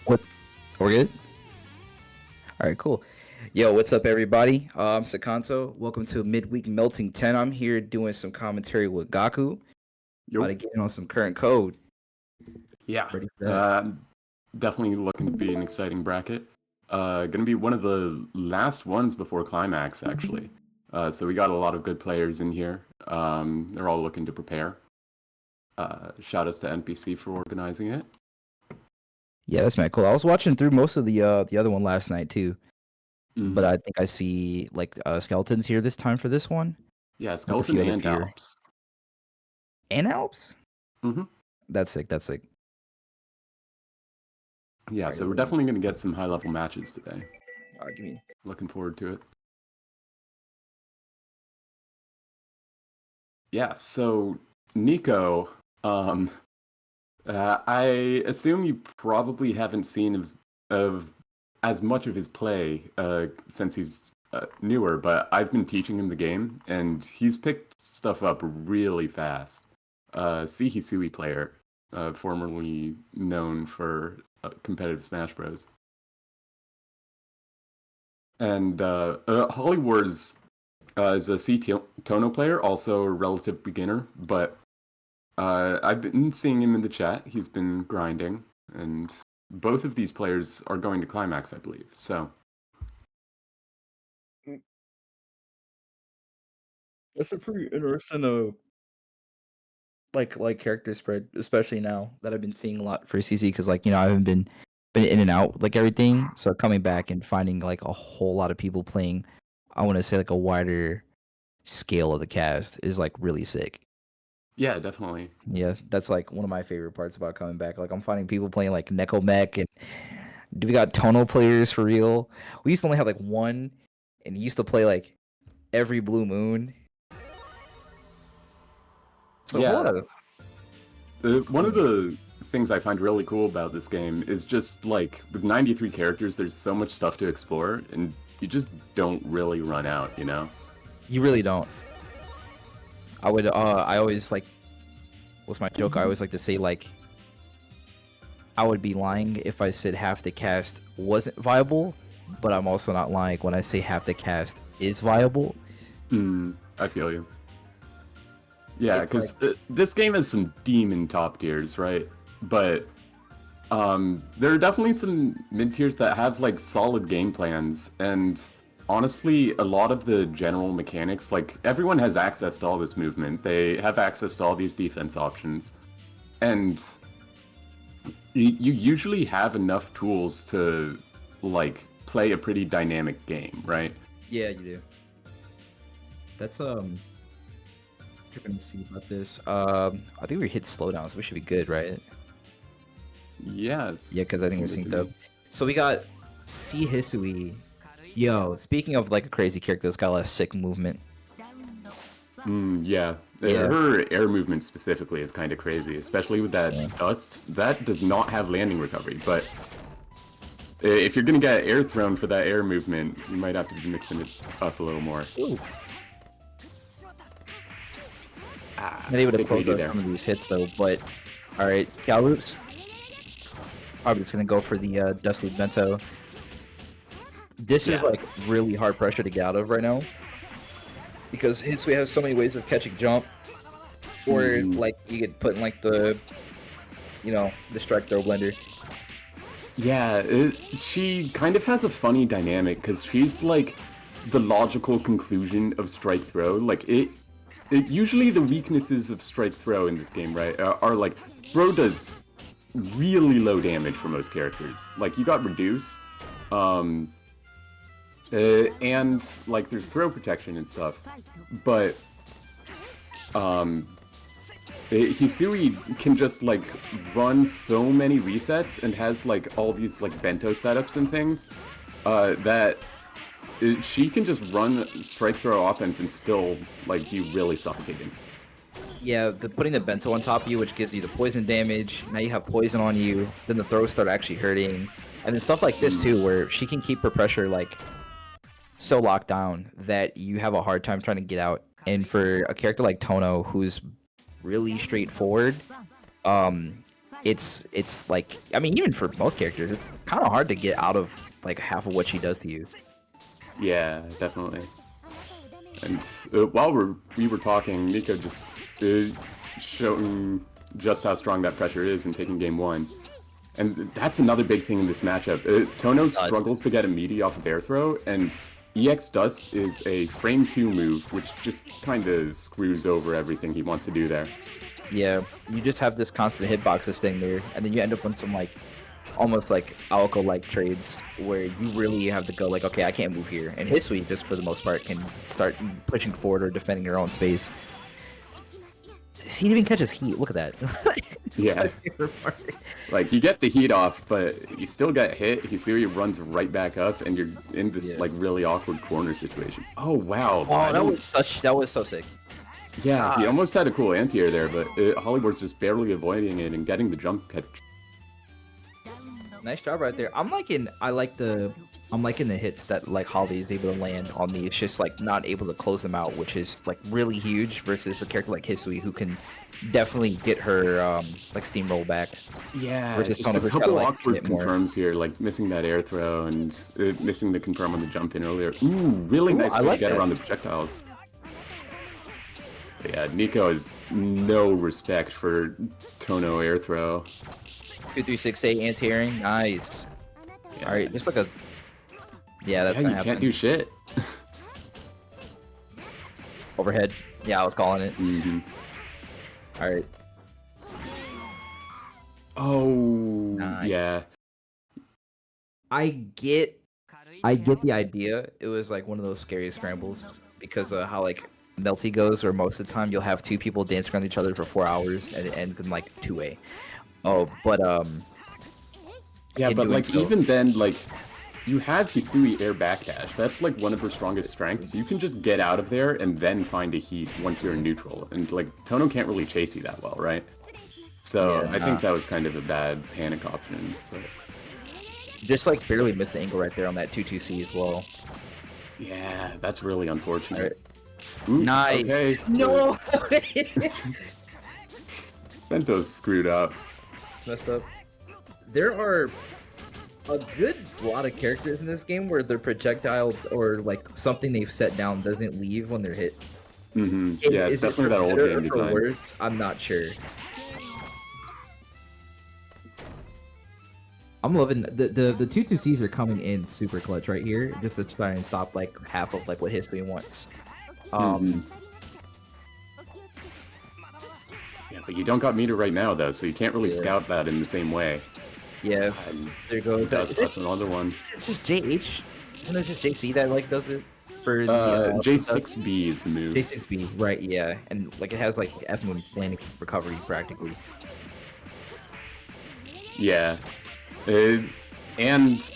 What? We're good? All right, cool. Yo, what's up, everybody? I'm Sakanto. Welcome to Midweek Melting 10. I'm here doing some commentary with Gaku. About to Yo, get in on some current code. yeah, Ready for that? definitely looking to be an exciting bracket. Gonna be one of the last ones before climax, actually. So we got a lot of good players in here. They're all looking to prepare. Shout outs to NPC for organizing it. Yeah, that's mad cool. I was watching through most of the other one last night too, but Hmm. I think I see like skeletons here this time for this one. Yeah, Like a skeleton few other and peer Alps. and Alps. Hmm. That's sick. That's sick. Yeah, All right, so we're definitely gonna get some high level matches today. all right, give me. Looking forward to it. Yeah, so Nico, um, I assume you probably haven't seen of as much of his play since he's newer, but I've been teaching him the game, and he's picked stuff up really fast. Hisui player, formerly known for competitive Smash Bros. And Hollywood's is a Tono player, also a relative beginner, but I've been seeing him in the chat. He's been grinding, and both of these players are going to climax, I believe. So That's a pretty interesting like character spread, especially now that I've been seeing a lot for CC because I haven't been in and out with, like everything. So coming back and finding like a whole lot of people playing, I want to say like a wider scale of the cast is like really sick. yeah, definitely. Yeah, that's like one of my favorite parts about coming back. Like I'm finding people playing like Neko Mech and we got tonal players for real. We used to only have like one, and he used to play like every blue moon. It's a whole lot Yeah, of one of the things I find really cool about this game is just like with 93 characters, there's so much stuff to explore, and you just don't really run out, you know? you really don't. I always like what's my joke? I always like to say like I would be lying if I said half the cast wasn't viable, but I'm also not lying when I say half the cast is viable. I feel you. Yeah, It's like because this game has some demon top tiers, right? But there are definitely some mid tiers that have like solid game plans, and honestly, a lot of the general mechanics, like everyone has access to all this movement. They have access to all these defense options, and you usually have enough tools to like play a pretty dynamic game, right? yeah, you do. That's you're gonna see about this. I think we hit slowdown, so we should be good, right? Yeah, Yeah, it's because I think we're looking good synced to up. me. So we got C Hisui. Yo, speaking of like a crazy character that's got a lot of sick movement. Yeah. Yeah. Her air movement specifically is kind of crazy, especially with that Yeah. dust. That does not have landing recovery, but if you're gonna get air thrown for that air movement, you might have to be mixing it up a little more. Ooh. Ah, Not able to big close lady out there. some of these hits though, but all right, Galoops. Probably just gonna go for the Dusty Bento. This is Yeah. like really hard pressure to get out of right now because Hisui has so many ways of catching jump, or Mhm. like you get put in like the strike throw blender. Yeah, she kind of has a funny dynamic because she's like the logical conclusion of strike throw. Like usually the weaknesses of strike throw in this game, right, are like throw does really low damage for most characters. Like you got reduce, um, and like there's throw protection and stuff, but um, Hisui can just like run so many resets and has like all these like bento setups and things that she can just run strike throw offense and still like be really suffocating. Yeah, putting the bento on top of you, which gives you the poison damage. Now you have poison on you. Then the throws start actually hurting, and then stuff like this Mm. too, where she can keep her pressure like so locked down that you have a hard time trying to get out. And for a character like Tono, who's really straightforward, um, it's like, I mean, even for most characters, it's kind of hard to get out of like half of what she does to you. Yeah, definitely. And while we were talking, Nico just showing just how strong that pressure is in taking game one. And that's another big thing in this matchup. Tono struggles to get a meaty off of air throw, and EX Dust is a frame 2 move, which just kind of screws over everything he wants to do there. Yeah, you just have this constant hitbox that's staying there, and then you end up on some like almost like Alco-like trades where you really have to go like, okay, I can't move here. And Hisui, just for the most part, can start pushing forward or defending your own space. He even catches heat. Look at that. Yeah. Like, you get the heat off, but you still get hit. Hisui runs right back up, and you're in this like really awkward corner situation. Oh wow! Oh, that was so sick. Yeah, he almost had a cool anti-air there, but Hollywood's just barely avoiding it and getting the jump catch. Nice job right there. I'm liking the hits that like Holly is able to land on these, just like not able to close them out, which is like really huge versus a character like Hisui who can definitely get her like steamroll back. Yeah, versus just a couple awkward confirms here, like missing that air throw and missing the confirm on the jump in earlier. Ooh, really nice way to get around the projectiles. But yeah, Nico has no respect for Tono air throw. 2368 anti-airing, nice. Yeah. All right, just like a that's you can't do shit. Overhead, yeah, I was calling it. All right. Oh, nice. Yeah. I get the idea. It was like one of those scary scrambles because of how like Melty goes, where most of the time you'll have two people dancing around each other for 4 hours and it ends in like 2A. Oh, but yeah, but like even then, like you have Hisui air backdash. That's like one of her strongest strengths. You can just get out of there and then find a heat once you're in neutral. And like Tono can't really chase you that well, right? So I think that was kind of a bad panic option. But... just like barely missed the angle right there on that 2-2C as well. Yeah, that's really unfortunate. Right. Ooh, nice. Okay. No. Bento's screwed up. Messed up. There are a good lot of characters in this game where their projectile or like something they've set down doesn't leave when they're hit. Yeah, it's definitely that old game design. Worse? I'm not sure. I'm loving the 2-2Cs are coming in super clutch right here, just to try and stop like half of like what History wants. Yeah, but you don't got meter right now though, so you can't really scout that in the same way. Yeah, there goes. That's another one. It's just JH. Isn't it just JC that like does it? For J6B is the move. J6B, right? Yeah, and like it has like F moon landing recovery practically. Yeah, and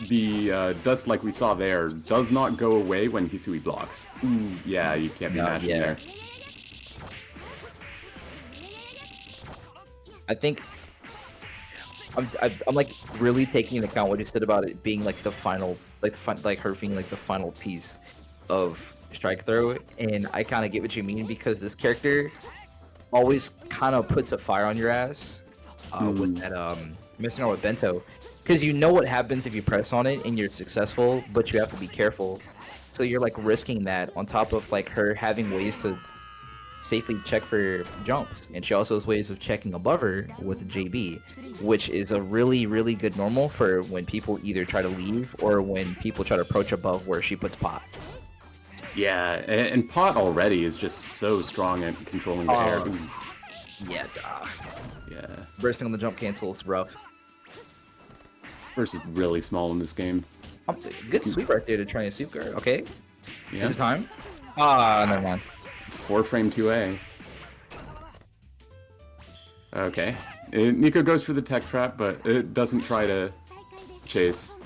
the dust like we saw there does not go away when Hisui blocks. Ooh, yeah, you can't be mashing there. I think I'm like really taking into account what you said about it being like the final, like her being like the final piece of strike throw, and I kind of get what you mean because this character always kind of puts a fire on your ass with that messing around with Bento, because you know what happens if you press on it and you're successful, but you have to be careful, so you're like risking that on top of like her having ways to safely check for jumps, and she also has ways of checking above her with JB, which is a really good normal for when people either try to leave or when people try to approach above where she puts pots. Yeah, and Pot already is just so strong at controlling the air. Yeah, yeah. Bursting on the jump cancel is rough. Burst is really small in this game. Good sweep right there to try and sweep guard. Okay. Yeah. Is it time? Never mind. 4-frame 2A. Okay. Nico goes for the tech trap, but it doesn't try to chase.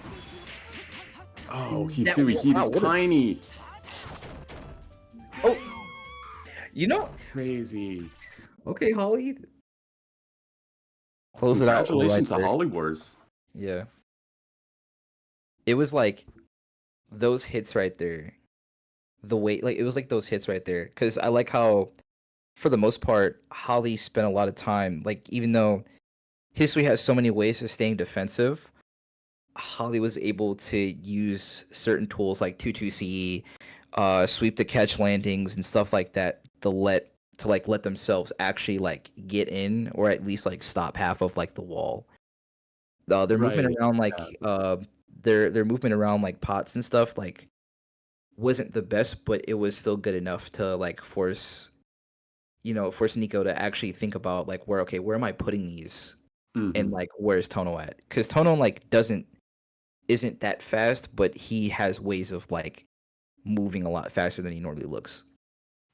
Oh, Hisui, he is tiny. Oh, you know, crazy. Okay, Holly. Close it out. Congratulations to Holly Wars. Yeah. It was like those hits right there. The way, like, it was like those hits right there. Because I like how, for the most part, Holly spent a lot of time, like, even though Hisui has so many ways of staying defensive. Holly was able to use certain tools like 2-2-CE, sweep to catch landings and stuff like that to let themselves actually like get in or at least like stop half of like the wall. Their movement Right. around Yeah. their movement around like pots and stuff like wasn't the best, but it was still good enough to like force Nico to actually think about like where am I putting these and Hmm. like where's Tono at? Because Tono like isn't that fast, but he has ways of like moving a lot faster than he normally looks.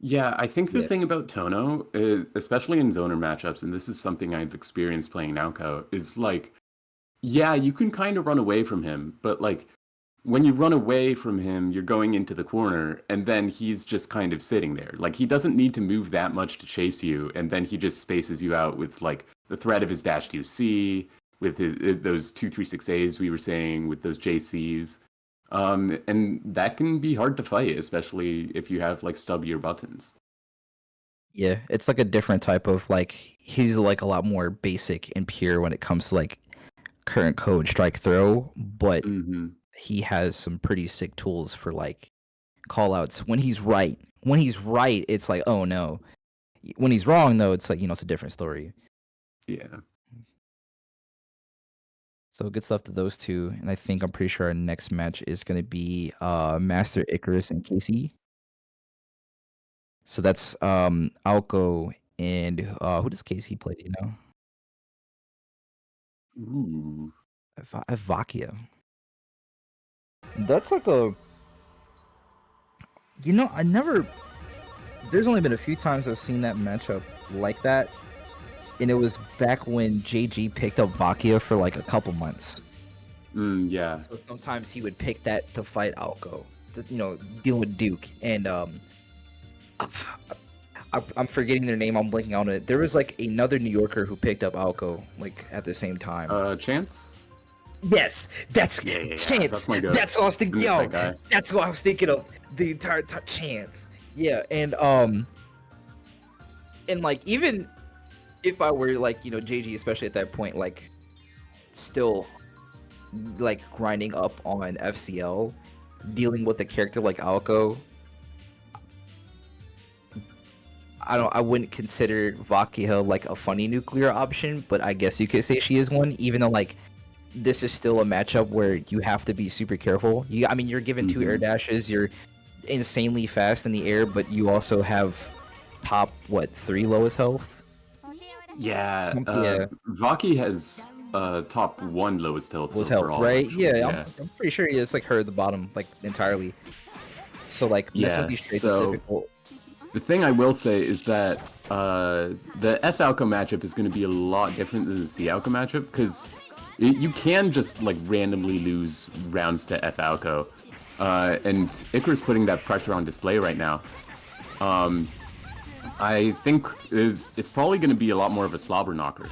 Yeah, I think the Yeah. thing about Tono, especially in zoner matchups, and this is something I've experienced playing Naoko, is like, yeah, you can kind of run away from him, but like when you run away from him, you're going into the corner, and then he's just kind of sitting there. Like he doesn't need to move that much to chase you, and then he just spaces you out with like the threat of his dash 2C, with those 2-3-6 As we were saying, with those JCs. And that can be hard to fight, especially if you have like stubbier buttons. Yeah, it's like a different type of like he's like a lot more basic and pure when it comes to like current code strike throw, but Hmm. he has some pretty sick tools for like call outs when he's right. When he's right, it's like, oh no. When he's wrong though, it's like, it's a different story. Yeah. So good stuff to those two. And I'm pretty sure our next match is gonna be Master Icarus and Casey. So that's Alco and who does Casey play, do you know? Ooh. Vakia. That's like a I never there's only been a few times I've seen that matchup like that. And it was back when JG picked up Vakia for like a couple months. Yeah. So sometimes he would pick that to fight Alco, deal with Duke. And I'm forgetting their name. I'm blinking on it. There was like another New Yorker who picked up Alco like at the same time. Chance? Yes, that's Yeah. Chance. That's my goat. That's what I was thinking. I miss Yo, that guy. that's what I was thinking of the entire time. Chance. Yeah, and like even if I were like JG, especially at that point, like still like grinding up on FCL, dealing with a character like Alco, I wouldn't consider Vakia like a funny nuclear option, but I guess you could say she is one, even though like this is still a matchup where you have to be super careful. You're given two air dashes, you're insanely fast in the air, but you also have top 3 lowest health. Yeah. Yeah, Vaki has top 1 lowest health lowest health, overall, right? actually. Yeah, Yeah. I'm pretty sure it's like her at the bottom, like entirely. So like messing with Yeah. these traits is So difficult. the thing I will say is that the F Alco matchup is going to be a lot different than the C Alco matchup because you can just like randomly lose rounds to F Alco, and Icarus putting that pressure on display right now. I think it's probably going to be a lot more of a slobber knocker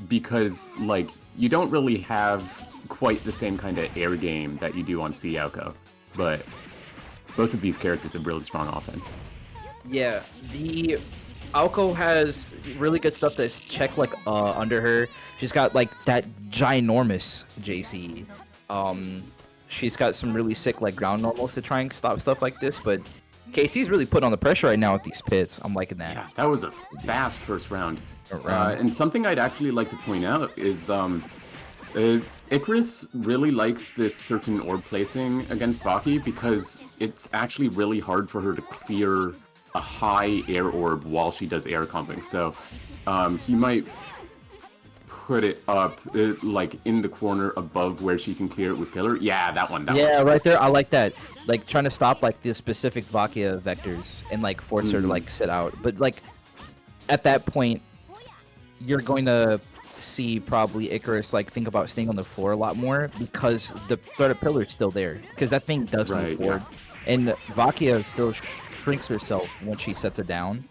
because like you don't really have quite the same kind of air game that you do on C Alco, but both of these characters have really strong offense. Yeah, the Alco has really good stuff that's checked like under her. She's got like that ginormous JC. She's got some really sick like ground normals to try and stop stuff like this, but KC's really putting on the pressure right now with these pits. I'm liking that. Yeah, that was a fast first round. Round. And something I'd actually like to point out is Icarus really likes this certain orb placing against Vaki because it's actually really hard for her to clear a high air orb while she does air comping. So he might put it up like in the corner above where she can clear it with pillar. Yeah, that one. Yeah, right there. I like that. Like trying to stop like the specific Vakia vectors and like force her to like sit out. But like at that point, you're going to see probably Icarus like think about staying on the floor a lot more because the threat of pillar is still there because that thing does move forward, and Vakia still shrinks herself when she sets it down.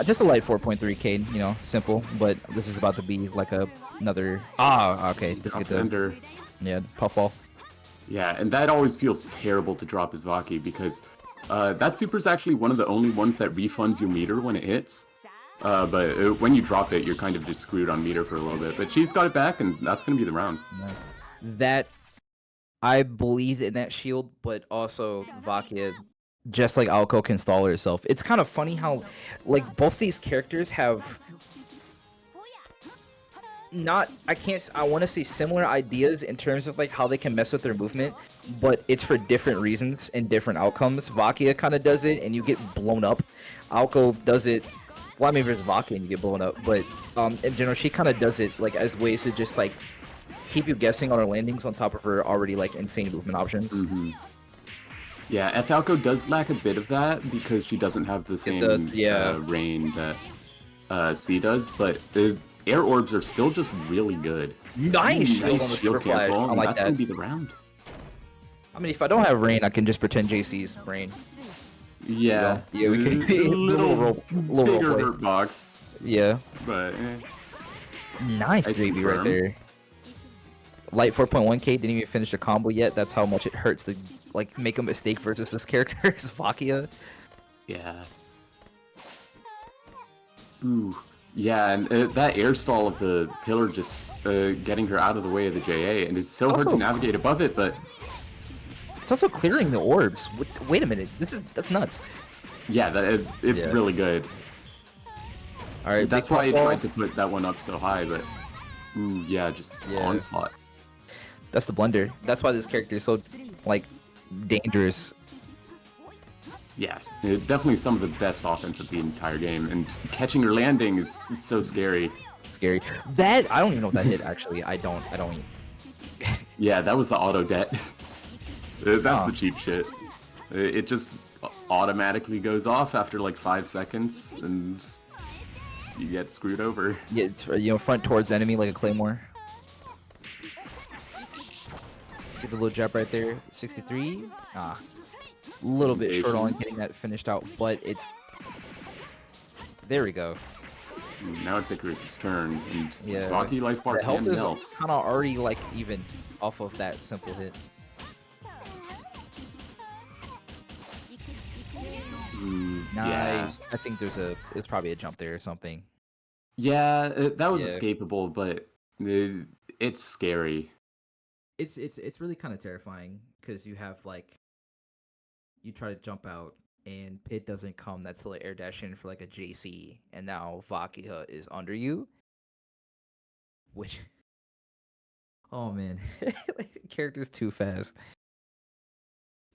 Just a light 4.3k, simple, but this is about to be like another okay. Let's get the puffball. Yeah, and that always feels terrible to drop as Vaki because that super is actually one of the only ones that refunds your meter when it hits. But when you drop it, you're kind of just screwed on meter for a little bit. But she's got it back, and that's going to be the round. That I believed in that shield, but also Vakia, just like Alco, can stall herself. It's kind of funny how, like, both these characters have not, I want to say similar ideas in terms of like how they can mess with their movement, but it's for different reasons and different outcomes. Vakia kind of does it and you get blown up. Alco does it, well, I mean, there's Vakia and you get blown up, but in general, she kind of does it like as ways to just like keep you guessing on her landings on top of her already like insane movement options. Yeah, Falco does lack a bit of that because she doesn't have the same rain that C does, but the air orbs are still just really good. Nice shield on the super flash. I like that's that. gonna be the round. I mean, if I don't have rain, I can just pretend JC's rain. Yeah, yeah, we can a little bigger role hurt box. Yeah, but nice JB right there. Light 4.1k didn't even finish the combo yet. That's how much it hurts to like make a mistake versus this character, is Vakia. Yeah. Ooh. Yeah, and that air stall of the pillar just getting her out of the way of the JA, and it's so hard to navigate above it, but it's also clearing the orbs. Wait a minute, that's nuts. Yeah, it's really good. All right, that's why I tried to put that one up so high, but ooh, yeah, just onslaught. That's the blunder. That's why this character is so like dangerous. Yeah, definitely some of the best offense of the entire game, and catching her landing is so scary. Scary. That I don't even know if that hit actually. I don't. Yeah, that was the auto debt. That's the cheap shit. It just automatically goes off after like 5 seconds, and you get screwed over. Yeah, it's, front towards enemy like a claymore. Get the little jab right there. 63. A little bit short on getting that finished out, but it's there we go. Now it's Icarus's turn, and Rocky life bar the health is kind of already like even off of that simple hit. Nice. I think there's probably a jump there or something. Yeah, that was escapable, but it's scary. It's really kind of terrifying because you have like you try to jump out and Pit doesn't come. That's still an air dash in for like a JC, and now Vakia is under you. Which, oh man, character's too fast.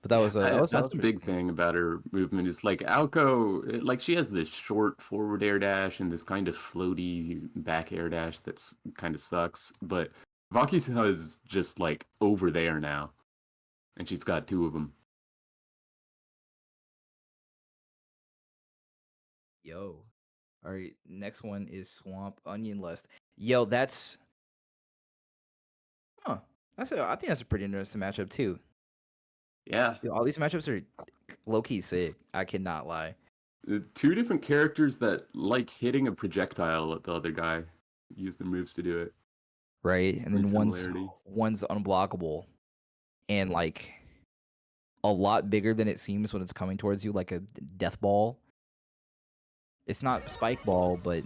But that was that's a big thing about her movement. Is like Alco, like she has this short forward air dash and this kind of floaty back air dash that's kind of sucks. But Vakia is just like over there now, and she's got 2 of them. Yo. All right, next one is Swamp Onion Lust. Yo, that's I think that's a pretty interesting matchup too. Yeah. Dude, all these matchups are low-key sick. I cannot lie. 2 different characters that like hitting a projectile at the other guy. Use their moves to do it. Right, and then one's unblockable and like a lot bigger than it seems when it's coming towards you, like a death ball. It's not spike ball, but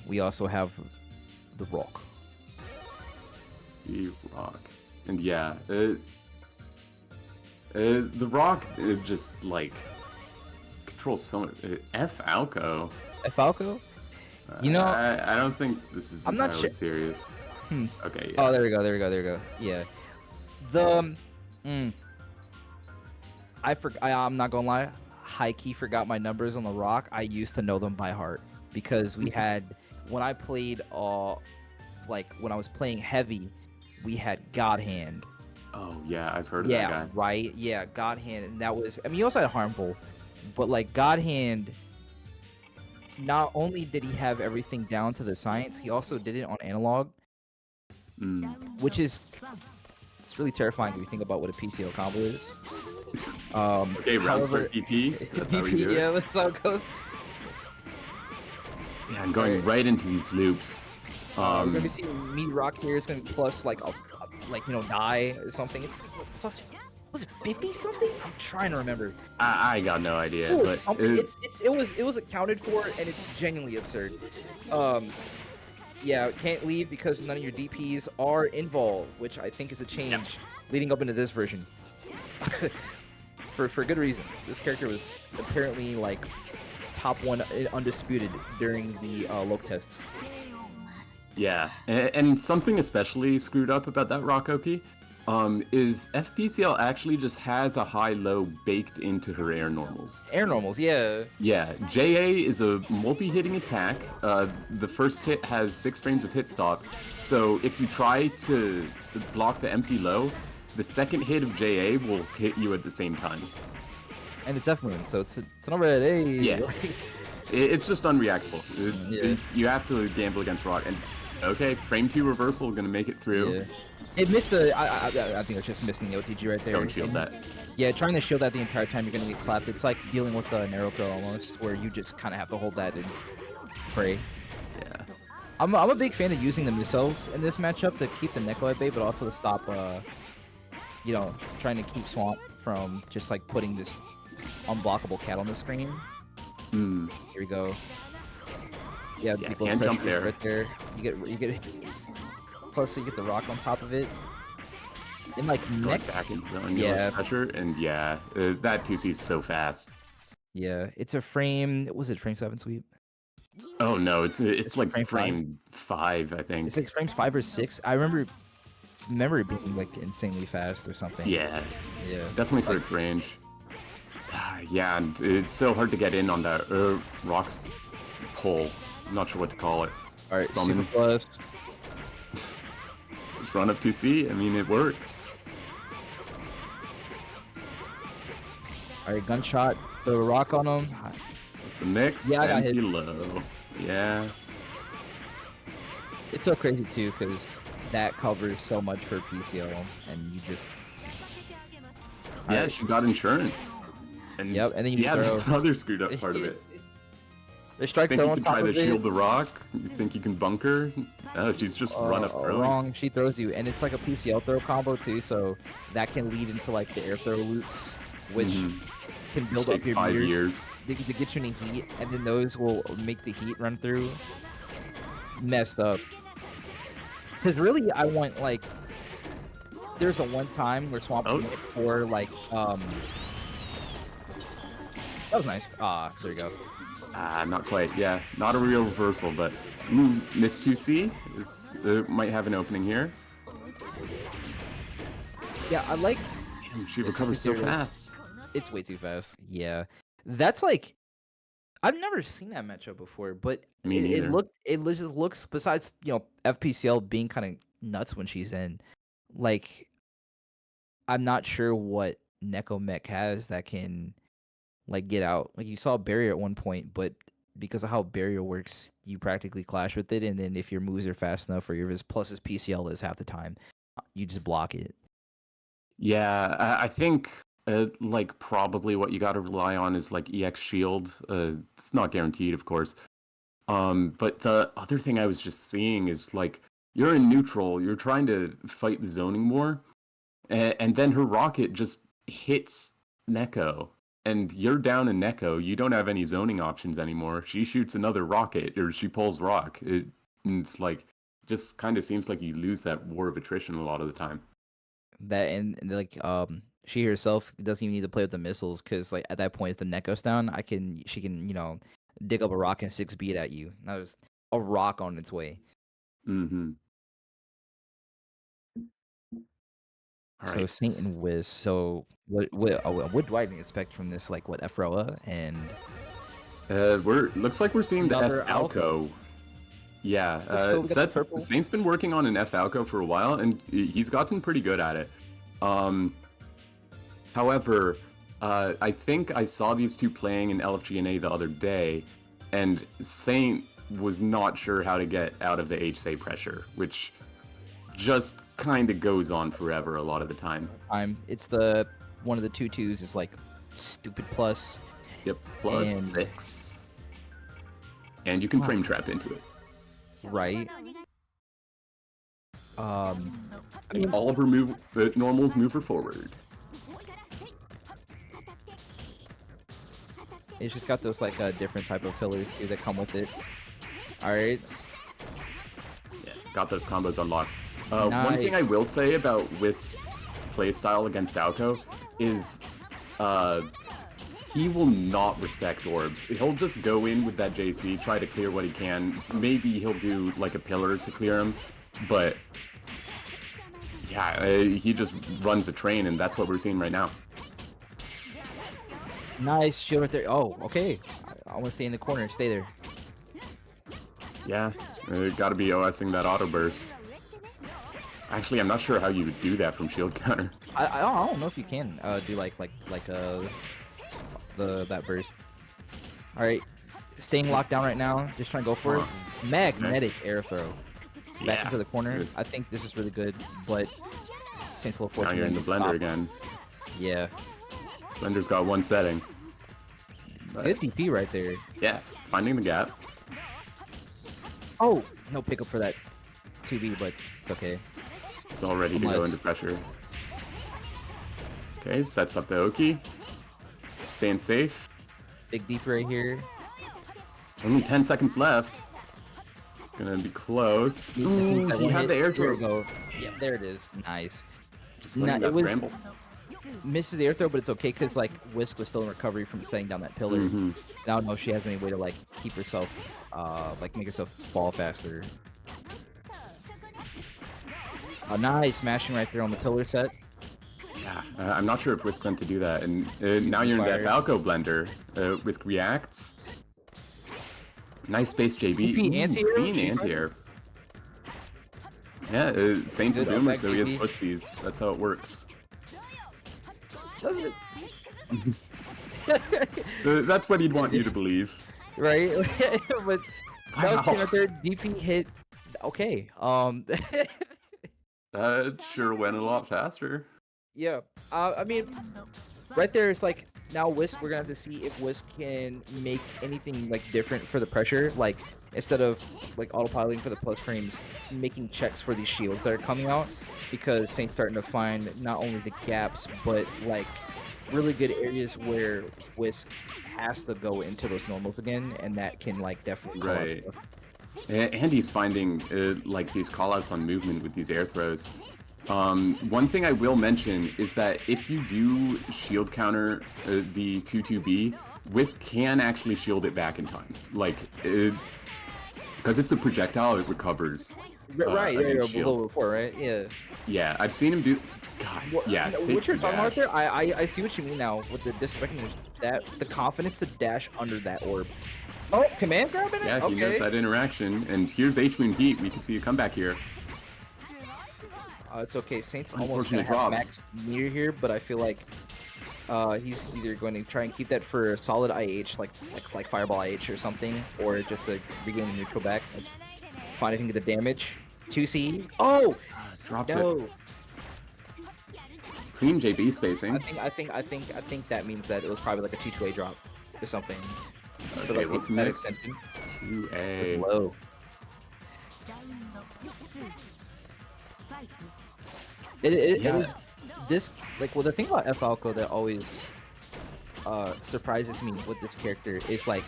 we also have the Rock. The Rock, and yeah, the Rock just like controls so much. F Alco. F Alco. I don't think this is entirely serious. Okay. Yeah. Oh, there we go. Yeah. I'm not gonna lie. High key forgot my numbers on the Rock. I used to know them by heart because we had when I played like when I was playing heavy, we had God Hand. Oh yeah, I've heard of that guy. Right. Yeah, God Hand, and that was. I mean, he also had Harmful, but like God Hand. Not only did he have everything down to the science, he also did it on analog, which is it's really terrifying if you think about what a PCO combo is. Okay, round start PP. That's how we do it. That's how it goes. Yeah, I'm going right into these loops. We're gonna be seeing me Rock here. It's gonna be plus like die or something. It's plus Was it 50 something? I'm trying to remember. I got no idea, Oh, it's but something. It was accounted for, and it's genuinely absurd. Um, yeah, can't leave because none of your DPs are involved, which I think is a change leading up into this version. for good reason. This character was apparently like top one undisputed during the loc tests. yeah, and something especially screwed up about that Rakoki is FPCL actually just has a high-low baked into her air normals. Air normals, yeah. Yeah, JA is a multi-hitting attack. The first hit has 6 frames of hit stop, so if you try to block the empty low, the second hit of JA will hit you at the same time. And it's F Moon, so it's an overhead. Hey. Yeah. It's just unreactable. Yeah. You have to gamble against Rock. And okay, frame 2 reversal gonna make it through. Yeah. It missed the. I think it's just missing the OTG right there. Don't shield that. Yeah, trying to shield that the entire time you're gonna get clapped. It's like dealing with the narrow throw almost, where you just kind of have to hold that and pray. Yeah. I'm a big fan of using the missiles in this matchup to keep the Neko at bay, but also to stop, you know, trying to keep Swamp from just like putting this unblockable cat on the screen. Mm. Here we go. Yeah, can't jump there. Right there. You get plus you get the rock on top of it. And like Going back into the pressure, and that 2C is so fast. Yeah, it's a frame. Was it frame 7 sweep? Oh no, it's like frame 5, I think. It's like frames 5 or 6. I remember it being like insanely fast or something. Yeah. Yeah. Definitely for its range. Yeah, and it's so hard to get in on that rocks pull. I'm not sure what to call it. All right, Summon. Super Plus. Just run up 2C. I mean, it works. All right, gunshot. Throw a rock on him. It's the mix. Yeah, I got hit. Low. Yeah. It's so crazy too because that covers so much for PCL, and you just. Yeah, she got insurance. And yep, and then you throw. That's the other screwed up part of it. The strike think throw you on can top try of to it. shield the rock? You think you can bunker? Oh, she's just run up throwing. Wrong, she throws you, and it's like a PCL throw combo too, so that can lead into like the air throw loops, which can build up your 5 meter years. to get you in heat, and then those will make the heat run through. Messed up. Because really, I want like. There's a one time where Swamp went for like That was nice. There you go. Not quite. Yeah, not a real reversal, but Miss 2C might have an opening here. Yeah, I like. She recovers so fast. It's way too fast. Yeah, that's like. I've never seen that matchup before, but it just looks. Besides, FPCL being kind of nuts when she's in, like, I'm not sure what Neko Mech has that can, like, get out. Like, you saw Barrier at one point, but because of how Barrier works, you practically clash with it, and then if your moves are fast enough, or your plus his PCL is half the time, you just block it. Yeah, I think like probably what you got to rely on is like EX Shield. It's not guaranteed, of course. But the other thing I was just seeing is like you're in neutral, you're trying to fight the zoning war, and then her rocket just hits Neko, and you're down in Neko. You don't have any zoning options anymore. She shoots another rocket, or she pulls rock. It's like just kind of seems like you lose that war of attrition a lot of the time. That and like she herself doesn't even need to play with the missiles because like at that point if the net goes down, she can dig up a rock and 6 beat at you. Now there's a rock on its way. Mm-hmm. So Saint and Wiz. So what do I even expect from this? Like what Efroa and looks like we're seeing the F Alco. Yeah, Saint's been working on an F Alco for a while, and he's gotten pretty good at it. However, I think I saw these two playing in LFGNA the other day, and Saint was not sure how to get out of the HSA pressure, which just kind of goes on forever a lot of the time. It's one of the 2-2s is like stupid plus. Yep, plus 6. And you can frame trap into it. Right. And all of her normals move her forward. It's just got those like different type of pillars too that come with it. All right. Yeah, got those combos unlocked. One thing I Nice. will say about Whisk's playstyle against Alco is he will not respect orbs. He'll just go in with that JC, try to clear what he can. Maybe he'll do like a pillar to clear him, but yeah, he just runs a train, and that's what we're seeing right now. Nice shield right there. Oh, okay. I want to stay in the corner. Stay there. Yeah, gotta be OSing that auto burst. Actually, I'm not sure how you would do that from shield counter. I don't know if you can do like that burst. All right, staying locked down right now. Just trying to go for it. Magnetic air throw. Back into the corner. I think this is really good, but Saints a little fortunate. Now you're in the blender again. Yeah. Blender's got one setting. Good DP right there. Yeah, finding the gap. Oh, no pickup for that 2B, but it's okay. It's all ready to go into pressure. Okay, sets up the Oki. Staying safe. Big deep right here. Only 10 seconds left. Gonna be close. Ooh, he had the air throw. Yeah, there it is. Nice. Just winning that scramble. Misses the air throw, but it's okay because like Whisk was still in recovery from setting down that pillar. Now no, she has any way to like keep herself, like make herself fall faster. Nice smashing right there on the pillar set. Yeah, I'm not sure if Whisk meant to do that, and now you're in that Falco blender with reacts. Nice space, JB. Clean anti-air. Yeah, Saints and Boomer, so he has footsies. That's how it works. Does it? That's what he'd want you to believe. Right? But that was kind of their DP hit. Okay. That sure went a lot faster. Yeah. I mean, right there, it's like, now Whisk, we're gonna have to see if Whisk can make anything like different for the pressure. Like, instead of like autopiloting for the plus frames, making checks for these shields that are coming out, because Saint's starting to find not only the gaps, but like really good areas where Whisk has to go into those normals again, and that can like definitely call out stuff. And he's finding like these callouts on movement with these air throws. One thing I will mention is that if you do shield counter the 2-2B, Whisk can actually shield it back in time. Like, because it's a projectile, it recovers. Right, below before, right? Yeah. Yeah, I've seen him do. God, yeah. What you're talking about there, I see what you mean now with the disrespecting that the confidence to dash under that orb. Oh, command grabbing it? Yeah, he knows that interaction, and here's H-Moon Heat. We can see a comeback here. It's okay. Saints almost gonna have max meter here, but I feel like he's either going to try and keep that for a solid IH, like Fireball IH or something, or just to regain the neutral back. Let's find if he can get the damage. 2C. Oh, drops it. Clean JB spacing. I think that means that it was probably like a 2-2A drop or something. Okay, so like let's mix 2A. Low. It is this, like, well, the thing about F Falco that always surprises me with this character is like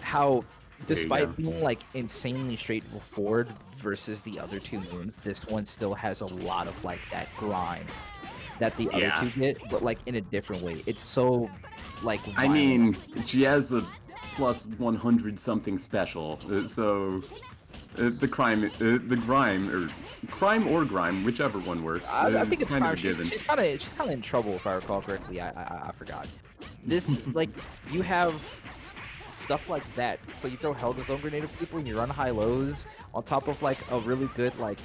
how, despite being like insanely straightforward versus the other two moons, this one still has a lot of like that grind that the other two get, but like in a different way. It's so like violent. I mean, she has a plus 100 something special, so the crime or grime, whichever one works. I think it's kind of given. She's kind of in trouble, if I recall correctly. I forgot. This like, you have stuff like that, so you throw Held Zone Grenade at people and you run high lows on top of like a really good like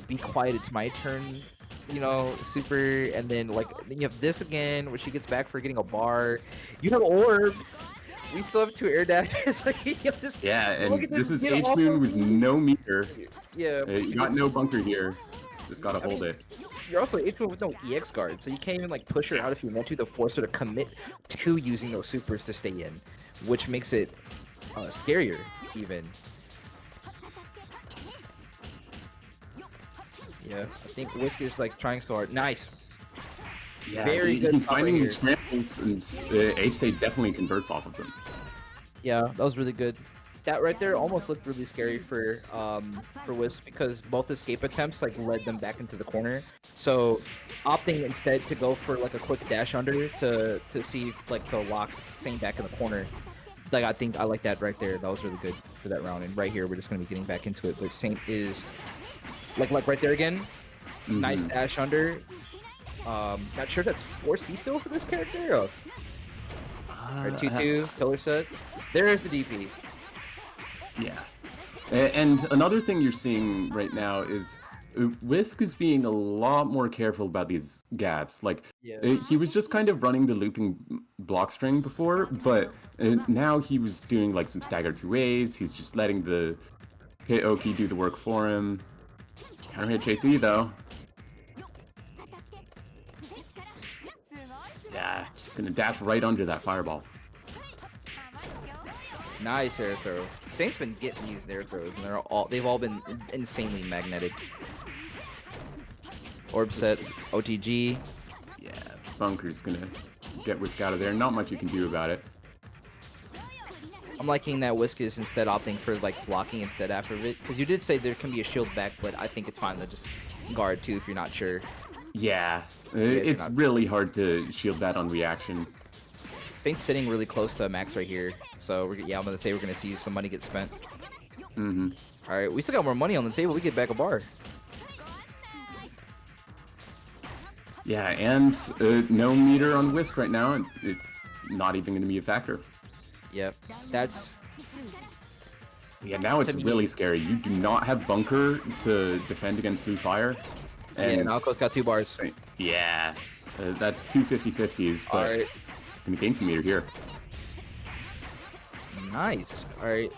be quiet, it's my turn, you know, super, and then you have this again where she gets back for getting a bar. You have orbs. We still have 2 air dashes. Yeah, and this is H-Moon with no meter. Yeah. You got no bunker here. Just gotta hold it. You're also H-Moon with no EX guard, so you can't even like push her out if you want to force her to commit to using those supers to stay in, which makes it scarier even. Yeah, I think Whisk is like trying so hard. Nice. Yeah, Very good he's spot right finding these here. scrambles, and H-Say definitely converts off of them. Yeah, that was really good. That right there almost looked really scary for Wisp because both escape attempts like led them back into the corner. So opting instead to go for like a quick dash under to see like to lock Saint back in the corner. Like I think I like that right there. That was really good for that round. And right here we're just gonna be getting back into it. But Saint is like right there again. Nice Hmm. dash under. Not sure that's 4C still for this character. Or Uh, 2-2 pillar set. There is the DP. yeah. And another thing you're seeing right now is Whisk is being a lot more careful about these gaps. Like, Yeah. he was just kind of running the looping block string before, but now he was doing like some stagger two ways. He's just letting the hit Oki do the work for him. Counter hit JC though. Yeah, just gonna dash right under that fireball. Nice air throw. Saint's been getting these air throws, and they've all been insanely magnetic. Orb set, OTG. Yeah, Bunker's gonna get Whisk out of there. Not much you can do about it. I'm liking that Whisk is instead opting for like blocking instead after it, because you did say there can be a shield back, but I think it's fine to just guard too if you're not sure. Yeah, Yeah, if you're it's not. really hard to shield that on reaction. Saint's sitting really close to max right here, so yeah, I'm gonna say we're gonna see some money get spent. Mm-hmm. All right, we still got more money on the table. We get back a bar. Yeah, and no meter on Whisk right now, and it's not even going to be a factor. Yep, that's Yeah, now it's to me. really scary. You do not have Bunker to defend against Blue Fire. Yeah, And Nalco's got 2 bars. yeah, that's two 50-50s, All but right, gonna gain some meter here. nice. All right,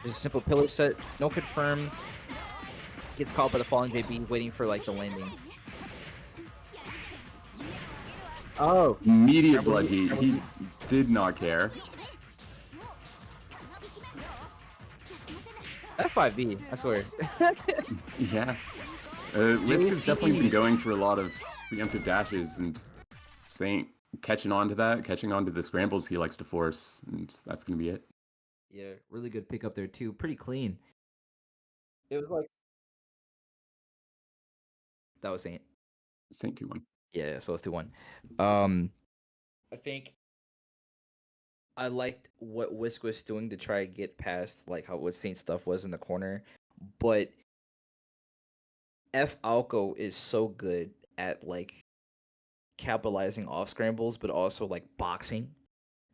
just a simple pillar set, no confirm. Gets caught by the falling JB, waiting for like the landing. Oh, Immediate blood heat. He did not care. F5B, I swear. Yeah. Whisk has definitely been going for a lot of preemptive dashes, and Saint catching on to that, catching on to the scrambles he likes to force, and that's gonna be it. Yeah, really good pick up there too. Pretty clean. It was like that was Saint. Saint 2-1. Yeah, so it's 2-1. Um, I think I liked what Whisk was doing to try to get past like how what Saint stuff was in the corner, but F Alco is so good at like capitalizing off scrambles, but also like boxing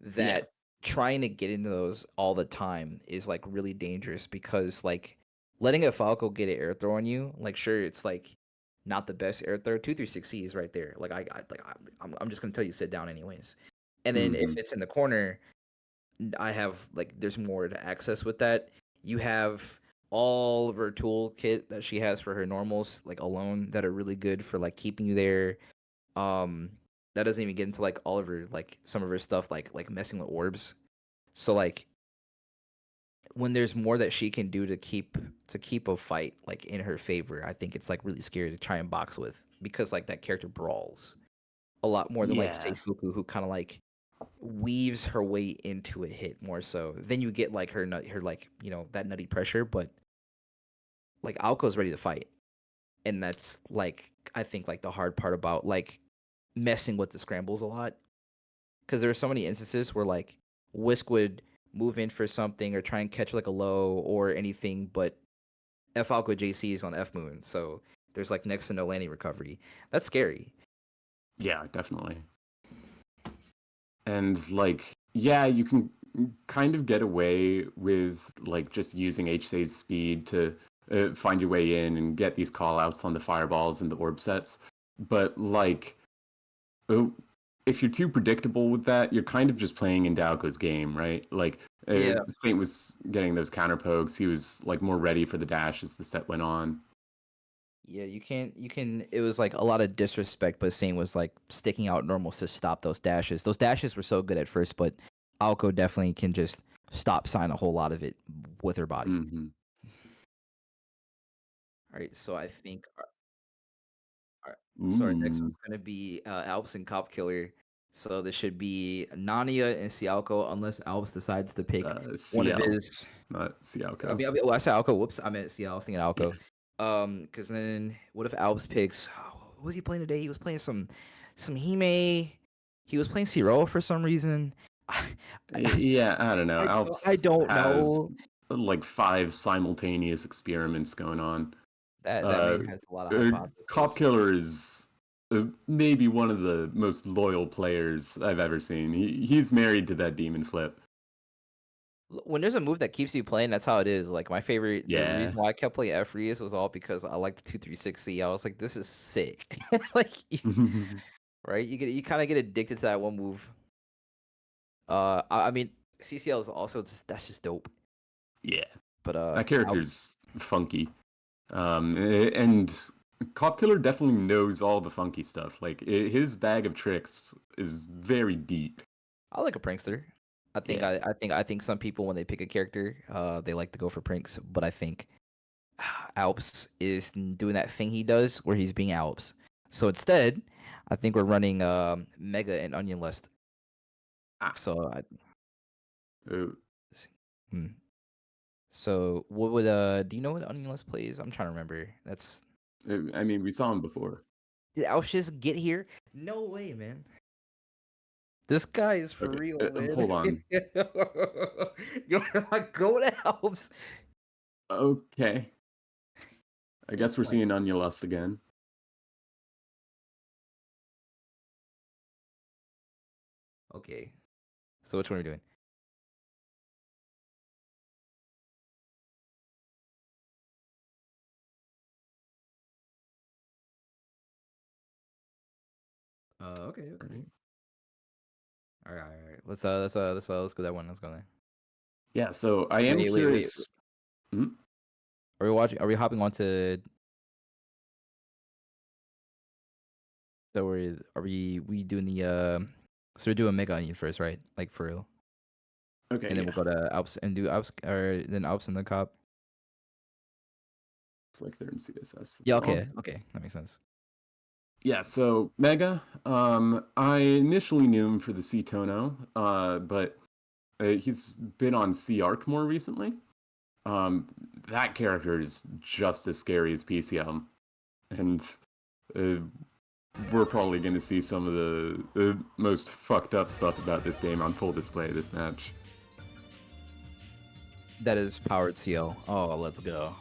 Yeah. that trying to get into those all the time is like really dangerous because like letting a Falco get an air throw on you, like sure it's like not the best air throw. 236C is right there. Like I'm just gonna tell you to sit down anyways. And then if Mm-hmm. it's in the corner, I have like there's more to access with that. You have all of her toolkit that she has for her normals like alone that are really good for like keeping you there. um that doesn't even get into like all of her like some of her stuff like messing with orbs. So like when there's more that she can do to keep a fight like in her favor, I think it's like really scary to try and box with because like that character brawls a lot more than like say Yeah. Fuku, who kind of like weaves her way into a hit more so. Then you get like her like that nutty pressure, but like Alco's ready to fight, and that's like I think like the hard part about like messing with the scrambles a lot because there are so many instances where like Whisk would move in for something or try and catch like a low or anything, but F Alco JC is on F Moon, so there's like next to no landing recovery. That's scary. Yeah, definitely. And like, yeah, you can kind of get away with like just using HSA's speed to find your way in and get these call outs on the fireballs and the orb sets. But like, uh, if you're too predictable with that, you're kind of just playing in Dalco's game, right? Like, Yeah. Saint was getting those counter pokes. He was like more ready for the dash as the set went on. Yeah, you can it was like a lot of disrespect, but Saint was like sticking out normals to stop those dashes. Those dashes were so good at first, but Alco definitely can just stop sign a whole lot of it with her body. Hmm. All right, so I think So our next Ooh, one's gonna be Alps and Cop Killer. So this should be Nania and Sialko, unless Alps decides to pick one of CL, his. not I Sialko. mean, well, I said Alco. Whoops, I meant CL. I was thinking Yeah. Alco. Because then what if Alps picks? What was he playing today? He was playing some Hime. He was playing Ciro for some reason. I, Yeah, I don't know. I Alps don't has know. like 5 simultaneous experiments going on. That Uh, man has a lot of Cop hypotheses. Killer is maybe one of the most loyal players I've ever seen. He's married to that demon flip. When there's a move that keeps you playing, that's how it is. Like my favorite, the Yeah. reason why I kept playing Freeze was all because I liked the 2-3-6C. I was like, this is sick. Like, right? You kind of get addicted to that one move. I mean, CCL is also just that's just dope. Yeah. But That character's funky. And Cop Killer definitely knows all the funky stuff. Like his bag of tricks is very deep. I like a prankster. Yeah. I think some people when they pick a character, they like to go for pranks. But I think Alps is doing that thing he does where he's being Alps. So instead, I think we're running Mega and Onion List. Ah. So Uh, hmm. So what would do you know what Onion List plays? I'm trying to remember. That's I mean, we saw him before. did Alps just get here? No way, man. This guy is for Okay. real, man. Hold on. Yo, go to Alps. Okay. I He's guess we're playing. seeing Anya Lust again. Okay. So which one are we doing? Okay, okay. Right. All right, all right. Let's go that one. Let's go there. Yeah, so I am Wait. curious. Hmm? Are we watching? Are we hopping on to? So we doing the So we're doing Mega Onion first, right? Like for real. Okay, And then yeah. we'll go to Alps and do Alps, or then Alps and the Cop. It's like they're in CSS. Yeah. Okay. Okay. That makes sense. Yeah, so Mega, I initially knew him for the C Tono, but he's been on C Arc more recently. Um, that character is just as scary as PCM, and uh, we're probably going to see some of the most fucked up stuff about this game on full display this match. That is powered CL. Oh, let's go.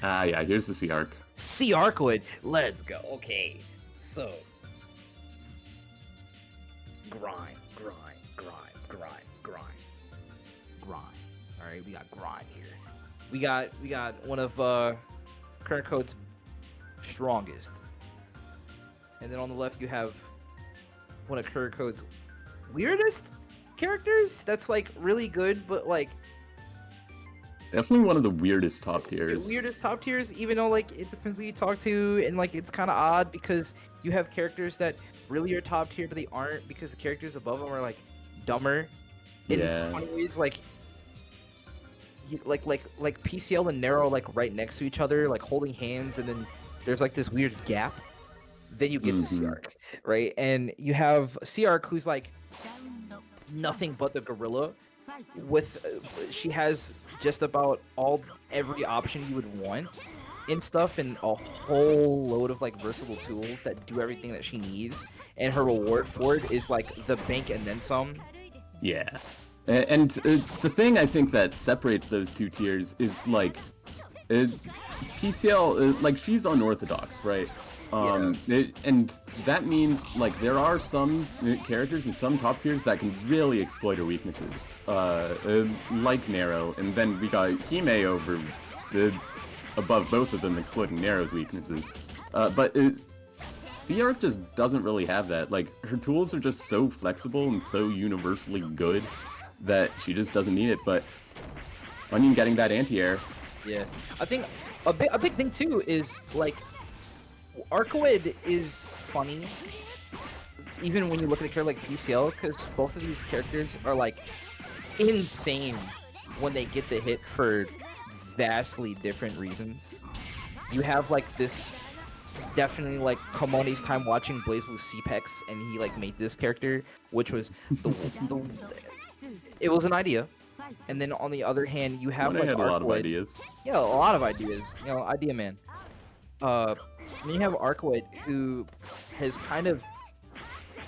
Yeah, here's the C Arc. C Arcoid. Let's go. Okay. So grind. All right, we got grind here. We got one of current code's strongest. And then on the left you have one of current code's weirdest characters that's like really good, but like Definitely one of the weirdest top tiers. weirdest top tiers, even though like it depends who you talk to, and like it's kind of odd because you have characters that really are top tier but they aren't because the characters above them are like dumber in Yeah. funny ways. Like PCL and Narrow like right next to each other, like holding hands, and then there's like this weird gap. Then you get to C-Arc, right? And you have C-Arc who's like nothing but the gorilla. With she has just about every option you would want in stuff, and a whole load of like versatile tools that do everything that she needs. And her reward for it is like the bank and then some. Yeah. And the thing I think that separates those two tiers is like PCL, like she's unorthodox, right? And that means like there are some characters in some top tiers that can really exploit her weaknesses, like Narrow, and then we got Hime over above both of them exploiting Narrow's weaknesses. But C-Arc just doesn't really have that. Like her tools are just so flexible and so universally good that she just doesn't need it. But Onion getting that anti-air. Yeah, I think a big thing too is like Arcoid is funny, even when you look at a character like PCL, because both of these characters are like insane when they get the hit for vastly different reasons. You have like this definitely like Kamone's time watching BlazBlue CPEX, and he like made this character, which was the it was an idea. And then on the other hand, you have When I like had a lot of Arkwood. ideas. Yeah, a lot of ideas. You know, idea man. And then you have Arkwood, who has kind of,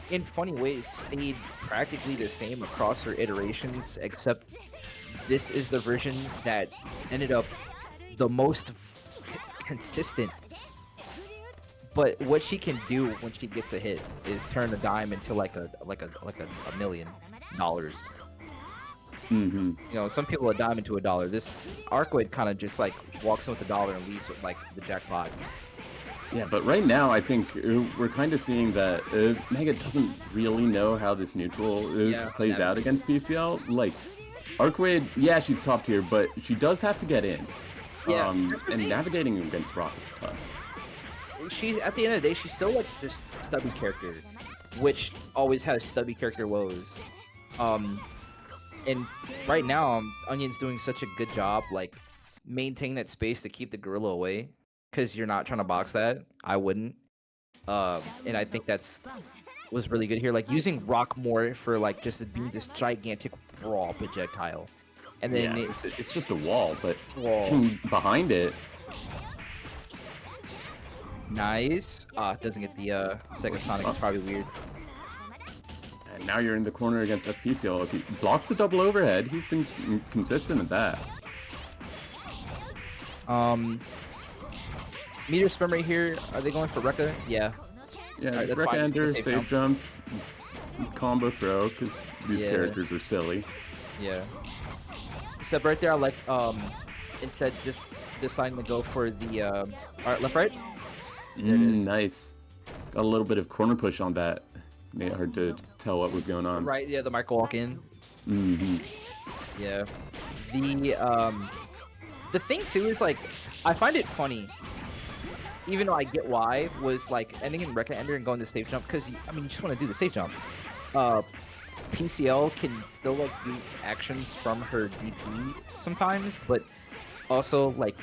in funny ways, stayed practically the same across her iterations, except this is the version that ended up the most consistent. But what she can do when she gets a hit is turn a dime into like a $1 million. Mm-hmm. You know, some people a dime into $1. This Arkwood kind of just like walks in with $1 and leaves with like the jackpot. Yeah, but right now I think we're kind of seeing that Mega doesn't really know how this neutral plays out against PCL. Like, Arkwood, yeah, she's top tier, but she does have to get in. Yeah, and navigating against Rock is tough. She, at the end of the day, she's still like this stubby character, which always has stubby character woes. And right now, Onion's doing such a good job, like maintaining that space to keep the gorilla away, because you're not trying to box that. I wouldn't. And I think was really good here, like using Rock more for like just being this gigantic raw projectile, and then it's just a wall, but behind it. Nice. Doesn't get the Sega Sonic. It's probably weird. And now you're in the corner against FPCL. If he blocks the double overhead, he's been consistent at that. Meteor spam right here. Are they going for Rekka? Yeah. Yeah, right, Rekka enter, safe jump, combo throw, because these characters are silly. Yeah. Except right there, I like instead just deciding to go for the alright, left right. Nice. Got a little bit of corner push on that. Made it hard to tell what was going on. Right, yeah, the micro walk in. Mm-hmm. Yeah. The thing too is like, I find it funny, even though I get why, was like ending in Rekka ender and going to safe jump, because I mean you just want to do the safe jump. PCL can still like do actions from her DP sometimes, but also like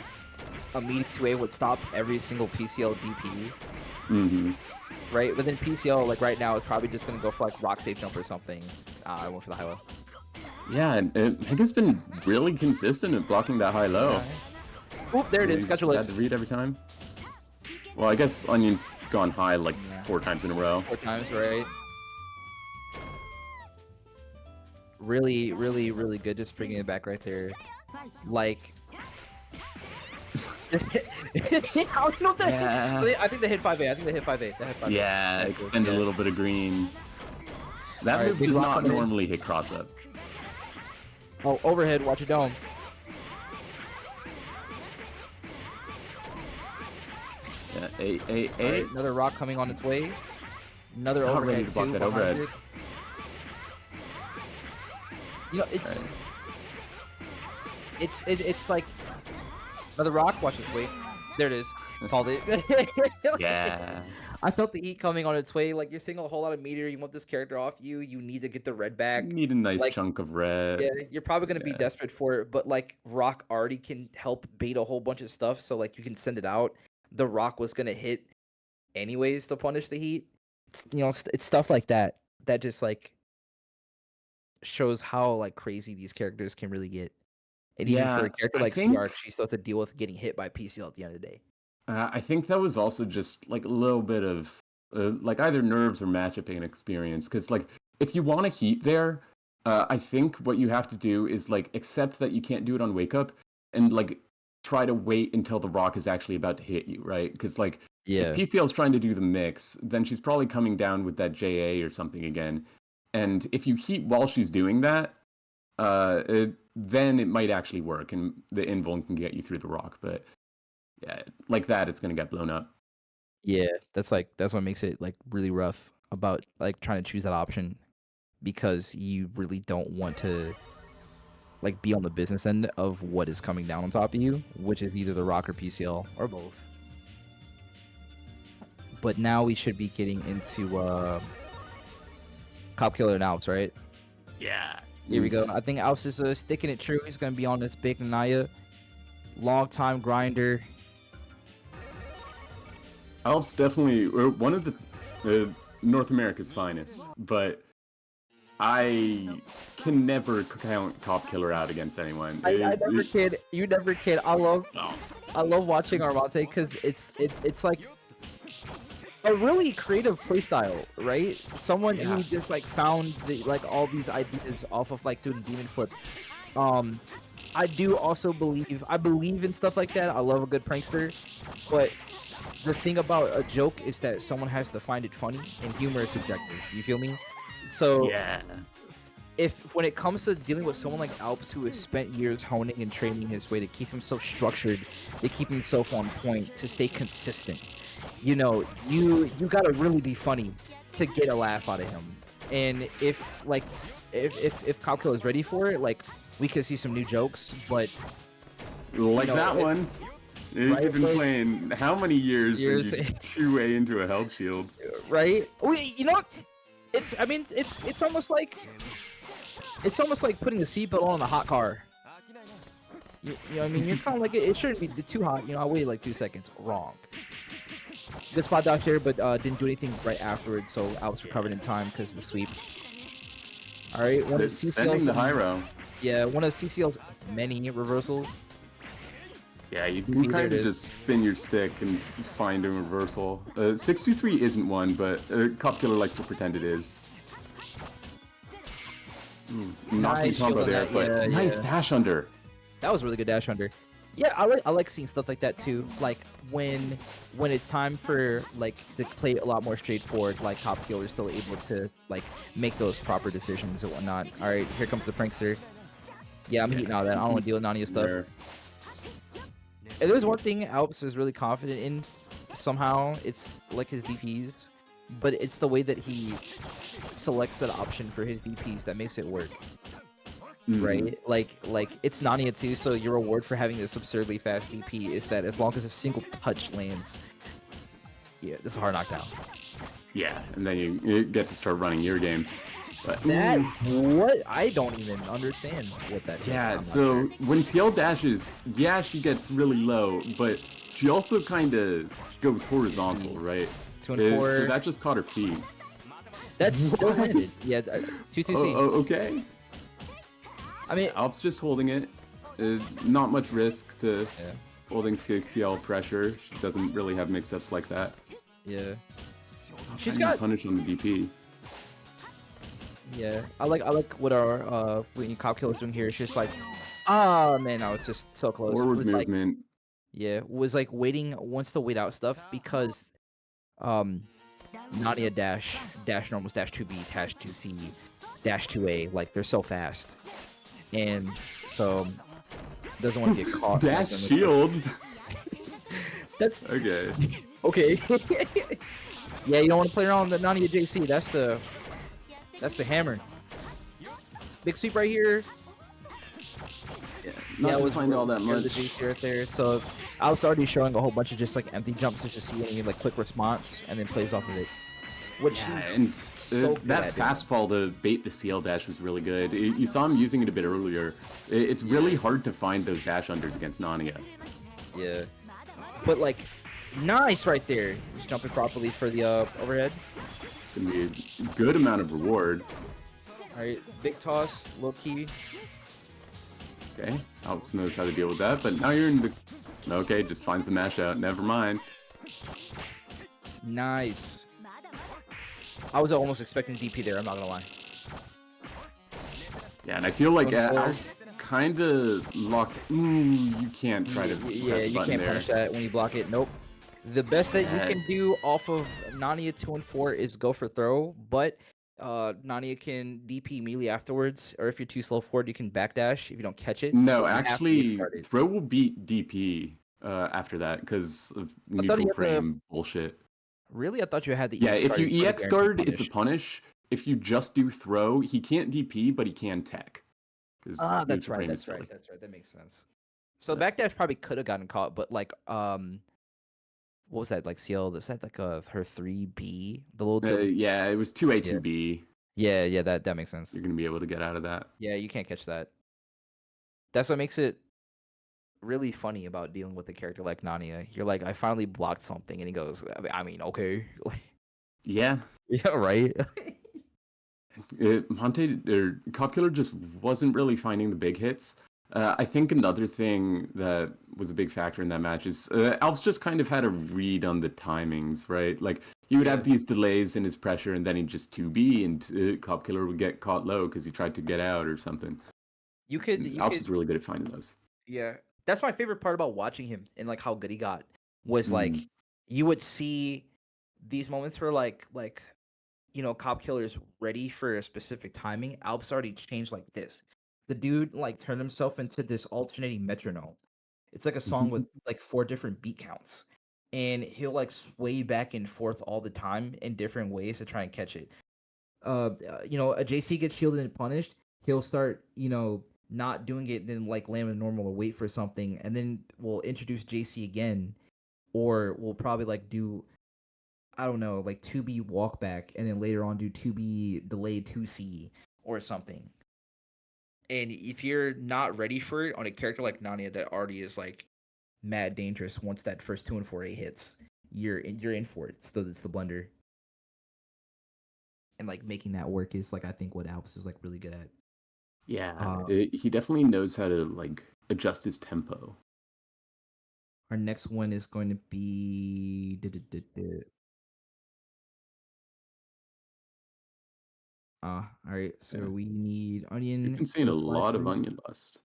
a meaty 2A would stop every single PCL DP. Mm-hmm. Right, but then PCL like right now is probably just gonna go for like rock safe jump or something. I went for the high low. Yeah, and Mega's been really consistent at blocking that high low. Yeah. Oop, there it is. Got your legs. Had to read every time. Well, I guess Onion's gone high like 4 times in a row. 4 times, right? Really, really, really good. Just bringing it back right there. Like, I don't know that. Yeah. I think they hit 5A. I think they hit 5A. They hit 5A. Yeah, extend a little bit of green. That move does not normally hit cross up. Oh, overhead. Watch your dome. Yeah, A. Right, another rock coming on its way. Another overhead. Ready to block that overhead. You know, it's like another rock. Watch this. Wait, there it is. Called it. Yeah. I felt the heat coming on its way. Like, you're seeing a whole lot of meteor. You want this character off you. You need to get the red back. You need a nice chunk of red. Yeah, you're probably gonna be desperate for it. But like, rock already can help bait a whole bunch of stuff. So like, you can send it out. The rock was gonna hit anyways to punish the heat. You know, it's stuff like that that just like shows how like crazy these characters can really get. And even for a character like CR, she still has to deal with getting hit by PCL at the end of the day. I think that was also just like a little bit of like either nerves or matchupping experience. Because like if you want to heat there, I think what you have to do is like accept that you can't do it on wake up and like try to wait until the rock is actually about to hit you, right? Because like if PCL is trying to do the mix, then she's probably coming down with that JA or something again. And if you heat while she's doing that, then it might actually work, and the invuln can get you through the rock. But yeah, like that, it's gonna get blown up. Yeah, that's what makes it like really rough about like trying to choose that option, because you really don't want to like be on the business end of what is coming down on top of you, which is either the rock or PCL or both. But now we should be getting into Cop Killer and Alps, right? Yeah. Here we go. I think Alps is sticking it true. He's going to be on this big Naya. Long time grinder. Alp's definitely one of the North America's finest, but I can never count Cop Killer out against anyone. I never kid. You never kid. I love No. watching Armante because it's like a really creative playstyle, right? Someone Yeah. who just like found like all these ideas off of like doing demon flip. I do also believe in stuff like that. I love a good prankster, but the thing about a joke is that someone has to find it funny, and humor is subjective. You feel me? So Yeah. if when it comes to dealing with someone like Alps who has spent years honing and training his way to keep himself structured, to keep himself on point, to stay consistent, you know, you gotta really be funny to get a laugh out of him. And if like if Calco is ready for it, like we could see some new jokes, but Like know, that one. right, You've been like- playing how many years Years. and you chew way into a health shield? right? You know, it's almost like putting the seatbelt on a hot car. You know what I mean? You're kind of like, it shouldn't be too hot. You know, I waited like 2 seconds. Wrong. Good spot dodge there, but didn't do anything right afterwards, so I was recovered in time because of the sweep. All right, one of Sending the CCL's, high row. yeah, one of CCL's many reversals. Yeah, you There can it kind of is. just spin your stick and find a reversal. 623 isn't one, but Cop Killer likes to pretend it is. Knocking Nice combo shield on there, that, but yeah, nice yeah. dash under. That was a really good dash under. Yeah, I like seeing stuff like that too. Like when it's time for like to play a lot more straightforward, like Top Killer is still able to like make those proper decisions and whatnot. All right, here comes the prankster. Yeah, I'm heating all that. I don't want to deal with Nania stuff. There. If there's one thing Alps is really confident in, somehow it's like his DPs, but it's the way that he selects that option for his DPs that makes it work. Right? Like it's Nania too, so your reward for having this absurdly fast DP is that as long as a single touch lands, yeah, this is a hard knockdown. Yeah, and then you get to start running your game. But, That what I don't even understand what that is. yeah, I'm not so sure. when TL dashes, yeah, she gets really low, but she also kind of goes horizontal, right? 2 and 4. So that just caught her feet. That's still handed. Yeah, 2-2-C. Oh, okay. I mean, Alp's just holding it. Not much risk to yeah, holding CL pressure. She doesn't really have mix-ups like that. yeah. She's Trying to got punish on the DP. yeah. I like what our when Cop Killer's doing here. It's just like, oh man, I was just so close. Forward was like, movement. yeah, was like wants to wait out stuff because Nadia dash normals, dash 2B, dash 2C, dash 2A, like they're so fast. And so doesn't want to get caught. Dash shield. That's Okay. okay. Yeah, you don't want to play around the Nadia JC. That's the hammer. Big sweep right here. Not I was find all that scared of much. the JC right there. So I was already showing a whole bunch of just like empty jumps just to see any like quick response and then plays off of it. Which Yeah, he's and so good that at doing. fast fall to bait the CL dash was really good. You saw him using it a bit earlier. It's really hard to find those dash unders against Nania. Yeah. But like, nice right there. He's jumping properly for the overhead. It's gonna be a good amount of reward. All right, big toss, low key. Okay, Alps knows how to deal with that, but now you're in the... Okay, just finds the mash out. Never mind. Nice. I was almost expecting DP there, I'm not gonna lie. Yeah, and I feel like Going forward. Alps kind of locked... you can't try to Yeah, press you button can't there. punish that when you block it. Nope. The best that you Yeah. can do off of Nania 2 and 4 is go for throw, but Nania can DP immediately afterwards, or if you're too slow forward, you can backdash if you don't catch it. No, so you have to get actually, started. throw will beat DP after that because of thought he neutral had the- frame bullshit. Really? I thought you had the Yeah, EX if guard you for the EX guaranteed guard, it's a punish. punish. If you just do throw, he can't DP, but he can tech. 'Cause Ah, that's neutral right. frame That's is silly. right. That's right. That makes sense. So Yeah. backdash probably could have gotten caught, but like what was that like CL? Was that like her 3B? The little jump? Yeah, it was 2A, 2B. Yeah, that makes sense. You're going to be able to get out of that. Yeah, you can't catch that. That's what makes it really funny about dealing with a character like Nania. You're like, I finally blocked something, and he goes, I mean, okay, Yeah, yeah, right. Monte or Cop Killer just wasn't really finding the big hits. I think another thing that was a big factor in that match is Alps just kind of had a read on the timings, right? Like he would Yeah. have these delays in his pressure, and then he'd just 2B, and Cop Killer would get caught low because he tried to get out or something. You could, you Alps could, is really good at finding those. yeah. That's my favorite part about watching him and like how good he got was Mm. like you would see these moments where Cop Killer's ready for a specific timing. Alps already changed like this. The dude like turned himself into this alternating metronome. It's like a song with like 4 different beat counts. And he'll like sway back and forth all the time in different ways to try and catch it. A JC gets shielded and punished, he'll start, not doing it, then like land a normal or wait for something, and then we'll introduce JC again, or we'll probably like do, I don't know, like 2B walk back, and then later on do 2B delayed 2C or something. And if you're not ready for it on a character like Nania that already is like mad dangerous once that first 2 and 4A hits, you're in for it. It's the blender. And like making that work is like I think what Alps is like really good at. Yeah, Uh, he definitely knows how to like adjust his tempo. our next one is going to be all right. So Yeah. we need You've onion, been seeing a skill lot of slasher. Onion Lust.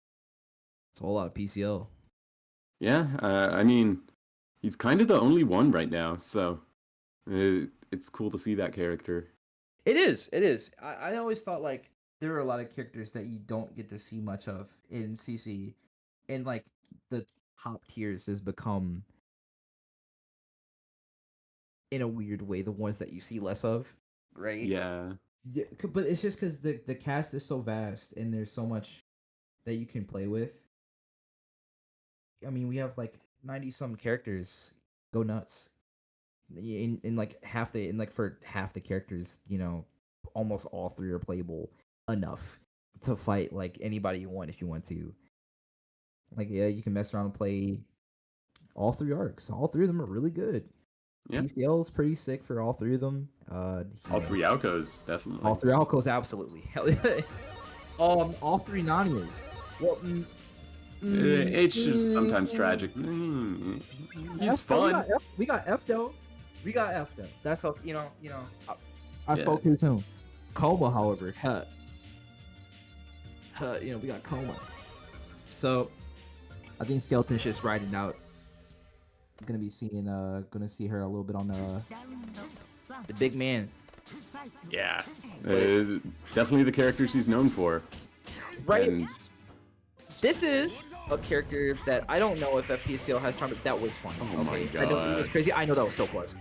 It's a whole lot of PCL. Yeah, I mean, he's kind of the only one right now, so it's cool to see that character. It is. It is. I always thought like there are a lot of characters that you don't get to see much of in CC, and like the top tiers has become, in a weird way, the ones that you see less of, right? Yeah. Yeah, but it's just because the cast is so vast and there's so much that you can play with. I mean, we have like 90 some characters. Go nuts. In like half the in like for half the characters, almost all 3 are playable enough to fight like anybody you want if you want to. Like, yeah, you can mess around and play all 3 arcs. All 3 of them are really good. Yeah. PCL is pretty sick for all 3 of them. All 3 Alcos, definitely. All 3 Alcos, absolutely. Hell yeah. All 3 Nanias. Well, H is sometimes tragic. He's fun. We got F though. We got F though. That's all. I spoke Yeah. too soon. Coma, however, we got Coma. So, I think Skeleton's just riding out. Gonna see her a little bit on the big man. Yeah. Definitely the character she's known for. Right. And This is a character that I don't know if FPCL has charm, but that was fun. Oh my I don't think it's God. crazy. I know that was still plus.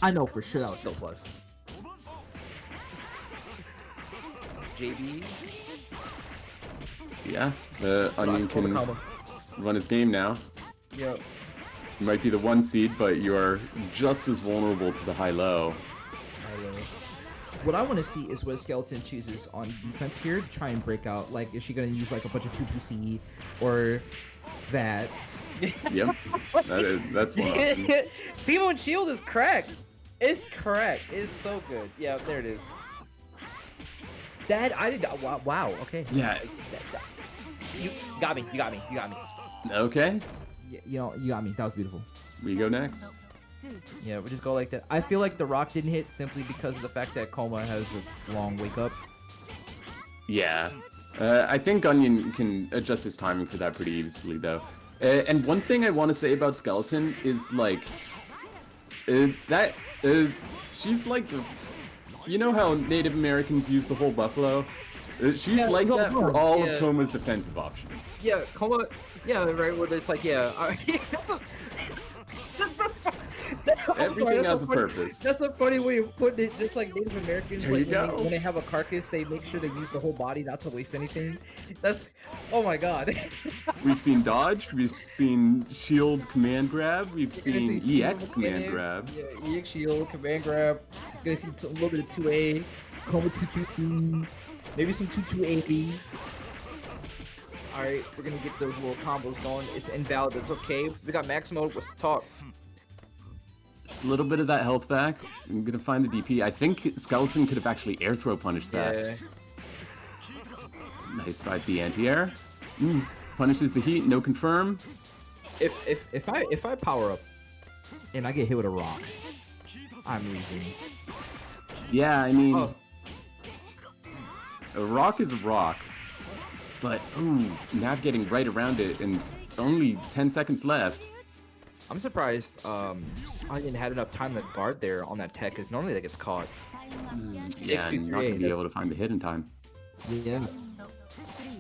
I know for sure that was still plus. JB. yeah, Onion can run his game now. Yep. You might be the 1 seed, but you are just as vulnerable to the high-low. What I want to see is what Skeleton chooses on defense here to try and break out. Like, is she going to use like a bunch of 2-2C or that? Yep, that's one option. Simon Shield is cracked. It's cracked. It's so good. Yeah, there it is. That I did. Wow. Okay. Yeah. You got me. You got me. You got me. Okay, You got me. That was beautiful. we go next. Yeah, we just go like that. I feel like the rock didn't hit simply because of the fact that Coma has a long wake up. Yeah, I think Onion can adjust his timing for that pretty easily, though. And one thing I want to say about Skeleton is, like, she's like the... You know how Native Americans use the whole buffalo? She's like that for all of Coma's defensive options. Yeah, Coma. Yeah, right. Where it's like, Everything has a purpose. That's a funny way of putting it. It's like Native Americans, There you like go. when they have a carcass, they make sure they use the whole body, not to waste anything. That's, oh my god. We've seen dodge, we've seen shield command grab, we've seen EX command grab. Yeah, EX shield, command grab. Gonna see a little bit of 2A, Coma 2-2C, maybe some 2-2A. All right, we're gonna get those little combos going. It's invalid. It's okay. We got max mode. What's the talk? It's a little bit of that health back. I'm gonna find the DP. I think Skeleton could have actually air throw punished that. Yeah. Nice 5D anti-air. Punishes the heat. No confirm. If I power up and I get hit with a rock, I'm losing. Yeah, I mean, a rock is a rock, but navigating right around it, and only 10 seconds left. I'm surprised I didn't have enough time to guard there on that tech, because normally that gets caught. Yeah, not gonna be able to find the hit in time. Yeah.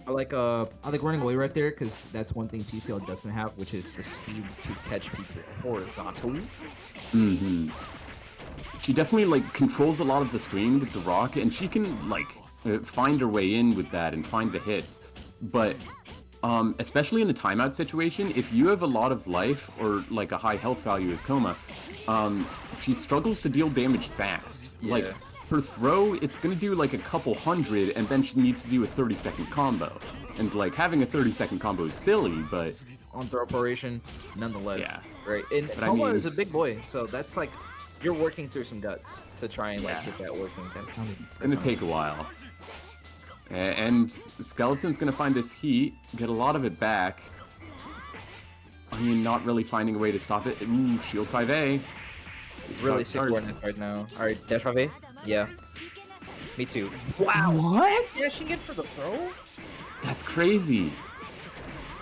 I like running away right there, because that's one thing PCL doesn't have, which is the speed to catch people horizontally. She definitely like controls a lot of the screen with the rock, and she can like find her way in with that and find the hits. But especially in a timeout situation, if you have a lot of life or like a high health value as Coma, she struggles to deal damage fast. Yeah. Like her throw, it's gonna do like a couple hundred, and then she needs to do a 30-second combo. And like having a 30-second combo is silly, but on throw operation, nonetheless. Yeah. Right. And But I Coma mean- is a big boy, so that's like you're working through some guts to try and like Yeah. get that working. it's gonna take a while. And Skeleton's gonna find this heat, get a lot of it back. I mean, not really finding a way to stop it. Ooh, shield 5A. This is how Really it sick starts. awareness right now. Alright, dash 5A? Yeah. Me too. Wow. What? Dashing in for the throw? That's crazy.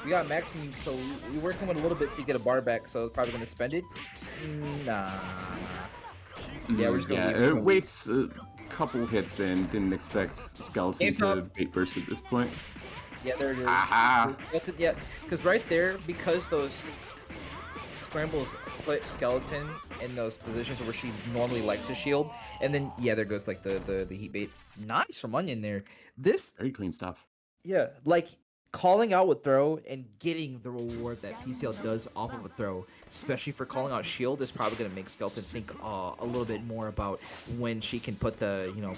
We got maximum, so we working with a little bit to get a bar back, so probably gonna spend it? Nah. Yeah, we're just gonna leave it. it waits a couple hits in. Didn't expect Skeleton Game to top. bait burst at this point. Yeah, there it is. Aha. That's it, yeah, because right there, because those scrambles put Skeleton in those positions where she normally likes to shield, and then yeah, there goes like the heat bait. Nice from Onion there. This Very clean stuff. yeah, like calling out with throw and getting the reward that PCL does off of a throw, especially for calling out shield, is probably gonna make Skeleton think a little bit more about when she can put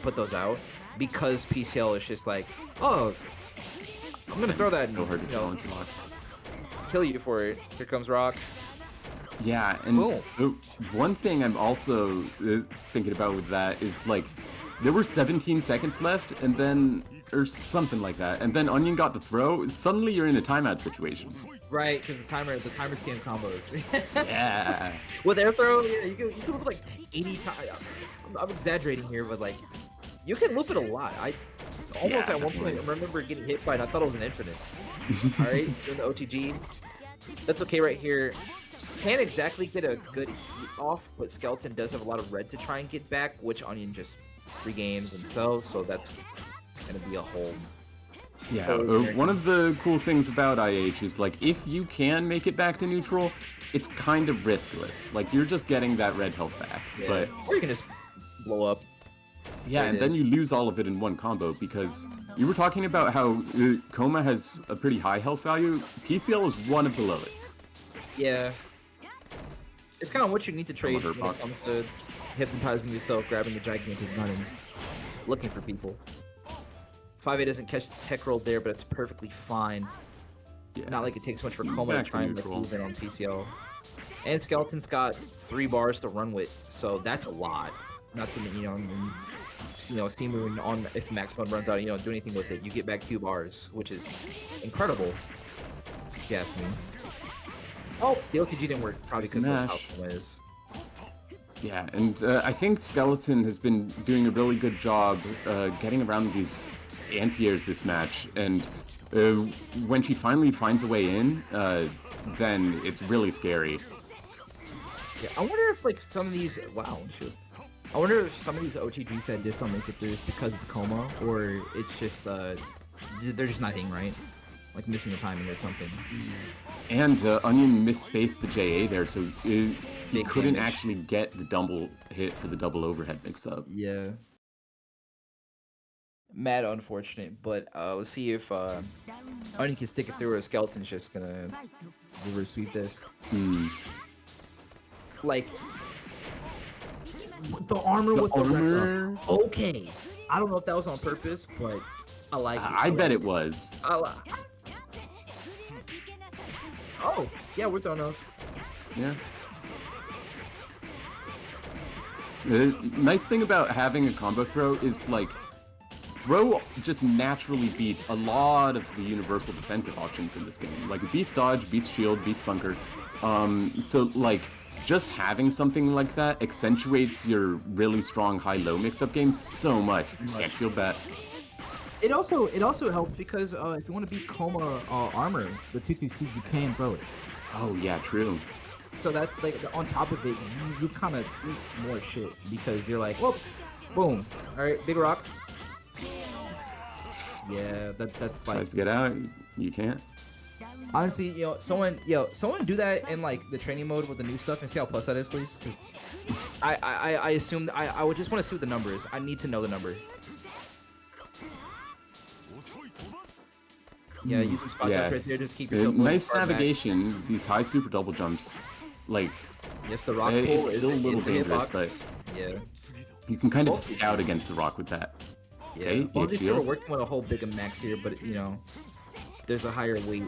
put those out, because PCL is just like, oh, I'm gonna throw that and So hard to you know, challenge rock. kill you for it. Here comes Rock. Yeah, and Boom. one thing I'm also thinking about with that is like, there were 17 seconds left, and then, or something like that, and then Onion got the throw. Suddenly you're in a timeout situation. Right, because the timer scan combos. Yeah. With air throw, yeah, you can loop it like 80 times. I'm exaggerating here, but like, you can loop it a lot. I almost Yeah, at one point definitely. remember getting hit by it. I thought it was an infinite. All right, in the OTG, that's okay right here. Can't exactly get a good heat off, but Skeleton does have a lot of red to try and get back, which Onion just regains themselves. So that's gonna be a whole. Yeah, one of the cool things about IH is like, if you can make it back to neutral, it's kind of riskless. Like, you're just getting that red health back. Yeah. But Or you can just blow up. yeah, and then you lose all of it in one combo, because you were talking about how Coma has a pretty high health value. PCL is one of the lowest. Yeah. It's kind of what you need to trade her when it box. comes to hypnotizing yourself, grabbing the gigantic gun, and looking for people. 5A doesn't catch the tech roll there, but it's perfectly fine. Yeah. Not like it takes much for Back Coma to to try and like, neutral. move in on PCL. And Skeleton's got 3 bars to run with, so that's a lot. Not to see moving on if max mode runs out, do anything with it. You get back 2 bars, which is incredible. If you ask me. Oh, the OTG didn't work, probably because of how Smash. Coma is. Yeah, and I think Skeleton has been doing a really good job getting around these anti-airs this match, and when she finally finds a way in, then it's really scary. Yeah, I wonder if like some of these I wonder if some of these OTGs that just don't make it through is because of Coma, or it's just they're just not hitting right, like missing the timing or something. And Onion misspaced the JA there, so he Big couldn't damage. actually get the double hit for the double overhead mix-up. Yeah. Mad unfortunate, but let's see if Onion can stick it through, or Skeleton's just gonna reverse sweep this. Like the armor with the armor? retro. Okay, I don't know if that was on purpose, but I like it. I bet it was. Oh, yeah, we're throwing those. Yeah. The nice thing about having a combo throw is like throw just naturally beats a lot of the universal defensive options in this game. Like it beats dodge, beats shield, beats bunker. So like just having something like that accentuates your really strong high-low mix-up game so much. Can't feel bad. It also helps because if you want to beat Coma armor with 2-2-C, you can throw it. Oh yeah, true. So that's like on top of it, you kind of eat more shit because you're like, well, boom, all right, big rock. Yeah, that's like Tries to get out, you can't. honestly, someone do that in like the training mode with the new stuff and see how plus that is, please. Because I assumed I would just want to see what the number is. I need to know the number. Yeah, using spot dodge right there, just keep yourself nice navigation. Back. These high super double jumps, like yes, the rock pull it's still a little dangerous, but yeah, you can kind of scout against the rock with that. Yeah, okay, well, just we're working with a whole big max here, but there's a higher weight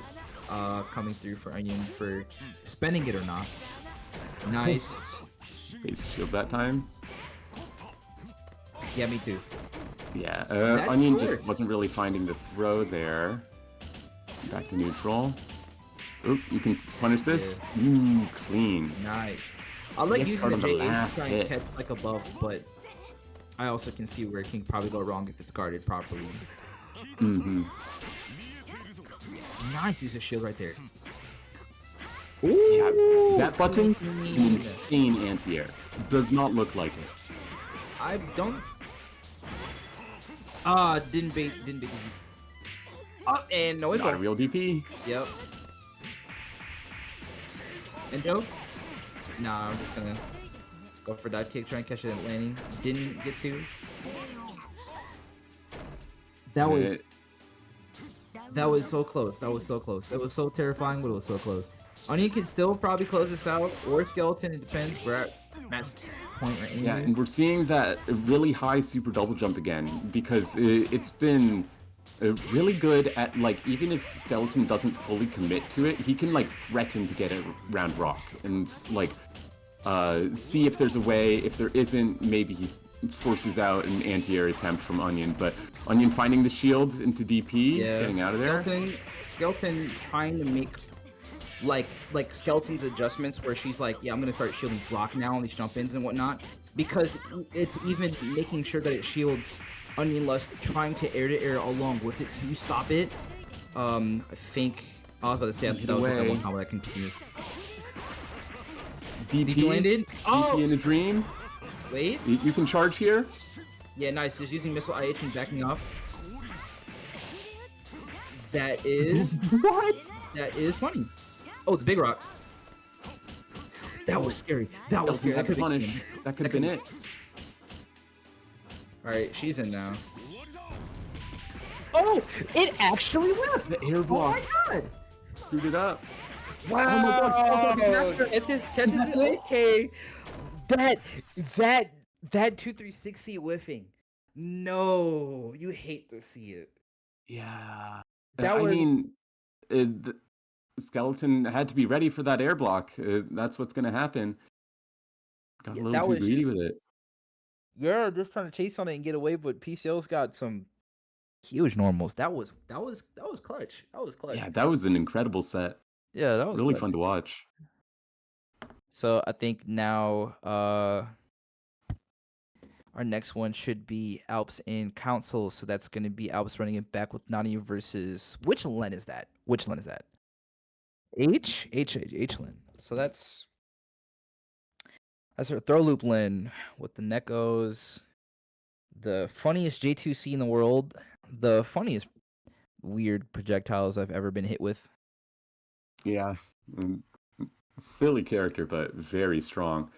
coming through for Onion for spending it or not. Nice. Base shield that time. Yeah, me too. Yeah, Onion just wasn't really finding the throw there. Back to neutral. Oop, you can punish this. Yeah. Ooh, clean. Nice. I like using the J8 to try and catch like above, but I also can see where it can probably go wrong if it's guarded properly. Mm-hmm. Nice, use a shield right there. Ooh, yeah, that button is an insane anti-air. Does not look like it. I don't. Didn't bait. And no info. Not a real DP. Yep. And Joe? Nah, I'm just gonna go for dive kick, try and catch it at landing. Didn't get to. That was so close. That was so close. It was so terrifying, but it was so close. Onion can still probably close this out, or Skeleton. It depends. We're at match point right now. Yeah, and we're seeing that really high super double jump again because it's been really good at, like, even if Skeleton doesn't fully commit to it, he can, like, threaten to get it around rock and, like, see if there's a way. If there isn't, maybe he forces out an anti-air attempt from Onion, but Onion finding the shield into DP, getting out of there. Skeleton trying to make like Skeleton's adjustments where she's like, yeah, I'm gonna start shielding block now on these jump-ins and whatnot, because it's even making sure that it shields Onion Lust trying to air along with it to stop it. I think I was about to say that was like one combo that continues. DP landed. DP in a dream. Wait. You can charge here. Yeah, nice. Just using missile IH and backing off. That is what? That is funny. Oh, the big rock. That was scary. That was scary. That could have been it. All right, she's in now. Oh, it actually left. The air block. Oh my god. Screwed it up. Wow. Oh my god. If this catches it, okay. That 2-3-6 whiffing. No, you hate to see it. Yeah. I mean, the Skeleton had to be ready for that air block. That's what's going to happen. Got a little too greedy with it. Yeah, just trying to chase on it and get away, but PCL's got some huge normals. That was clutch. That was clutch. Yeah, that was an incredible set. Yeah, that was really clutch. Fun to watch. So I think now our next one should be Alps in Council. So that's going to be Alps running it back with Nani versus which Len is that? H Len. So that's her throw loop Len with the Nekos, the funniest J2C in the world, the funniest weird projectiles I've ever been hit with. Yeah. Silly character, but very strong.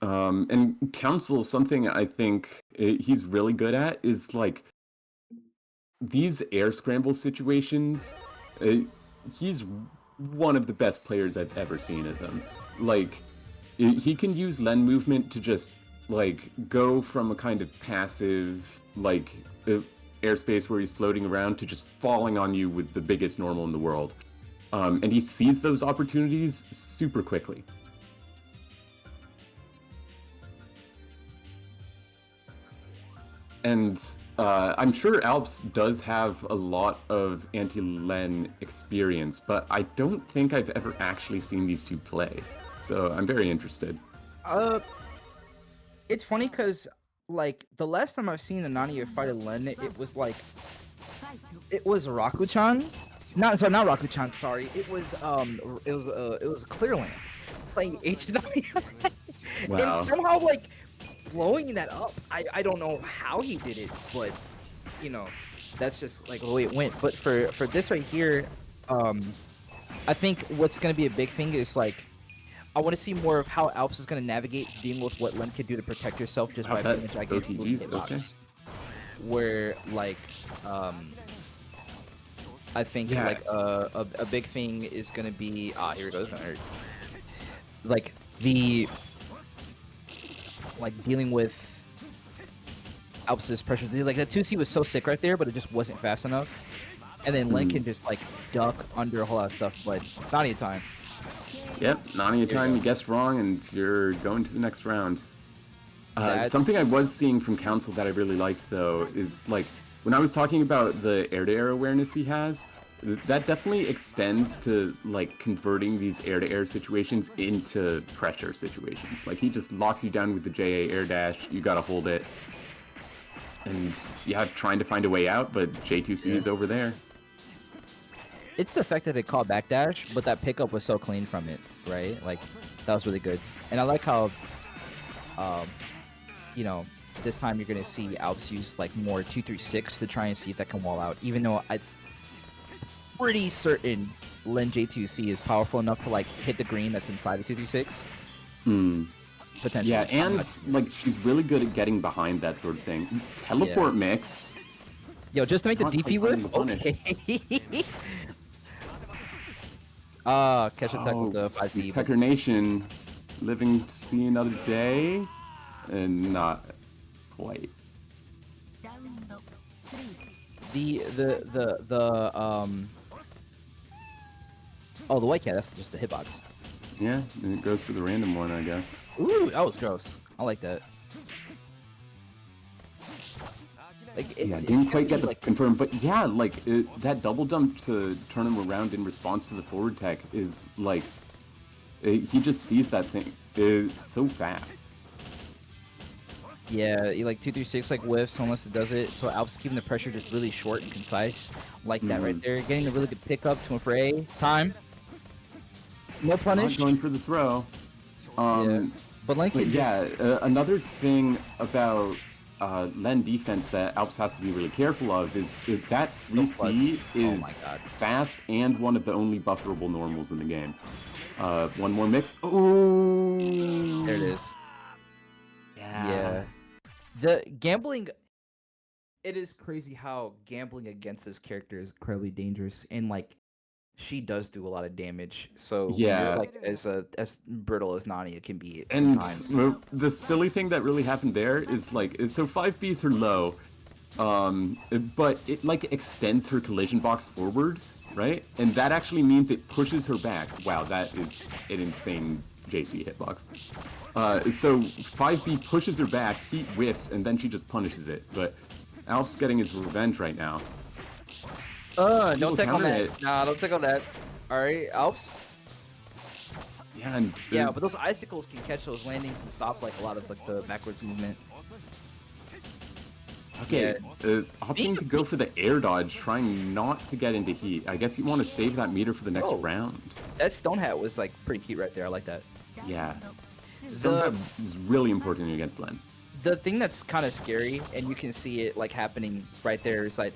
And Council, something I think he's really good at is like these air scramble situations. He's one of the best players I've ever seen at them. Like, he can use Len movement to just like go from a kind of passive, like airspace where he's floating around to just falling on you with the biggest normal in the world. And he sees those opportunities super quickly. And I'm sure Alps does have a lot of anti-Len experience, but I don't think I've ever actually seen these two play. So I'm very interested. It's funny because like the last time I've seen a Nani fight a Len, it was Rakuchan. Not Rakuchan. Sorry, it was Clearland playing HW, Wow. and somehow like blowing that up. I don't know how he did it, but you know, that's just like the way it went. But for this right here, I think what's gonna be a big thing is like I want to see more of how Alps is gonna navigate dealing with what Len can do to protect herself just by being a gigantic hitbox. Where like I think like a big thing is gonna be here it goes, like the dealing with Alps' pressure. Like that 2C was so sick right there, but it just wasn't fast enough. And then Len can just like duck under a whole lot of stuff, but Nani time. Yep, Nani time. You guessed wrong, and you're going to the next round. Something I was seeing from Council that I really liked, though, is like when I was talking about the air-to-air awareness he has, that definitely extends to like converting these air-to-air situations into pressure situations. Like he just locks you down with the JA air dash. You gotta hold it, and yeah, trying to find a way out, but J2C is over there. It's the fact that they called backdash, but that pickup was so clean from it, right? Like that was really good, and I like how, you know, this time you're gonna see Alps use like more 236 to try and see if that can wall out. Even though I'm pretty certain Len J2C is powerful enough to like hit the green that's inside the 236. Potentially. Yeah, and like she's really good at getting behind that sort of thing. Teleport mix. Yo, just to make the DP whiff? Okay. Catch attack with the 5C. Pecker Nation living to see another day, and not quite. Oh, the white cat, that's just the hitbox. Yeah, and it goes for the random one, I guess. Ooh, that was gross. I like that. Like, didn't quite get the confirmed, but yeah, like that double jump to turn him around in response to the forward tech is like he just sees that thing. It's so fast. Yeah, he like 236 like whiffs unless it does it. So Alp's keeping the pressure just really short and concise, like that right there. Getting a really good pickup to him for A time. No punish. Not going for the throw. But like another thing about Len defense that Alps has to be really careful of is that 3C is fast and one of the only bufferable normals in the game. One more mix. Oh, there it is. Yeah. The gambling. It is crazy how gambling against this character is incredibly dangerous, and like she does do a lot of damage. So yeah, like as brittle as Nani it can be sometimes. And the silly thing that really happened there is like so 5B's her low, but it like extends her collision box forward, right? And that actually means it pushes her back. Wow, that is an insane JC hitbox. So 5B pushes her back, he whiffs, and then she just punishes it. But Alp's getting his revenge right now. Don't take on that. Nah, don't take on that. Alright, Alps. Yeah, but those icicles can catch those landings and stop like a lot of like the backwards movement. Okay, opting to go for the air dodge, trying not to get into heat. I guess you want to save that meter for the next round. That stone hat was like pretty cute right there. I like that. Yeah. Stone hat is really important against Len. The thing that's kind of scary, and you can see it like happening right there, is like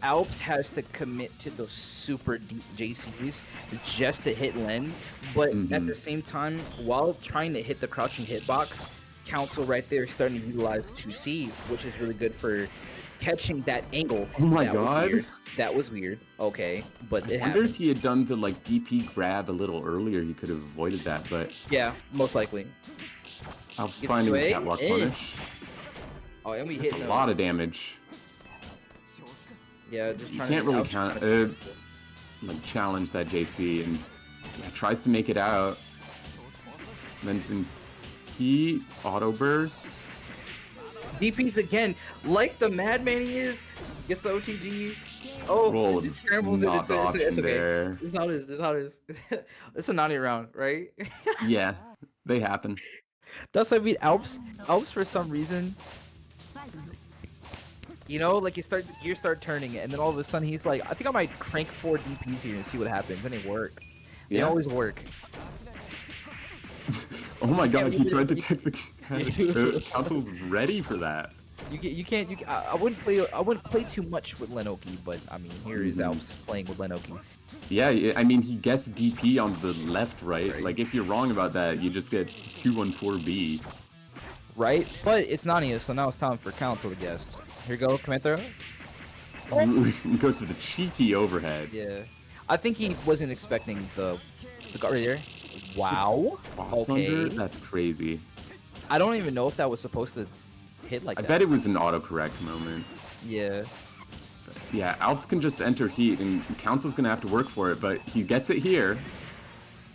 Alps has to commit to those super deep JCs just to hit Len, but at the same time, while trying to hit the crouching hitbox, Council right there is starting to utilize 2C, which is really good for catching that angle. Oh my god. That was weird. Okay, but I wonder if he had done the like DP grab a little earlier, he could have avoided that, but yeah, most likely. Alps finding the catwalk punish. Oh, and we hit a lot of damage. Yeah, just You trying can't to. really like challenge that JC, and yeah, tries to make it out. Then some he auto burst. DPs again, like the madman he is, gets the OTG. Oh, Roll it just is scrambles it. not the It's option okay. there. It's how it is. It's how it is. It's a 90 round, right? Yeah, they happen. That's what I mean. Alps for some reason, you know, like gears start turning, and then all of a sudden he's like, I think I might crank 4 DPs here and see what happens. And they work. They Yeah. always work. Oh my You can't god, he leave tried to it- take the cash. Council's ready for that. You can't. I wouldn't play too much with Lenoki, but I mean, here is Alps playing with Lenoki. Yeah, I mean, he guessed DP on the left, right? Right. Like, if you're wrong about that, you just get 214B. Right? But it's Nania, so now it's time for Council to guess. Here you go, command throw. He goes for the cheeky overhead. Yeah. I think he wasn't expecting the guard right there. Wow. Boss Okay. under? That's crazy. I don't even know if that was supposed to hit like I that. bet it was an autocorrect moment. Yeah. Yeah, Alps can just enter heat, and Council's gonna have to work for it, but he gets it here.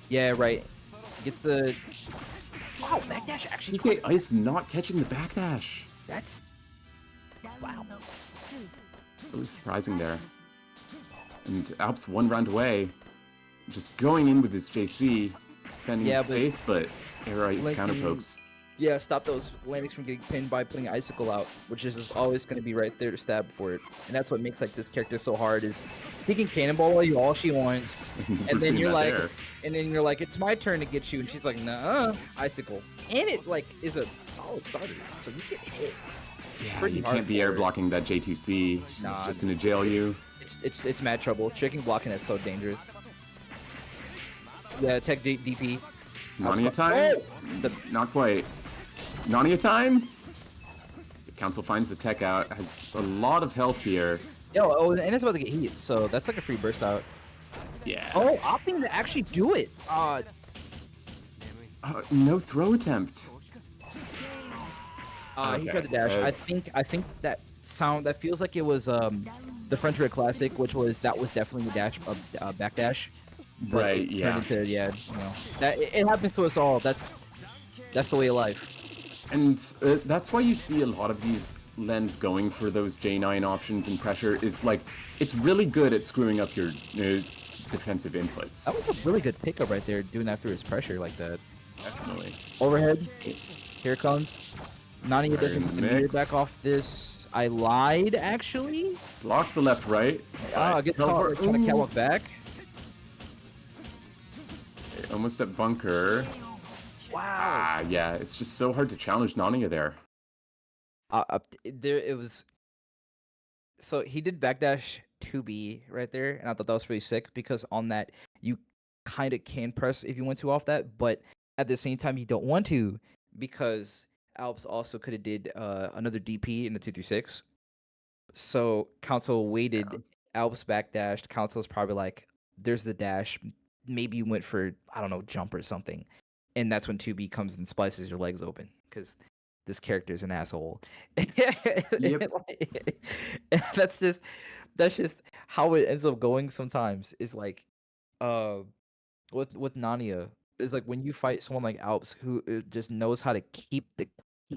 Yeah, right. Gets the... Wow, backdash actually... PK Ice not catching the backdash. That's... Wow. Really surprising there. And Alps 1 round away. Just going in with his JC, defending his space, but Air Ice counter pokes. Yeah, stop those landings from getting pinned by putting Icicle out, which is just always going to be right there to stab for it. And that's what makes like this character so hard is he can cannonball you all she wants, and then you're like, it's my turn to get you, and she's like, nah, Icicle, and it like is a solid starter, so you get hit. Yeah, you can't be air blocking that J2C. She's just gonna jail you. It's mad trouble. Tricking blocking that's so dangerous. Yeah, tech DP. Nania time? Not quite. Nania time? The Council finds the tech out, has a lot of health here. Oh, and it's about to get heat, so that's like a free burst out. Yeah. Oh, opting to actually do it. No throw attempt. He tried the dash. I think that feels like it was the French Red Classic, which was definitely a dash, back dash. Right. Yeah. Into, you know, that it happens to us all. That's the way of life. And that's why you see a lot of these Lens going for those J9 options and pressure. Is like it's really good at screwing up your defensive inputs. That was a really good pickup right there, doing that through his pressure like that. Definitely. Overhead. Here it comes. Nania doesn't immediately back off this. I lied, actually. Blocks the left, right. Gets caught trying to catwalk back. Almost at bunker. Wow. Yeah, it's just so hard to challenge Nania there. It was. So he did backdash 2B right there, and I thought that was pretty sick because on that you kind of can press if you want to off that, but at the same time you don't want to because Alps also could have did another DP in the 236. So Council waited. Yeah. Alps backdashed. Council's probably like, "There's the dash." Maybe you went for I don't know jump or something, and that's when 2B comes and splices your legs open because this character is an asshole. Yep. that's just how it ends up going sometimes. Is like, with Nania, is like when you fight someone like Alps who just knows how to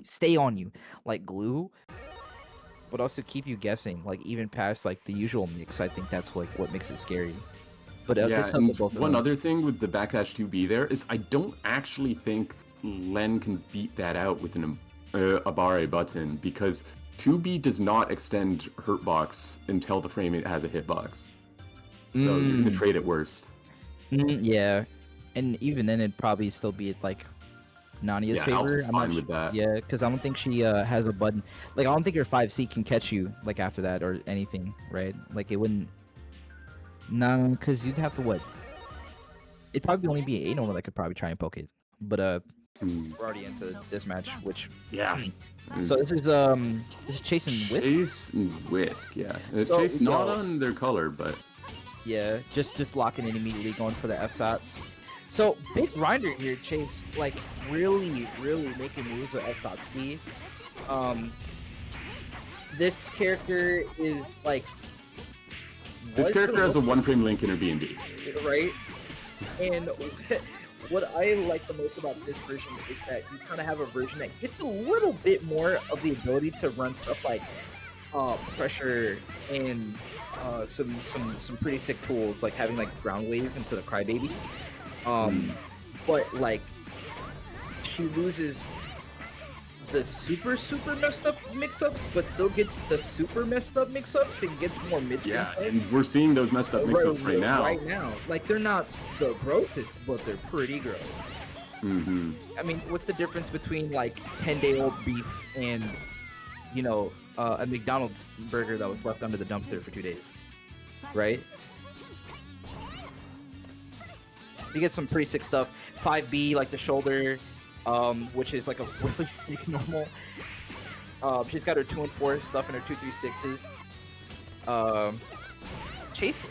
stay on you like glue, but also keep you guessing like even past like the usual mix. I think that's like what makes it scary. But yeah, and one other thing with the backdash 2B there is I don't actually think Len can beat that out with an Abare button because 2B does not extend hurtbox until the frame has a hitbox. So you're gonna trade at worst. Yeah, and even then it'd probably still be at like Nania's favor. Alps is fine with that. Yeah, because I don't think she has a button. Like I don't think her 5C can catch you like after that or anything, right? Like it wouldn't. No, because you'd have to what? It'd probably only be an 8 that could probably try and poke it. But we're already into this match, which So this is Chase and Whisk. Chase and Whisk, yeah. Chase not on their color, but yeah, just locking in immediately, going for the FSOTs. So big grinder here, Chase, like really making moves with FSOT speed. This character is like This was for the character has a most part, one-frame link in her B&B. right? And what I like the most about this version is that you kind of have a version that gets a little bit more of the ability to run stuff like pressure and some pretty sick tools, like having like ground wave instead of crybaby. But like she loses the super messed up mix-ups, but still gets the super messed up mix-ups and gets more mid-spin Yeah, stuff. and we're seeing those messed up mix-ups right now. Right now, like they're not the grossest, but they're pretty gross. Mm-hmm. I mean, what's the difference between like 10-day-old beef and a McDonald's burger that was left under the dumpster for 2 days, right? You get some pretty sick stuff. 5B, like the shoulder, which is like a really sick normal. She's got her 2 and 4 stuff and her 2, 3, 6s. Chase.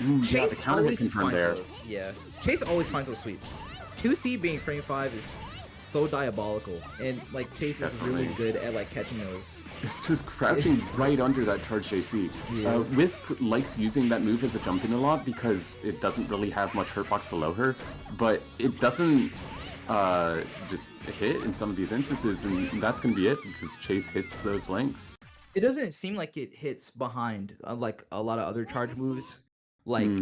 Ooh, yeah, the Chase counter hit always confirmed finds there. those. Yeah, Chase always finds those sweeps. 2C being frame 5 is so diabolical, and like Chase is really good at like catching those. Just crouching right under that charged AC. Yeah. Whisk likes using that move as a jump in a lot because it doesn't really have much hurt box below her, but it doesn't just hit in some of these instances, and that's going to be it because Chase hits those links. It doesn't seem like it hits behind like a lot of other charge moves. Like for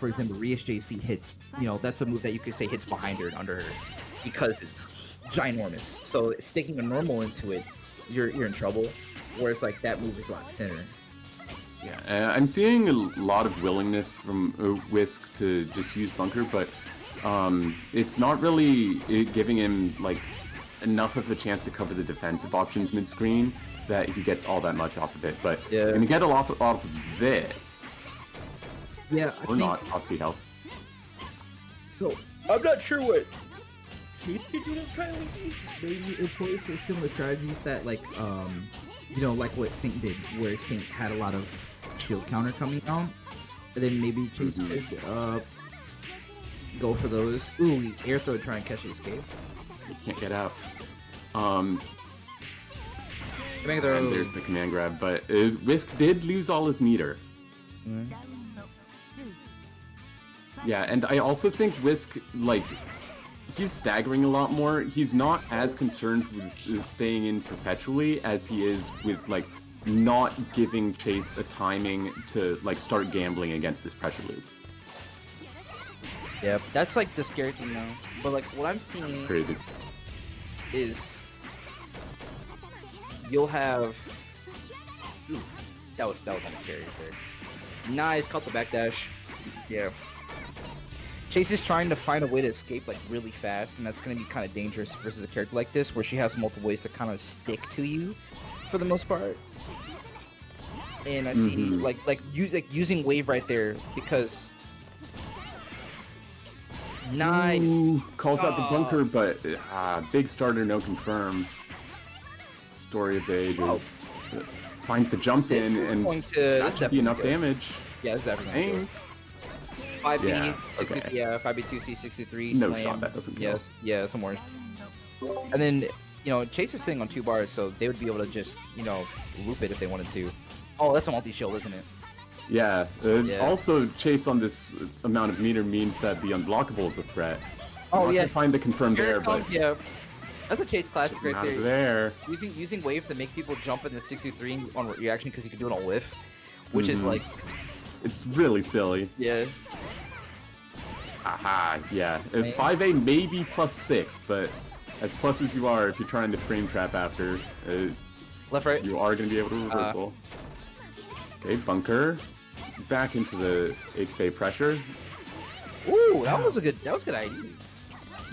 example, Rias JC hits. That's a move that you could say hits behind her and under her because it's ginormous. So sticking a normal into it, you're in trouble. Whereas like that move is a lot thinner. Yeah, I'm seeing a lot of willingness from Whisk to just use bunker, but it's not really giving him like enough of a chance to cover the defensive options mid-screen that he gets all that much off of it. But Yeah. gonna get a lot off of this. Yeah, Or not, Satsuki health. So I'm not sure what Chief could do to try to maybe employ some similar strategies that like like what Sync did, where Sync had a lot of shield counter coming down, and then maybe Chase could go for those. Ooh, air throw to try and catch the escape. He can't get out. Command throw. And there's the command grab, but Whisk did lose all his meter. Yeah, and I also think Whisk, like, he's staggering a lot more. He's not as concerned with staying in perpetually as he is with, like, not giving Chase a timing to, like, start gambling against this pressure loop. Yeah, that's like the scary thing now. But like what I'm seeing Crazy. is you'll have that was almost scary right there. Nice, caught the backdash. Yeah. Chase is trying to find a way to escape like really fast, and that's gonna be kind of dangerous versus a character like this where she has multiple ways to kind of stick to you for the most part. And I see using wave right there because nice. Ooh, calls out the bunker, but big starter, no confirm. Story of the ages. Finds the jump in, and that should be enough damage. Yeah, that's definitely good. 5B, Yeah, 60, okay. yeah, 5B, 2C, 63, No slam. shot, that doesn't kill. Yes, yeah, some more. And then, Chase is sitting on 2 bars, so they would be able to just, loop it if they wanted to. Oh, that's a multi-shield, isn't it? Yeah, Yeah. Also, Chase on this amount of meter means that the unblockable is a threat. Oh, Not yeah. to find the confirm Here there, it comes, but yeah. That's a Chase classic it's right not there. there. Using wave to make people jump in the 63 on reaction because you can do it on whiff, which is like, It's really silly. yeah. Aha, yeah. Man. 5A maybe +6, but as plus as you are, if you're trying to frame trap after, Left, right. you are going to be able to reversal. Okay, bunker. Back into the HSA pressure. Ooh, that was good idea.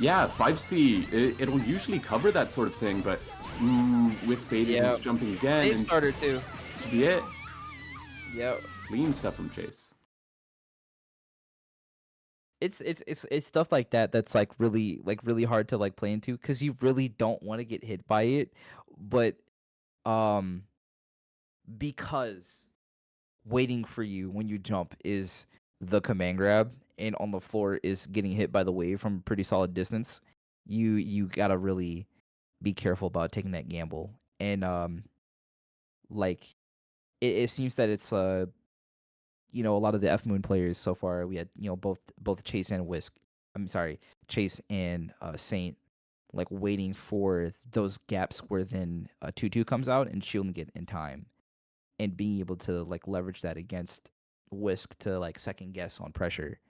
Yeah, 5C, it'll usually cover that sort of thing, but with baiting and jumping again, Save and starter too. should be it. Yep. Clean stuff from Chase. It's stuff like that that's like really hard to like play into because you really don't want to get hit by it, but because waiting for you when you jump is the command grab, and on the floor is getting hit by the wave from a pretty solid distance. You gotta really be careful about taking that gamble, and like it seems that it's you know, a lot of the F Moon players so far. We had, you know, both Chase and Whisk. I'm sorry, Chase and Saint, like waiting for those gaps where then 2-2 comes out and shielding it in time, and being able to like leverage that against Whisk to like second guess on pressure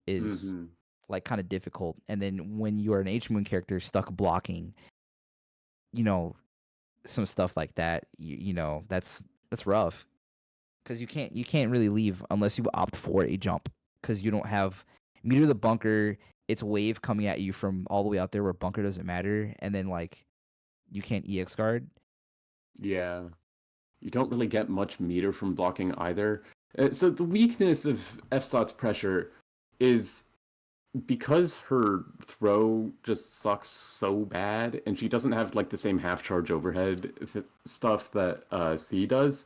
is Hmm. like kind of difficult. And then when you are an H Moon character stuck blocking, you know, some stuff like that, you know, that's rough because you can't really leave unless you opt for a jump because you don't have meter the bunker. It's wave coming at you from all the way out there where bunker doesn't matter, and then like you can't EX guard. Yeah. You don't really get much meter from blocking either. So the weakness of FSOT's pressure is because her throw just sucks so bad, and she doesn't have like the same half charge overhead stuff that C does.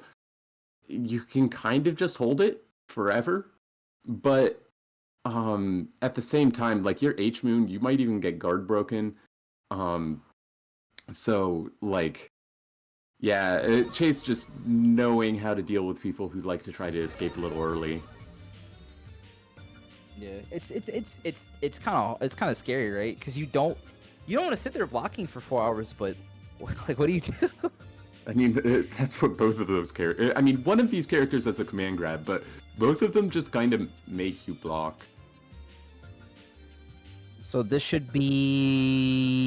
You can kind of just hold it forever, but at the same time, like your H Moon, you might even get guard broken. Um, so like yeah, Chase just knowing how to deal with people who like to try to escape a little early. Yeah, it's kind of scary, right? Because you don't want to sit there blocking for 4 hours, but like what do you do? I mean, that's what both of those characters. I mean, one of these characters has a command grab, but both of them just kind of make you block. So this should be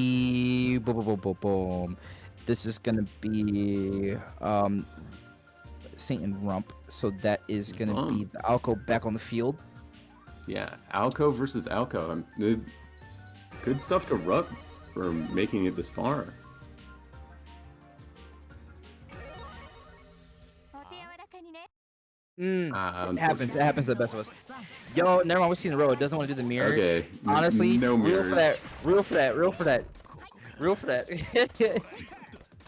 boom, boom, boom, boom, boom. This is gonna be Saint and Rump. So that is gonna be the Alco back on the field. Yeah, Alco versus Alco. Good stuff to Rupp for making it this far. It happens. It happens to the best of us. Yo, never mind. We're seeing the road. Doesn't want to do the mirror. Okay. Honestly, no real for that. mirrors. Real for that. Real for that. Real for that.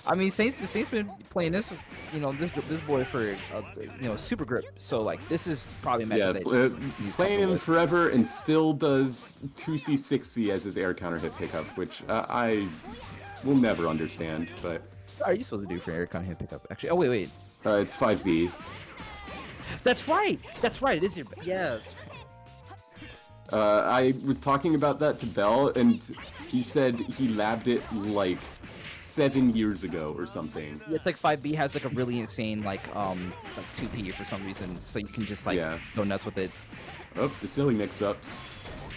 I mean, Saint's been playing this, you know, this boy for, you know, super grip. So like, this is probably a matchup that he's playing him with. forever and still does 2C 6C as his air counter hit pickup, which I will never understand. But What are you supposed to do for air counter hit pickup? Actually, oh wait. it's 5B. That's right. That's right. It is your it's I was talking about that to Bell, and he said he labbed it like 7 years ago or something. It's like 5B has like a really insane like 2P for some reason, so you can just like go nuts with it. Oh, the silly mix-ups.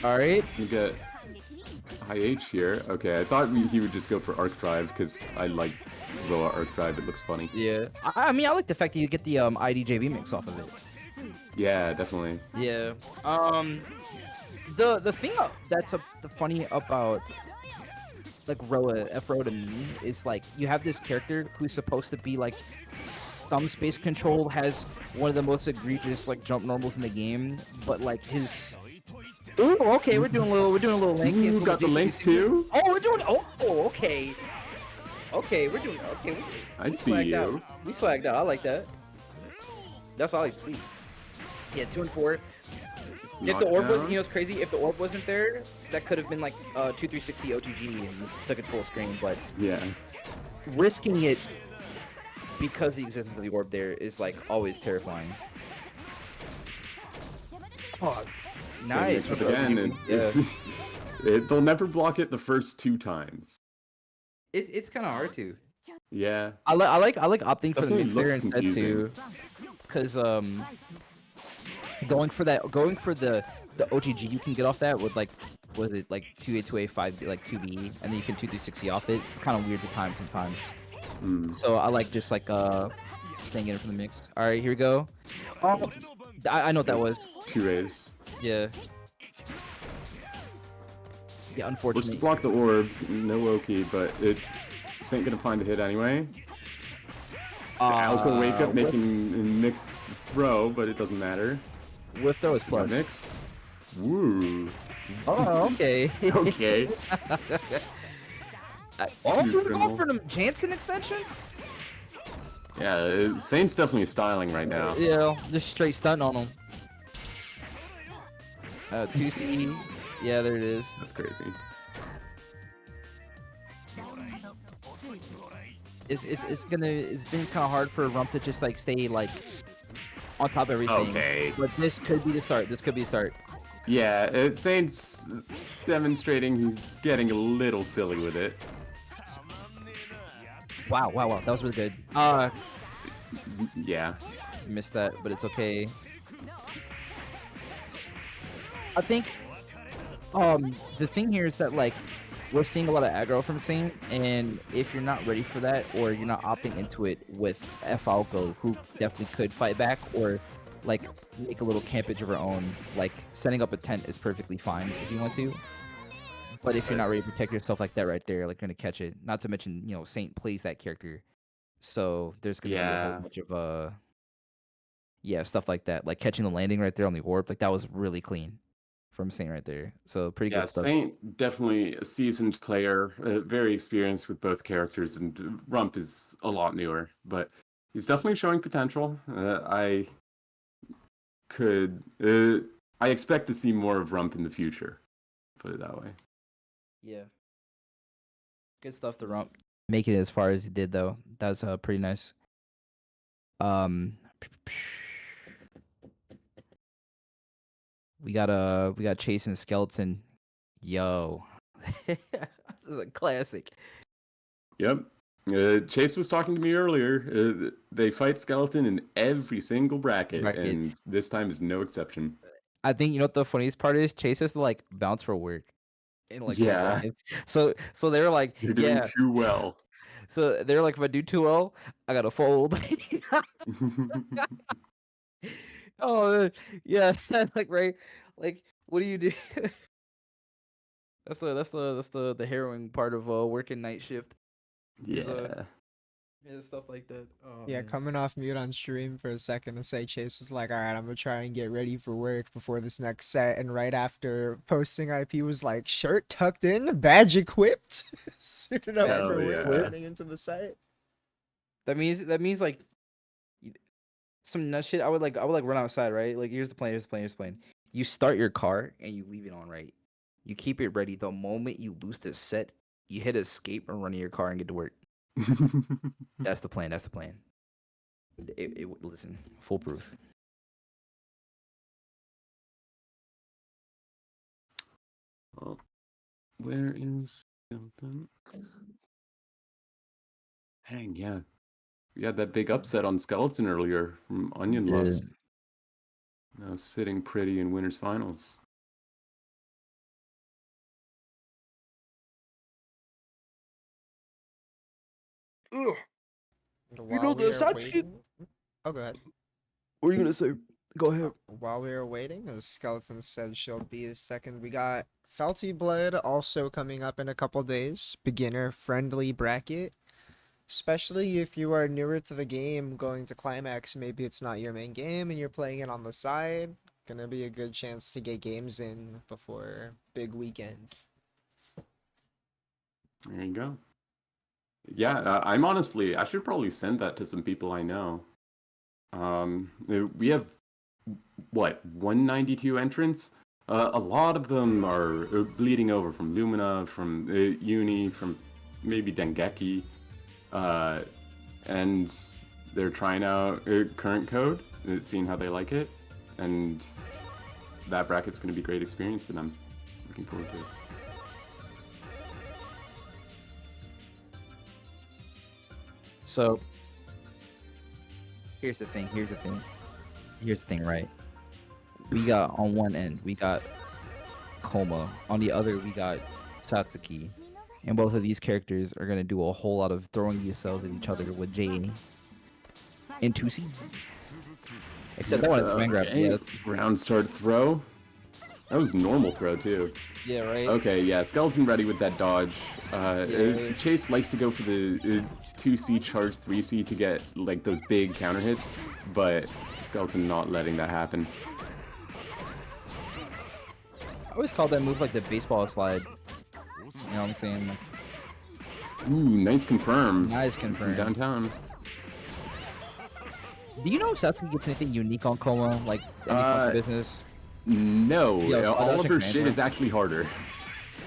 All right. We get high H here. Okay, I thought he would just go for Arc Drive because I like Roa Arc Drive. It looks funny. Yeah. I mean, I like the fact that you get the IDJV mix off of it. Yeah, definitely. Yeah. The thing that's the funny about like Roa F-Row to me is like you have this character who's supposed to be like thumb space control, has one of the most egregious like jump normals in the game, but like his ooh, okay, we're doing a little link. You got the link too? Oh, we're doing okay. Okay, we're doing okay. I see you. We swagged out. I like that. That's all I like to see. Yeah, 2 and 4. If the orb was, you know, it's crazy. If the orb wasn't there, that could have been like 2-3-60 OTG and took it full screen. But yeah, risking it because the existence of the orb there is like always terrifying. Oh, nice. But again, they'll never block it the first 2 times. It's kind of hard to. Yeah. I like opting for Definitely the mix there looks instead confusing. too, because going for the OTG you can get off that with like, was it like 2A 2A 5 like 2B, and then you can 2-3-60 off it. It's kind of weird to time sometimes. So I like just like staying in for the mix. All right, here we go. Oh, I know what that was. 2As. Yeah. Yeah, unfortunately. Let's block the orb. No Oki, but it ain't gonna find a hit anyway. The Alco wake up making a mixed throw, but it doesn't matter. Whiff throw is plus. Mix. Woo. Oh, okay. Okay. All for them Jansen extensions? Yeah, Saint's definitely styling right now. Yeah, just straight stunting on them. 2C. Yeah, there it is. That's crazy. it's been kind of hard for Rump to just like stay like on top of everything. Okay. But this could be the start. This could be the start. Yeah, Saint's demonstrating he's getting a little silly with it. Wow. That was really good. Yeah. Missed that, but it's okay. I think the thing here is that like we're seeing a lot of aggro from Saint, and if you're not ready for that or you're not opting into it with Falco, who definitely could fight back or like make a little campage of her own, like setting up a tent is perfectly fine if you want to. But if you're not ready to protect yourself like that right there, like you're gonna catch it. Not to mention, you know, Saint plays that character, so there's gonna be a whole bunch of stuff like that, like catching the landing right there on the orb, like that was really clean from Saint right there. So pretty Yeah, good stuff. Saint definitely a seasoned player, very experienced with both characters, and Rump is a lot newer, but he's definitely showing potential. I expect to see more of Rump in the future. Put it that way. Yeah. Good stuff to Rump. Make it as far as he did though. That was pretty nice. We got Chase and Skeleton. Yo. This is a classic. Yep. Chase was talking to me earlier. They fight Skeleton in every single bracket, and this time is no exception. I think you know what the funniest part is? Chase has to like bounce for work. And like Yeah. So they're like, You're doing too well. So they're like, if I do too well, I gotta fold. Oh yeah, like right, like what do you do? That's the harrowing part of working night shift. Yeah. Stuff like that. Oh, Yeah, man. coming off mute on stream for a second to say Chase was like, all right, I'm gonna try and get ready for work before this next set. And right after posting IP was like, shirt tucked in, badge equipped, suited up Hell for work, yeah. heading into the site. That means like some nut shit. I would like run outside, right? Like here's the plan. You start your car and you leave it on, right? You keep it ready. The moment you lose the set, you hit escape and run to your car and get to work. That's the plan. Listen, foolproof. Well, where is Skeleton? Dang, yeah. We had that big upset on Skeleton earlier from Onion Loves. Now sitting pretty in Winners Finals. While we are waiting... Oh, go ahead. What are you gonna say? Go ahead. While we are waiting, as Skeleton said she'll be a second, we got Felty Blood also coming up in a couple days. Beginner friendly bracket. Especially if you are newer to the game, going to Climax, maybe it's not your main game and you're playing it on the side. Gonna be a good chance to get games in before big weekend. There you go. Yeah, I'm honestly, I should probably send that to some people I know. We have, what, 192 entrants? A lot of them are bleeding over from Lumina, from Uni, from maybe Dengeki. And they're trying out current code, seeing how they like it, and that bracket's going to be a great experience for them. Looking forward to it. So here's the thing, right? We got on one end, we got Koma. On the other, we got Satsuki. And both of these characters are gonna do a whole lot of throwing yourselves at each other with J and 2C. Except that one is a man grab. Yeah. Round start throw. That was normal throw too. Yeah, right. Okay, yeah, Skeleton ready with that dodge. Chase likes to go for the 2C charge 3C to get like those big counter hits, but Skeleton not letting that happen. I always call that move like the baseball slide. You know what I'm saying? Like, ooh, nice confirm. nice confirm. Downtown. Do you know if Satsuki gets anything unique on Koma? Like any fucking business? No, Yeah, so all of her shit is actually harder.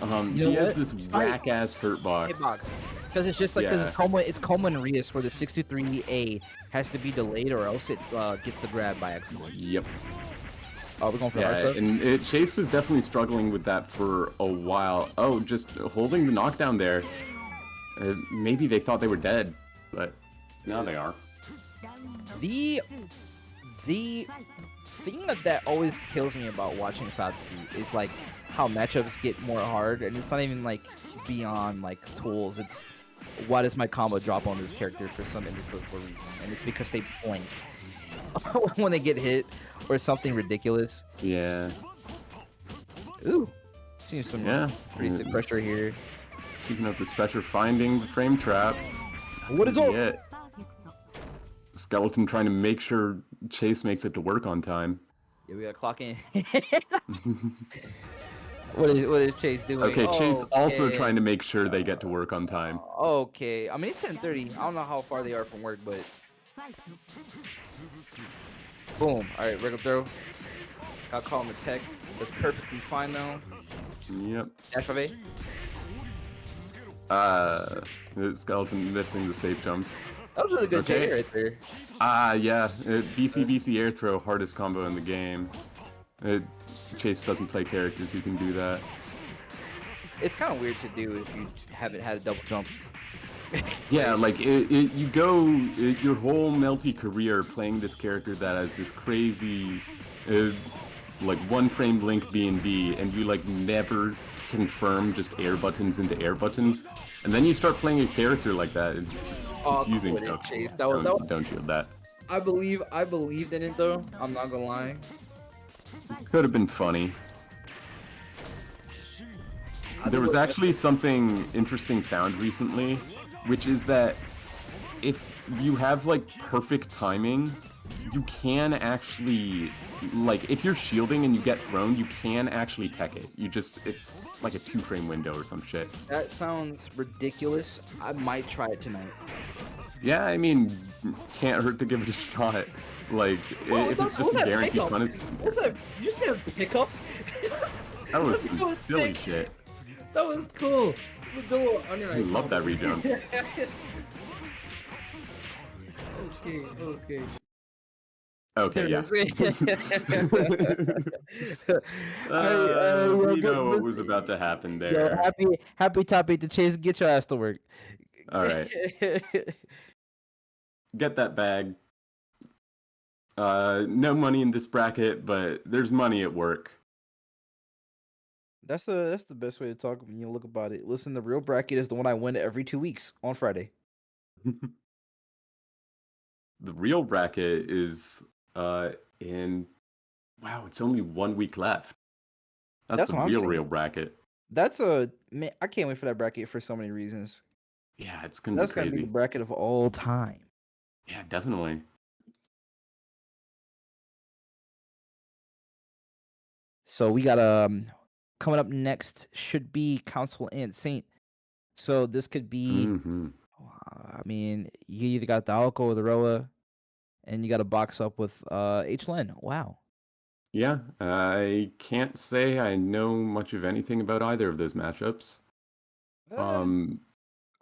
You know She has what? this whack-ass hurt box. Hitbox. Because it's just like because Yeah. it's Coma and Rias where the 63A has to be delayed or else it gets the grab by accident. Yep. Oh, we're going for the hard Yeah, stuff? and Chase was definitely struggling with that for a while. Oh, just holding the knockdown there. Maybe they thought they were dead, but now they are. The thing that always kills me about watching Satsuki is like how matchups get more hard, and it's not even like beyond like tools. It's why does my combo drop on this character for some inexplicable reason, and it's because they blink when they get hit or something ridiculous. Yeah. Ooh, seems some Yeah. pretty sick pressure here. Keeping up this pressure, finding the frame trap. That's What is gonna up? be it. Skeleton trying to make sure Chase makes it to work on time. Yeah, we gotta clock in. What is Chase doing? Okay, Chase also Okay. trying to make sure they get to work on time. Okay, I mean it's 10:30. I don't know how far they are from work, but boom. All right, regular throw. Got caught on the tech. That's perfectly fine though. Yep. Dash 5A. The Skeleton missing the safe jump. That was really good Okay. J right there. Yeah. BC air throw, hardest combo in the game. Chase doesn't play characters who can do that. It's kind of weird to do if you haven't had a double jump. Yeah, like you go your whole melty career playing this character that has this crazy, like one frame blink B&B, and you like never confirm just air buttons into air buttons, and then you start playing a character like that. It's just confusing. Quit it, Don't- Chase. don't shield that. I believed in it though. I'm not gonna lie. Could have been funny. There was actually something interesting found recently, which is that if you have like perfect timing, you can actually, like, if you're shielding and you get thrown, you can actually tech it. It's like a 2-frame window or some shit. That sounds ridiculous. I might try it tonight. Yeah, I mean, can't hurt to give it a shot. Like, if it's just a guaranteed punish. What's that? You said pickup? That was That some was silly sick. shit. That was cool. The little under I love that rejump. Okay. Okay, yeah. We know what was about to happen Yo, there. happy top 8 to Chase. Get your ass to work. All right, get that bag. No money in this bracket, but there's money at work. That's the best way to talk when you look about it. Listen, the real bracket is the one I win every 2 weeks on Friday. The real bracket is in. Wow, it's only 1 week left. That's the what I'm saying. real bracket. That's man. I can't wait for that bracket for so many reasons. Yeah, it's gonna That's be gonna be crazy. the bracket of all time. Yeah, definitely. So we got coming up next should be Council and Saint. So this could be. Mm-hmm. I mean, you either got the Alco or the Roa, and you got to box up with H-Len. Wow. Yeah, I can't say I know much of anything about either of those matchups. I A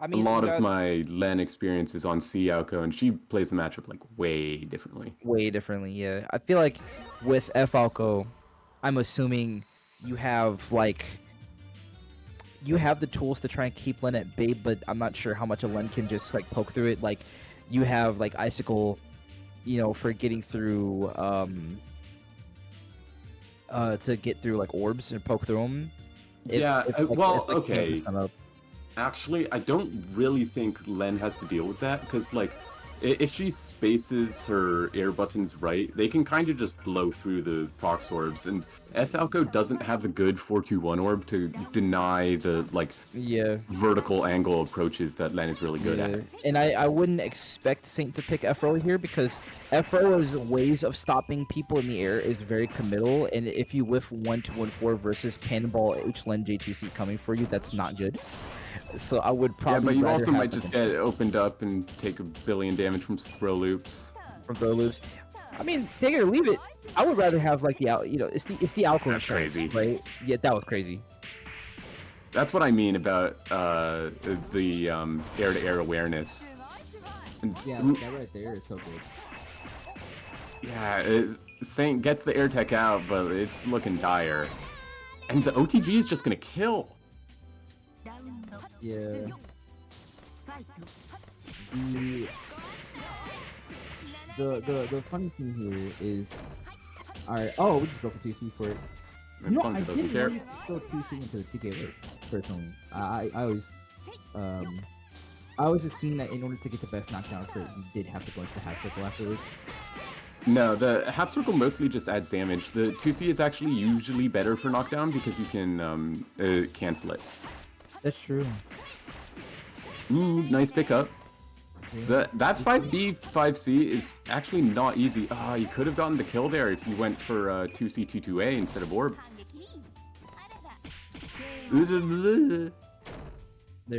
mean, lot you of got my Len experience is on C Alco, and she plays the matchup like way differently. way differently. Yeah, I feel like with F Alco, I'm assuming you have the tools to try and keep Len at bay, but I'm not sure how much a Len can just like poke through it. Like you have like Icicle, for getting through to get through like orbs and poke through them. Okay. Actually, I don't really think Len has to deal with that, because, like, if she spaces her air buttons right, they can kind of just blow through the prox orbs, and F Alco doesn't have the good 4-2-1 orb to deny the, like, vertical angle approaches that Len is really good at. And I wouldn't expect Saint to pick F-Row here, because F-Row's ways of stopping people in the air is very committal, and if you whiff 1-2-1-4 versus Cannonball H-Len J2C coming for you, that's not good. So I would probably. Yeah, but you rather also have might just get opened up and take a billion damage from throw loops. From throw loops. I mean, take it or leave it. I would rather have like it's the alcohol That's crazy. right? Yeah, that was crazy. That's what I mean about the air-to-air awareness. And, Yeah, that right there is so good. yeah, Saint gets the air tech out, but it's looking dire. And the OTG is just gonna kill. Yeah. The funny thing here is, all right. Oh, we just go for 2C for it. And No, Funza I doesn't didn't know care. you could still 2C into the TK work. Personally, I always I always assumed that in order to get the best knockdown for it, you did have to go into the half circle afterwards. No, the half circle mostly just adds damage. The 2C is actually usually better for knockdown because you can cancel it. That's true. Ooh, nice pickup. That 5B 5C is actually not easy. Ah, you could have gotten the kill there if you went for 2C 22A instead of orb. There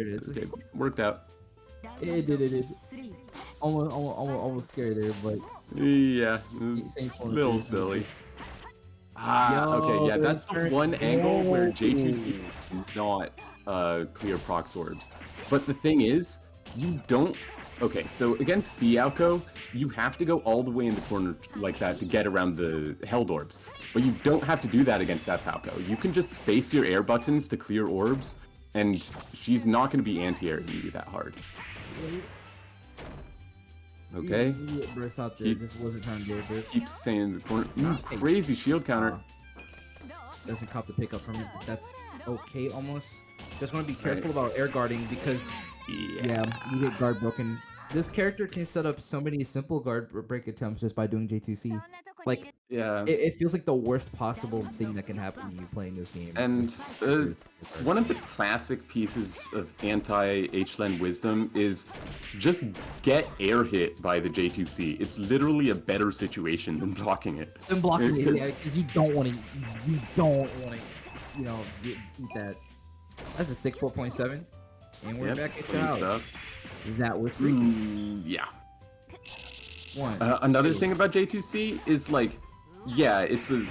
it is. Okay, worked out. It did. Almost scary there, but Yeah, same a little silly. Ah, Yo, okay, yeah, that's the that's one angle where Yo. J2C cannot clear procs orbs. But the thing is, you don't... Okay, so against Cialco, you have to go all the way in the corner like that to get around the held orbs. But you don't have to do that against Falco. You can just space your air buttons to clear orbs, and she's not going to be anti-airing you that hard. Okay. Burst out there. Just wasn't trying to get a burst. Keeps saying the corner. Ooh, crazy shield counter. Doesn't cop the pickup from it. But that's okay almost. Just want to be careful about air guarding because yeah, you get guard broken. This character can set up so many simple guard break attempts just by doing J2C. Like, yeah, it feels like the worst possible thing that can happen to you playing this game. and one of the classic pieces of anti-HLAN wisdom is just get air hit by the J2C. It's literally a better situation than blocking it. Than blocking it, yeah, because you don't want to, you know, eat that. That's a sick 4.7, and we're back at your house. Stuff. That was freaky. Yeah. One. Another thing about J2C is like, yeah, it's a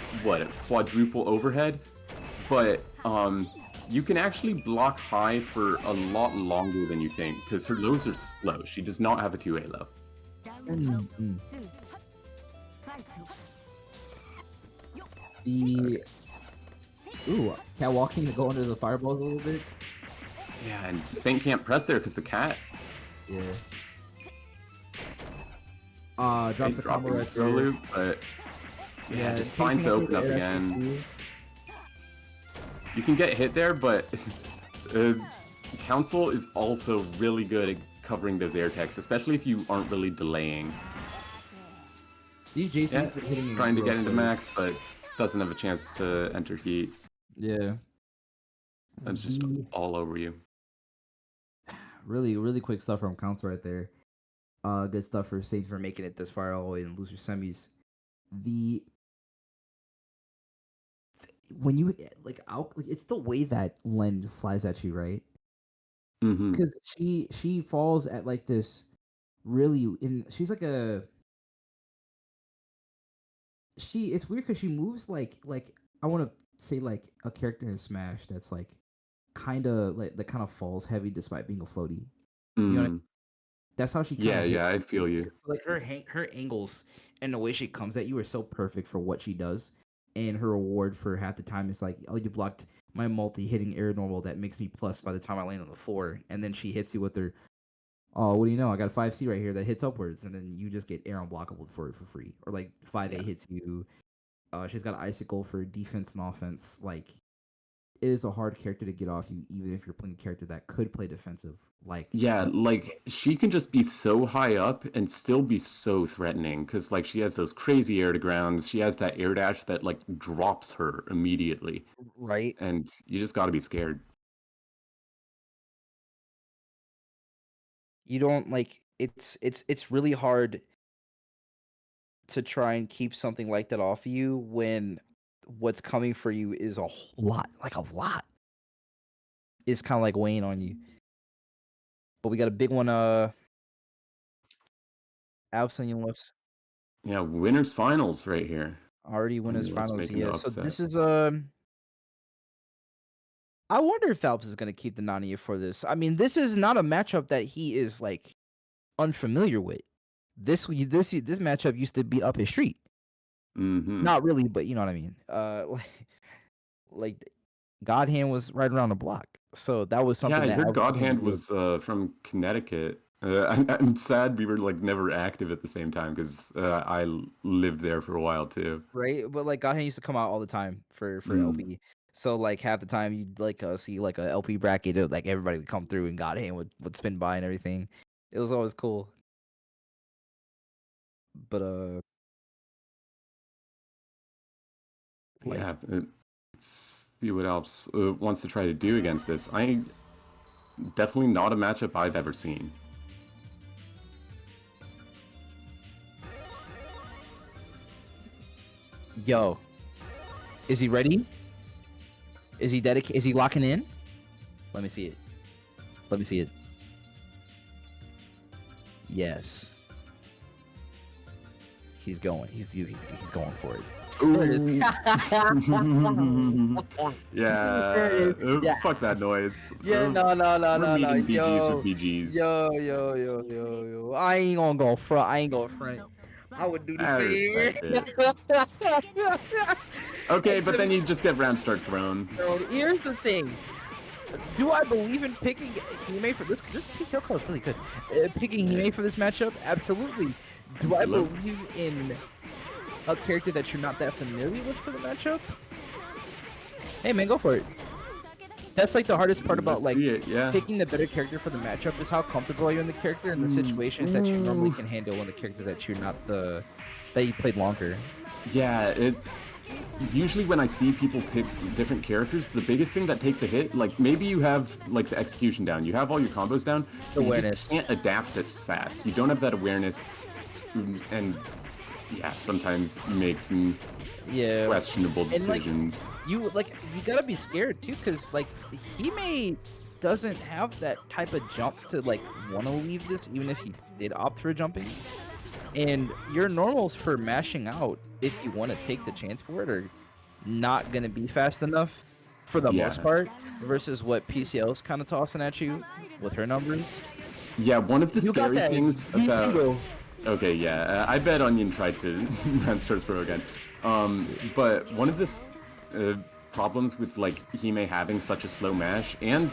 quadruple overhead, but you can actually block high for a lot longer than you think because her lows are slow. She does not have a 2A low. The cat walking to go under the fireballs a little bit. Yeah, and Saint can't press there because the cat. Yeah. Drops a combo right throw there. loop, but yeah, just fine to open up again. You can get hit there, but Council is also really good at covering those air techs, especially if you aren't really delaying. These JCs been hitting trying to get into max, but doesn't have a chance to enter heat. Yeah. That's just all over you. Really quick stuff from Council right there. Good stuff for Saints for making it this far all the way in loser semis. When you it's the way that Len flies at you, right? Because she falls at like this she's like it's weird because she moves like I want to say like a character in Smash that's like kind of like that kind of falls heavy despite being a floaty. You know what I mean? That's how she. Yeah, I feel you. Like her angles and the way she comes at you are so perfect for what she does, and her reward for half the time is like, oh, you blocked my multi hitting air normal that makes me plus by the time I land on the floor, and then she hits you with her. Oh, what do you know? I got a 5C right here that hits upwards, and then you just get air unblockable for free, or like 5A hits you. She's got icicle for defense and offense. Like, it is a hard character to get off you, even if you're playing a character that could play defensive. Like, yeah, like she can just be so high up and still be so threatening because like she has those crazy air to grounds. She has that air dash that like drops her immediately. Right. And you just got to be scared. You don't like it's really hard to try and keep something like that off of you when what's coming for you is a lot is kind of like weighing on you. But we got a big one Absent was Yeah, winners finals right here. already winners Let's finals. make an Yeah, so upset. this is I wonder if Phelps is gonna keep the Nania for this. I mean, this is not a matchup that he is like unfamiliar with. This matchup used to be up his street. Mm-hmm. Not really, but you know what I mean. Like God Hand was right around the block, so that was Yeah, something I that heard God Hand everyone was from Connecticut. I'm sad we were like never active at the same time because lived there for a while too. right. But like God Hand used to come out all the time for Mm. LP. So like half the time you'd like see like a LP bracket, like everybody would come through and God Hand would spin by and everything. It was always cool. But like Yeah, let's see what else wants to try to do against this. Definitely not a matchup I've ever seen. yo, is he ready? Is he dedicated? Is he locking in? Let me see it. Let me see it. Yes. He's going. He's going for it. There it is. Yeah, Yeah. fuck that noise. Yeah, no. We're meeting BGs Yo, with BGs. yo. I ain't gonna go front. I ain't gonna front. I would do the I same. respect it. Okay, but Except- then you just get round start thrown. So here's the thing. Do I believe in picking Hime for this? This PTL call is really good. Picking Hime for this matchup, absolutely. Do I Hello? believe in a character that you're not that familiar with for the matchup? Hey man, go for it. That's like the hardest part about Let's like see it, yeah. picking the better character for the matchup is how comfortable are you in the character and the situations that you normally can handle in the character that you're not that you played longer. Yeah, usually when I see people pick different characters, the biggest thing that takes a hit, like maybe you have like the execution down, you have all your combos down, but you Awareness. just can't adapt it fast. You don't have that awareness, and yeah, sometimes you make some Yeah. questionable And, like, decisions. You gotta be scared too, because like Hime doesn't have that type of jump to like want to leave this, even if he did opt for jumping. And your normals for mashing out, if you want to take the chance for it, are not gonna be fast enough for the most Yeah. part, versus what PCL's kind of tossing at you with her numbers. Yeah, one of the You got scary that things about... bingo. Okay, yeah, I bet Onion tried to round start throw again. But one of the problems with like Hime having such a slow mash and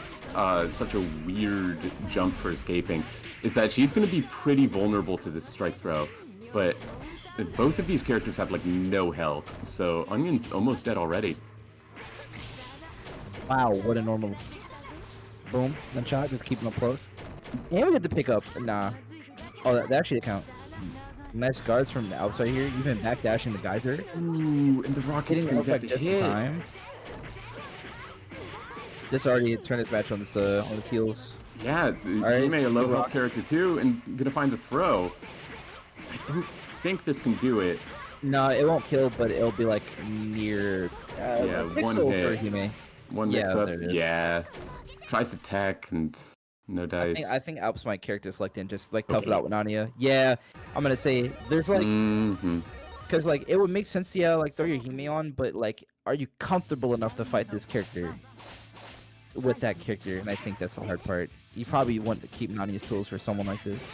such a weird jump for escaping is that she's going to be pretty vulnerable to this strike throw. But both of these characters have like no health, so Onion's almost dead already. Wow, what a normal. Boom, one shot, just keeping up close. And we get to pick up. Nah. Oh, that actually count. Nice guards from the outside here, even backdashing the geyser. Ooh, and the Rocket's Getting gonna up get like the just in hit. time. This already turned its match on its heels. Yeah, right, Hime a low good health rock. character too, and gonna find the throw. I don't think this can do it. No, it won't kill, but it'll be like near. Yeah, a one pixel hit. for Hime. One Yeah, mix up, there it is. yeah. Tries to tech and no dice. I think Alp's my character selected, just like tough it Okay. out with Nania. Yeah, I'm gonna say there's like. Mhm. Because, like, it would make sense, yeah, like, throw your Hime on, but, like, are you comfortable enough to fight this character with that character? And I think that's the hard part. You probably want to keep Nania's tools for someone like this.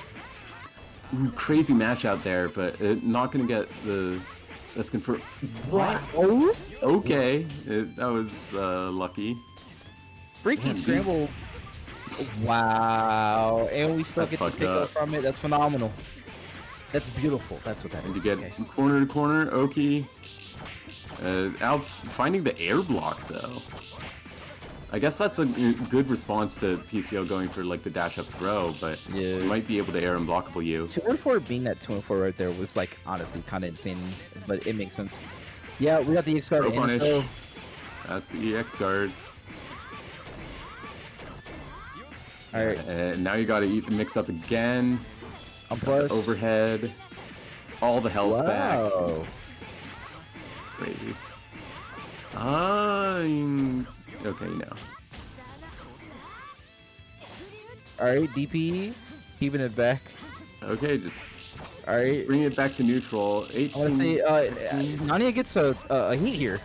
Ooh, crazy match out there, but not gonna get the... That's confirmed. What? Oh? Okay, that was lucky. Freaky Man, scramble. Wow. And we still That's get to fucked pick up up. from it. That's phenomenal. That's beautiful. That's what that And you is. get Okay. corner to corner, Oki. Alps finding the air block, though. I guess that's a good response to PCO going for, like, the dash-up throw, but Yeah. you might be able to air unblockable you. 2-4 being that 2-4 right there was, like, honestly kind of insane, but it makes sense. Yeah, we got the X card. Throw punish. So That's the EX guard. all right, And now you gotta eat the mix-up again. I'm Got the plus. overhead. All the health back. Wow. It's crazy. Okay, no. All right, DP, keeping it back. Okay, just All right, bring it back to neutral. 18. I want to say Nania gets a heat here.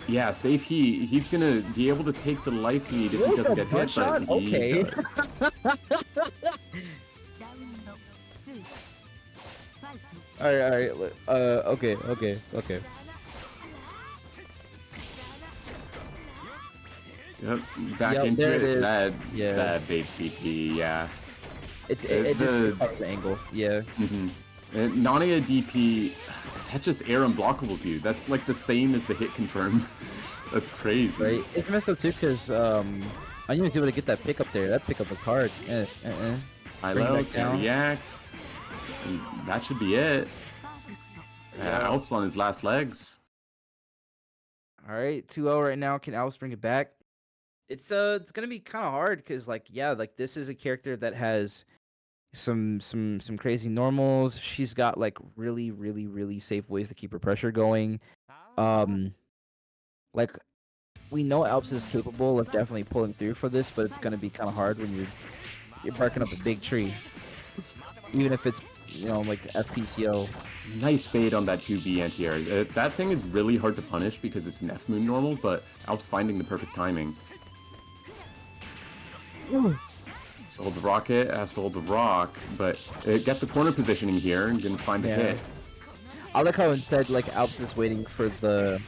Yeah, safe he's gonna be able to take the life lead if he What doesn't the get butt hit, shot? but he Okay. does. Alright. Okay. Yep, back Yep, into there it it. is. That Yeah. base TP, yeah. It just The covers the angle. Yeah. Nania DP, that just air unblockables you. That's like the same as the hit confirm. That's crazy. Right. It's messed up too because Onion was able to get that pick up there. That pick up a card. High Bring it low, back can down. react. And that should be it. Alps on his last legs. All right, 2-0 right now. Can Alice bring it back? It's gonna be kind of hard because like this is a character that has some crazy normals. She's got like really safe ways to keep her pressure going. Like we know Alps is capable of definitely pulling through for this, but it's gonna be kind of hard when you're barking up a big tree, even if it's like FPCO. Nice bait on that 2B anti-air. That thing is really hard to punish because it's an F-moon normal, but Alps finding the perfect timing. So hold the rocket, has to hold the rock, but it gets the corner positioning here and didn't find the hit. I like how instead Alps is waiting for that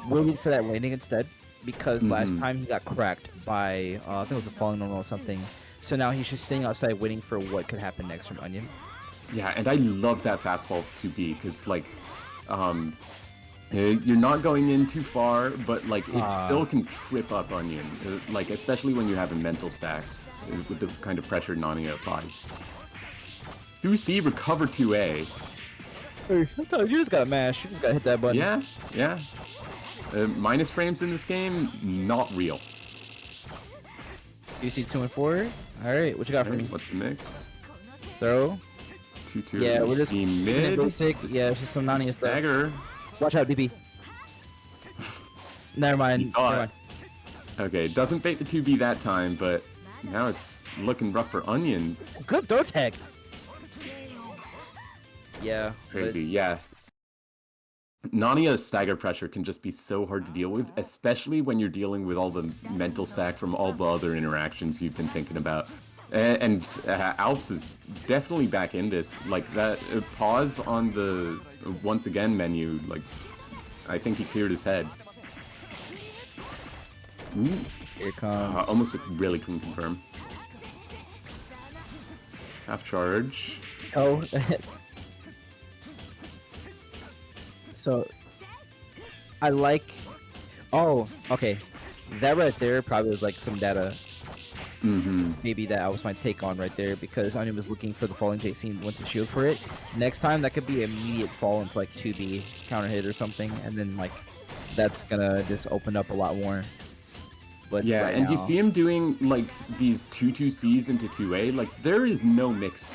landing instead, because last time he got cracked by I think it was a falling normal or something. So now he's just staying outside waiting for what could happen next from Onion. Yeah, and I love that fast fall 2B because like, you're not going in too far, but like it still can trip up Onion, like especially when you have a mental stacked with the kind of pressure Nania applies. 2C recover 2A. Hey, sometimes you just gotta mash. You just gotta hit that button. Yeah. Minus frames in this game, not real. You see 2 and 4. All right, what you got for me? What's the mix? Throw. 2-2. Yeah, we're just mid. basic. Yeah, some Nania stuff. Stagger. Watch out, DP. Never mind. Okay, doesn't bait the 2B that time, but now it's looking rough for Onion. Good throw tag. Yeah. Crazy, yeah. Nania's stagger pressure can just be so hard to deal with, especially when you're dealing with all the mental stack from all the other interactions you've been thinking about. And Alps is definitely back in this. Like, that pause on the once again menu, like, I think he cleared his head. Ooh. Here it comes. Almost really couldn't confirm. Half charge. Oh. So, I like... Oh, okay. That right there probably was like some data maybe that I was my take on right there, because Onion was looking for the falling JC and went to shield for it. Next time, that could be immediate fall into like 2B counter hit or something, and then like that's gonna just open up a lot more. But yeah, right and now, you see him doing like these 2-2Cs into 2A, like there is no mix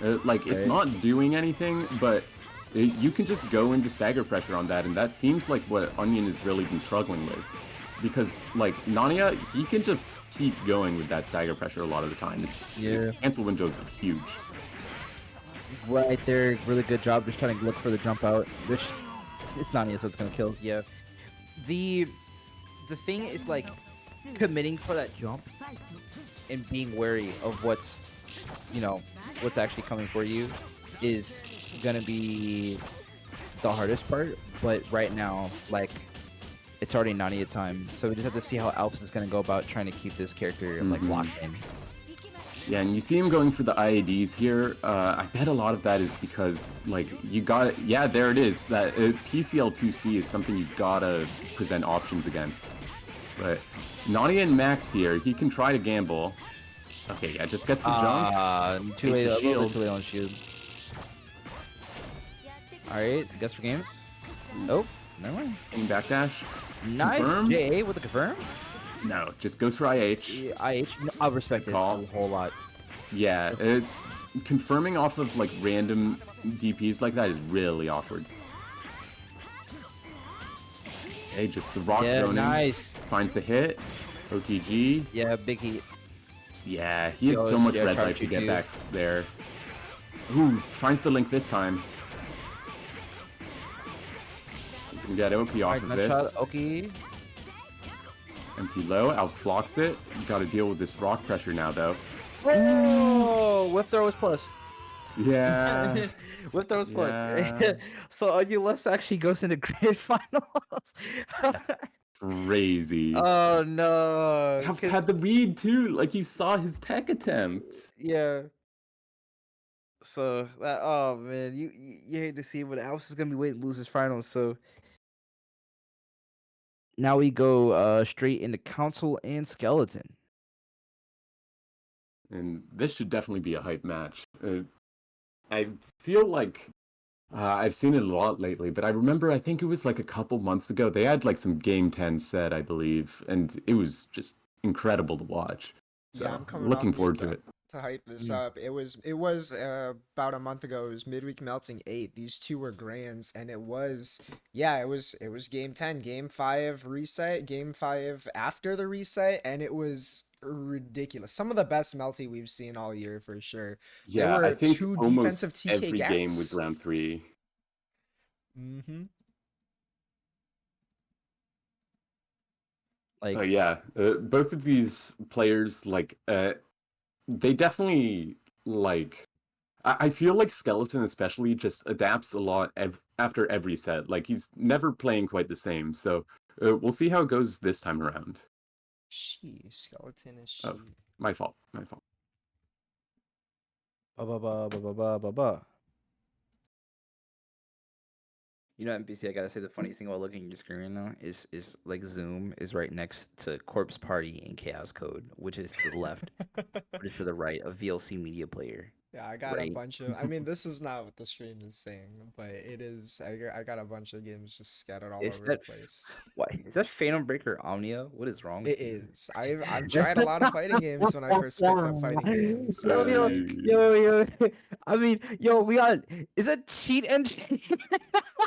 there. Like it's not doing anything, but you can just go into stagger pressure on that, and that seems like what Onion has really been struggling with. Because like Nania, he can just keep going with that stagger pressure a lot of the time. It's cancel windows are huge. Right there, really good job just trying to look for the jump out, which it's Nania, so it's gonna kill. Yeah. The thing is like committing for that jump and being wary of what's actually coming for you is gonna be the hardest part. But right now, like, it's already Nania time, so we just have to see how Alps is gonna go about trying to keep this character like locked in. Yeah, and you see him going for the IADs here. I bet a lot of that is because, like, you got it. Yeah, there it is. That PCL2C is something you gotta present options against. But Nania and Max here, he can try to gamble. Okay, yeah, just gets the jump. Too late, the a little shield. bit too late on shield. Alright, guess for games. Oh, never mind. In backdash. Nice, Confirm? JA with the confirm. No, just goes for IH. IH, I'll respect it a whole lot. Yeah, confirming off of like random DPs like that is really awkward. Okay, just the rock zoning. Nice. Finds the hit. OTG. Yeah, big heat. Yeah, he had so much red life to get back there. Ooh, finds the link this time. can get OP off Alright, of nice this. shot. Okay. Empty low, Alf blocks it. Gotta deal with this rock pressure now, though. Oh, whip throw is plus. Yeah. Whip throw is plus. Yeah. So Less actually goes into grand finals. Crazy. Oh no. Alf's 'Cause- had the read, too. Like, you saw his tech attempt. Yeah. So that oh man, you hate to see it, but Alps is gonna be waiting to lose his finals. So now we go straight into Council and Skeleton. And this should definitely be a hype match. I feel like I've seen it a lot lately, but I remember I think it was like a couple months ago. They had like some Game 10 set, I believe, and it was just incredible to watch. So Yeah, I'm coming looking off forward mute to it. to hype this up. It was about a month ago. It was midweek melting 8. These two were grands, and it was game 10, game 5 reset, game 5 after the reset, and it was ridiculous. Some of the best melty we've seen all year for sure. There Yeah, I were think two almost defensive TK every game was gaps. round 3. Mm-hmm. Like Oh yeah, both of these players like they definitely like. I feel like Skeleton especially just adapts a lot after every set. Like he's never playing quite the same. So we'll see how it goes this time around. Skeleton is she. Oh. My fault. My fault. ba ba ba ba ba ba ba ba. You know, NPC, I gotta say the funniest thing while looking at your screen right now is like Zoom is right next to Corpse Party and Chaos Code, which is to the left, which is to the right of VLC Media Player. Yeah, I got a Right. bunch of. I mean, this is not what the stream is saying, but it is. I got a bunch of games just scattered all Is over the that place. Why is that Phantom Breaker Omnia? What is wrong? It is. I've tried a lot of fighting games when I first picked up fighting games. Yo. I mean, yo, we got. Is that cheat engine?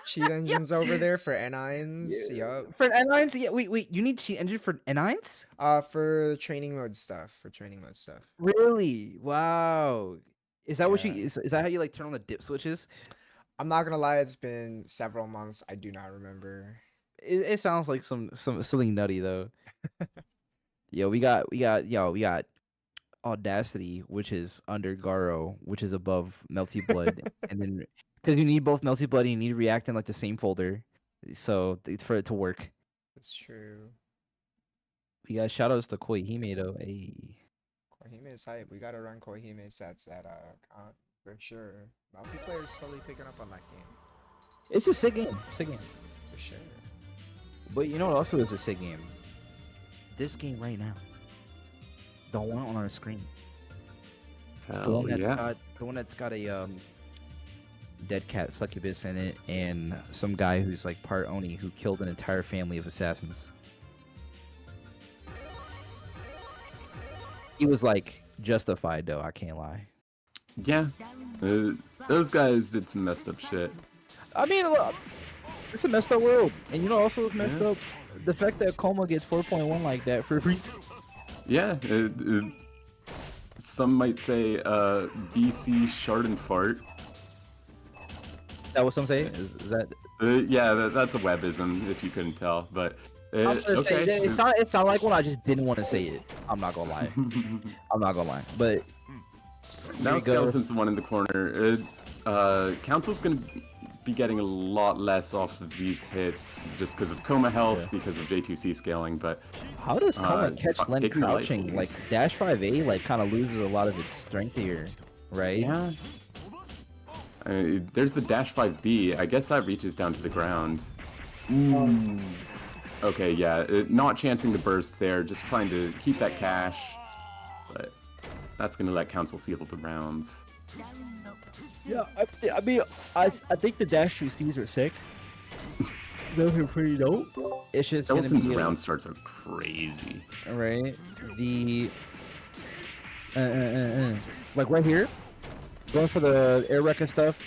Cheat engines over there for N9s. Yup. For N9s? Yeah, wait. You need cheat engine for N9s? For training mode stuff. Really? Wow. Is that what you? Yeah. Is that how you like turn on the dip switches? I'm not gonna lie. It's been several months. I do not remember. It sounds like something nutty though. We got Audacity, which is under Garo, which is above Melty Blood, and then because you need both Melty Blood and you need React in like the same folder, so for it to work. It's true. We got shoutouts to Koihime though. Hey. Koihime is hype. We gotta run Koihime sets at Con for sure. Multiplayer is slowly picking up on that game. It's a sick game. For sure. But you know what also is a sick game? This game right now. The one on our screen. The one that's got a dead cat succubus in it and some guy who's like part Oni who killed an entire family of assassins. He was like justified though, I can't lie. Yeah, those guys did some messed up shit. I mean, look, it's a messed up world. And you know also it's messed up? The fact that Coma gets 4.1 like that for free. Yeah, some might say BC Schadenfart. That what some say? Is that Yeah, that's a webism if you couldn't tell, but I'm gonna say, okay. it sounded like one. I just didn't want to say it. I'm not gonna lie. But Now you go. Skeleton's the one in the corner. Council's gonna be getting a lot less off of these hits just because of coma health, because of J2C scaling. But how does Coma catch Len taking the life crouching? lead. Like dash 5A, like kind of loses a lot of its strength here, right? yeah, there's the dash 5B. I guess that reaches down to the ground. Okay, yeah, not chancing the burst there, just trying to keep that cash. But that's gonna let Council seal the rounds. Yeah, I mean, I think the dash 2Cs are sick. Those are pretty dope. It's just gonna Skeleton's be round starts are crazy. right. The like right here, going for the air wreck and stuff.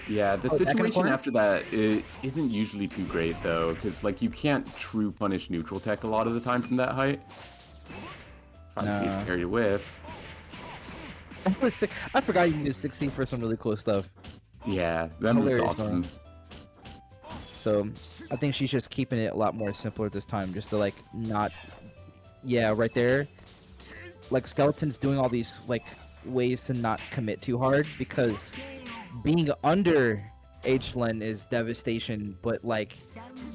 Yeah, the Oh, that kind of situation corner? after that isn't usually too great though, because like you can't true punish neutral tech a lot of the time from that height. 5C's Nah. carry whiff. That was sick. I forgot you can do 60 for some really cool stuff. Yeah, that move's Hilarious, awesome. So I think she's just keeping it a lot more simpler this time, just to like not, yeah, right there. Like Skeleton's doing all these like ways to not commit too hard because being under H-Len is devastation, but like,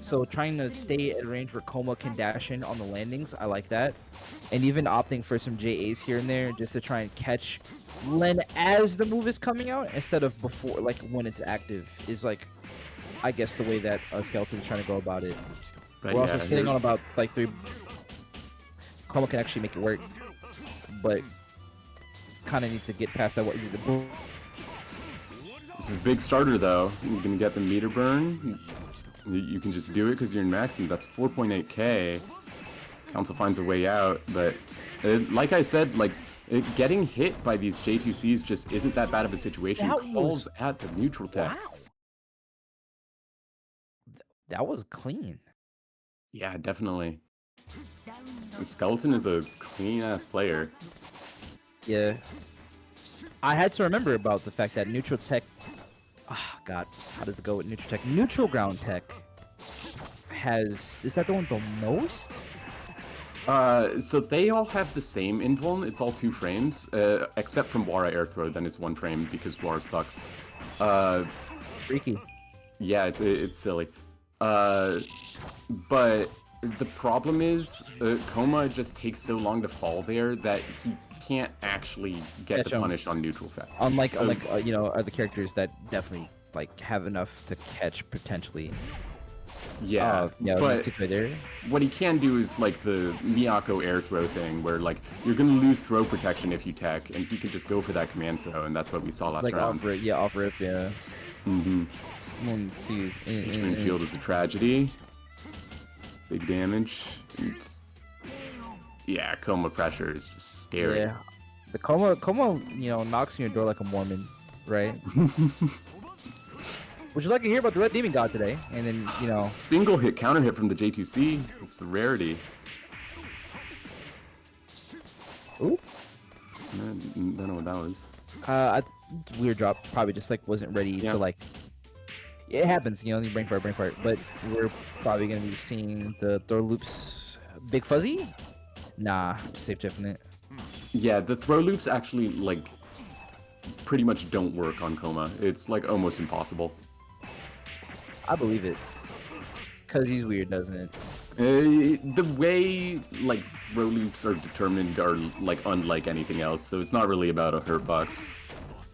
so trying to stay at a range where Coma can dash in on the landings, I like that. And even opting for some JAs here and there just to try and catch Len as the move is coming out instead of before, like when it's active, is like, I guess the way that Skeleton's trying to go about it. Right, We're also yeah, sitting on about like 3. Coma can actually make it work, but kind of need to get past that. This is big starter though. You're gonna get the meter burn. You can just do it because you're in max, and that's 4.8k. Council finds a way out, but like I said, like getting hit by these J2Cs just isn't that bad of a situation. That Calls was- at the neutral tech. Wow. That was clean. Yeah, definitely. The Skeleton is a clean ass player. Yeah. I had to remember about the fact that neutral tech. Ah, God, how does it go with neutral tech? Neutral ground tech has. Is that the one the most? So they all have the same invuln. It's all 2 frames, except from Wara Air Throw. Then it's 1 frame because Wara sucks. Freaky. Yeah, it's silly. But the problem is, Coma just takes so long to fall there that he can't actually get Catch the him. punish on neutral tech. Unlike, So- you know, other characters that definitely like have enough to catch potentially. Yeah, Yeah. but Right there. what he can do is like the Miyako air throw thing, where like you're gonna lose throw protection if you tech, and he can just go for that command throw, and that's what we saw last Like round. off rip, yeah, off rip, yeah. Mm-hmm. See, Hitchman Field is a tragedy. Big damage. Yeah, Coma pressure is just scary. Yeah. The Coma, you know, knocks on your door like a Mormon, right? Would you like to hear about the Red Demon God today? And then, you know, Single hit counter hit from the J2C. It's a rarity. ooh, I don't know what that was. weird drop. Probably just like wasn't ready Yeah. to like. Yeah, it happens, you know. You brain fart. But we're probably gonna be seeing the throw loops. Big Fuzzy? Nah, safe chipping it. Yeah, the throw loops actually like pretty much don't work on Coma. It's like almost impossible. I believe it. Cause he's weird, doesn't it? The way like throw loops are determined are like unlike anything else, so it's not really about a hurt box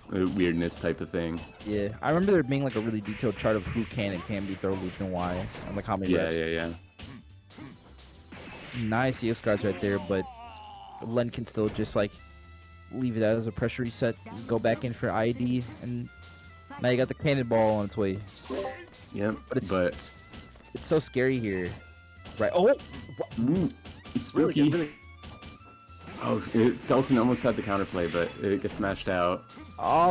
weirdness type of thing. Yeah, I remember there being like a really detailed chart of who can and can't be throw looped and why, and like how many reps. Yeah. Nice EX guards right there, but Len can still just like leave it as a pressure reset, go back in for ID, and now you got the cannonball on its way. Yep. But it's so scary here, right? Oh, Ooh, spooky. really good, really. Oh, Skeleton almost had the counterplay, but it gets matched out.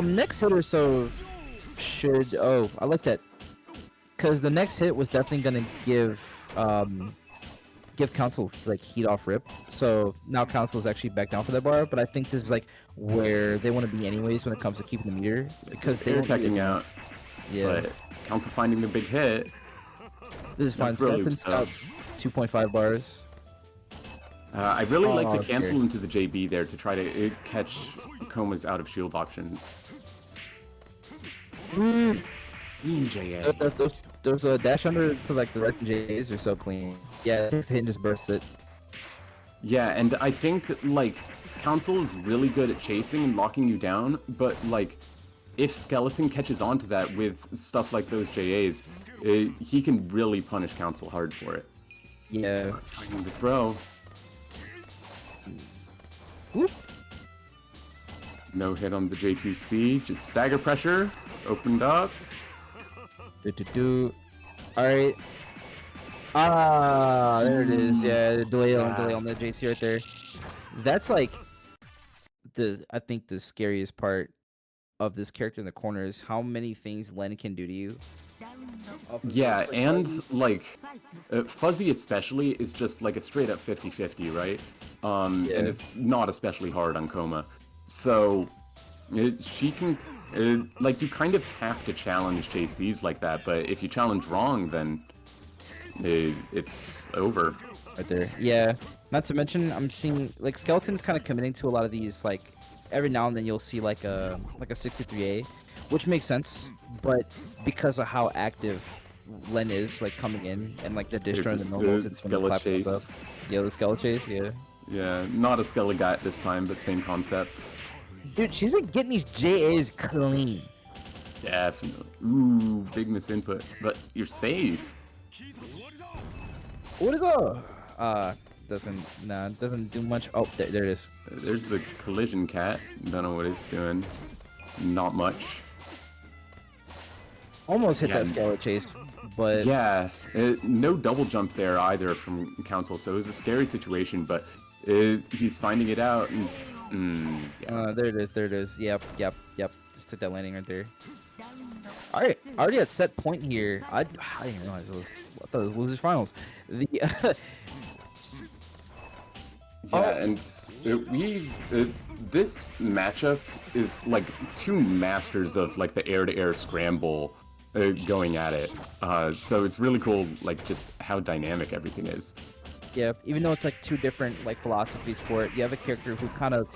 Next hit or so should. Oh, I like that, because the next hit was definitely gonna give Council like heat off rip. So now Council's actually back down for that bar, but I think this is like where they want to be anyways when it comes to keeping the meter, because Just they air don't need teching it. out, Yeah, but Council finding the big hit. this is fine. throw loops, Skeleton's though. got 2.5 bars. I really like Oh, the that's cancel scary. into the JB there to try to catch Coma's out of shield options. JA. Those dash under to like the rest of J's are so clean. Yeah, it takes the hit and just bursts it. Yeah, and I think like Council is really good at chasing and locking you down, but like if Skeleton catches on to that with stuff like those JAs, he can really punish Council hard for it. Yeah. Finding the throw. Whoop. No hit on the J2C, just stagger pressure, opened up. Alright. Ah, there it is. Yeah, the delay on the JC right there. That's like I think the scariest part of this character in the corner is how many things Len can do to you. Yeah, and like Fuzzy especially is just like a straight up 50-50, right? And it's not especially hard on Coma. So she can Like, you kind of have to challenge JCs like that, but if you challenge wrong, then it's over. Right there. Yeah. Not to mention, I'm seeing like Skeleton's kind of committing to a lot of these. Like every now and then you'll see like a 63A, which makes sense. But because of how active Len is, like coming in and like the distro and the normals, it's gonna clap those up. Chase. Yeah, the Skele chase. Yeah. Yeah, not a Skelegat this time, but same concept. Dude, she's like getting these JAs clean. Definitely. Ooh, big misinput. But you're safe. What is up? Doesn't do much. Oh, there it is. There's the collision cat. Don't know what it's doing. Not much. Almost hit Yeah. that Skele chase, but Yeah, no double jump there either from Council, so it was a scary situation, but he's finding it out, and yeah. there it is. There it is. Yep. Just took that landing right there. All right, already at set point here. I didn't realize it was. I thought it was losers finals. The Yeah, and this matchup is like two masters of like the air-to-air scramble going at it. So it's really cool, like just how dynamic everything is. yeah, even though it's like two different like philosophies for it, you have a character who kind of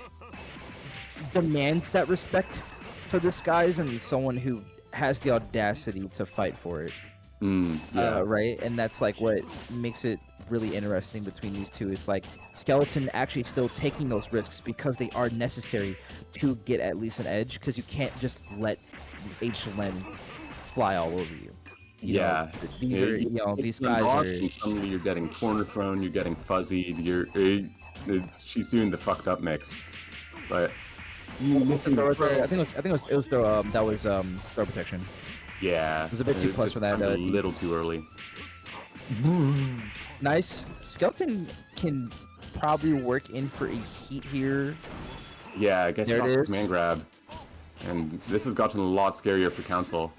demands that respect for the skies, and someone who has the audacity to fight for it. Yeah. Right, and that's like what makes it really interesting between these two. It's like Skeleton actually still taking those risks because they are necessary to get at least an edge, because you can't just let HLN fly all over you. You Yeah. know, these are, you know, these guys are. And suddenly you're getting corner thrown, you're getting fuzzied, she's doing the fucked up mix. But missing the throw. I think it was throw throw protection. Yeah. It was a bit too close for that. A little too early. Nice. Skeleton can probably work in for a heat here. Yeah, I guess There it is. command grab. And this has gotten a lot scarier for Council.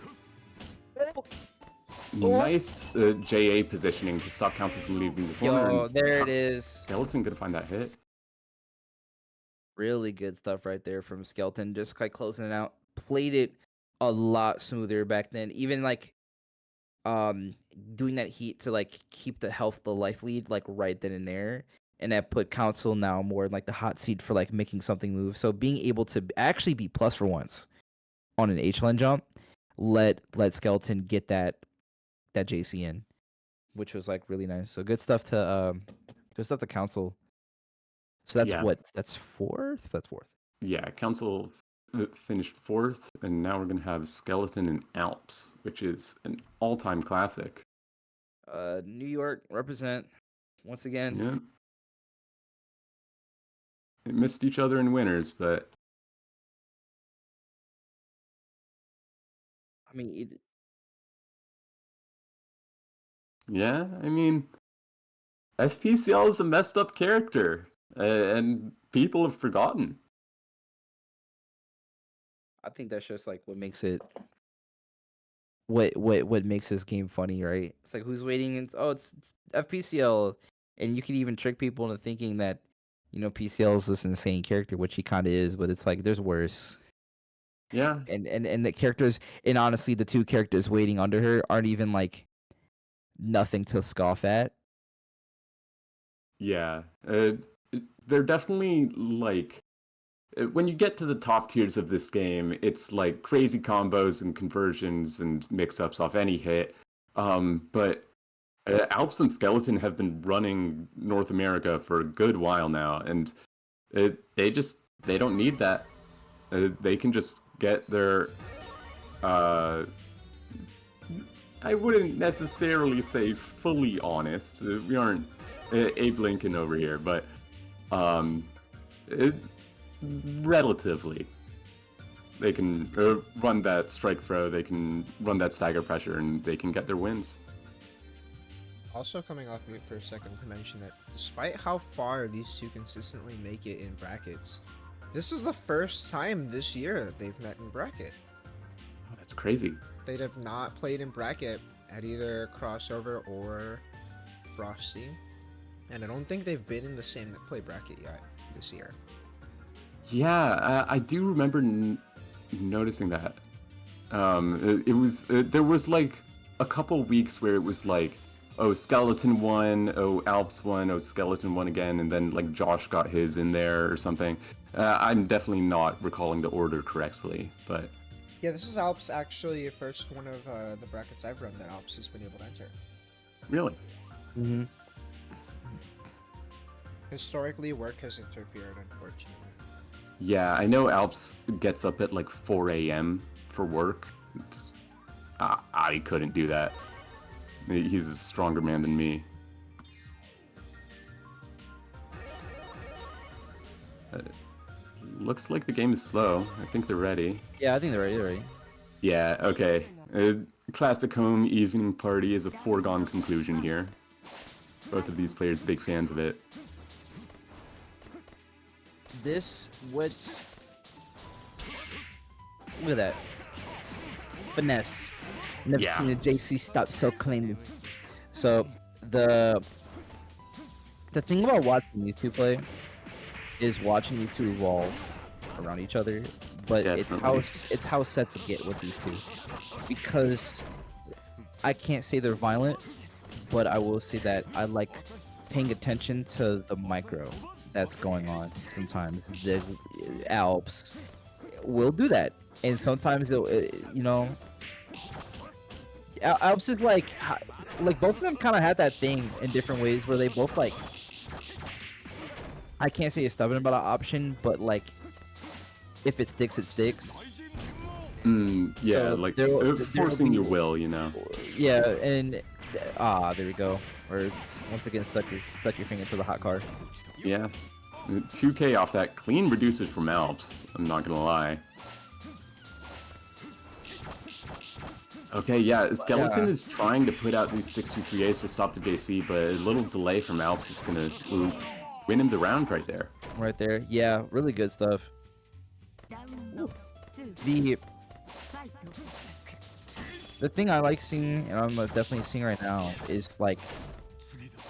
Nice JA positioning to stop Council from leaving the corner. Yo, and there it is. Skeleton gonna find that hit. Really good stuff right there from Skeleton. Just like closing it out. Played it a lot smoother back then. Even like doing that heat to like keep the health, the life lead like right then and there. And that put Council now more in like the hot seat for like making something move. So being able to actually be plus for once on an H-line jump let Skeleton get that JC in, which was like really nice. So good stuff to Council. So that's Yeah. that's fourth? That's fourth. Yeah, Council finished fourth, and now we're gonna have Skeleton and Alps, which is an all-time classic. New York represent once again. Yeah. They missed each other in winners, but I mean, yeah, I mean, FPCL is a messed up character, and people have forgotten. I think that's just like what makes it what makes this game funny, right? It's like who's waiting and it's FPCL, and you can even trick people into thinking that, you know, PCL is this insane character, which he kind of is, but it's like there's worse. Yeah. And the characters, and honestly, the two characters waiting under her aren't even like nothing to scoff at. Yeah. They're definitely like, when you get to the top tiers of this game, it's like crazy combos and conversions and mix-ups off any hit. But Alps and Skeleton have been running North America for a good while now, and they don't need that. They can just get their I wouldn't necessarily say fully honest. We aren't Abe Lincoln over here, but relatively. They can run that strike throw, they can run that stagger pressure, and they can get their wins. Also coming off mute for a second to mention that despite how far these two consistently make it in brackets, this is the first time this year that they've met in bracket. Oh, that's crazy. They have not played in bracket at either Crossover or Frosty, and I don't think they've been in the same Netplay bracket yet this year. Yeah, I do remember noticing that. There was like a couple weeks where it was like, oh, Skeleton won, oh, Alps won, oh, Skeleton won again, and then like Josh got his in there or something. I'm definitely not recalling the order correctly, but Yeah, this is Alps actually the first one of the brackets I've run that Alps has been able to enter. really. Mm-hmm. Historically, work has interfered, unfortunately. Yeah, I know Alps gets up at like 4 a.m. for work. I couldn't do that. He's a stronger man than me. Looks like the game is slow. I think they're ready. Yeah, I think they're ready. They're ready. Yeah, okay. Classic home evening party is a foregone conclusion here. Both of these players big fans of it. What's... Look at that. Finesse. Never Yeah. seen a JC stop so clean. So, the thing about watching these two play is watching these two evolve around each other. But Definitely. it's how sets get with these two. Because I can't say they're violent, but I will say that I like paying attention to the micro that's going on sometimes. The Alps will do that, and sometimes Alps is like both of them kind of have that thing in different ways where they both like, I can't say it's stubborn about an option, but like if it sticks, it sticks. Yeah, So like there forcing will your be- will, you know. Yeah, and there we go. Or once again, stuck your finger to the hot car. Yeah. 2K off that clean reduces from Alps, I'm not gonna lie. Okay, yeah, Skeleton Yeah. is trying to put out these 63As to stop the JC, but a little delay from Alps is gonna win him the round right there. Right there. Yeah, really good stuff. The thing I like seeing, and I'm definitely seeing right now, is like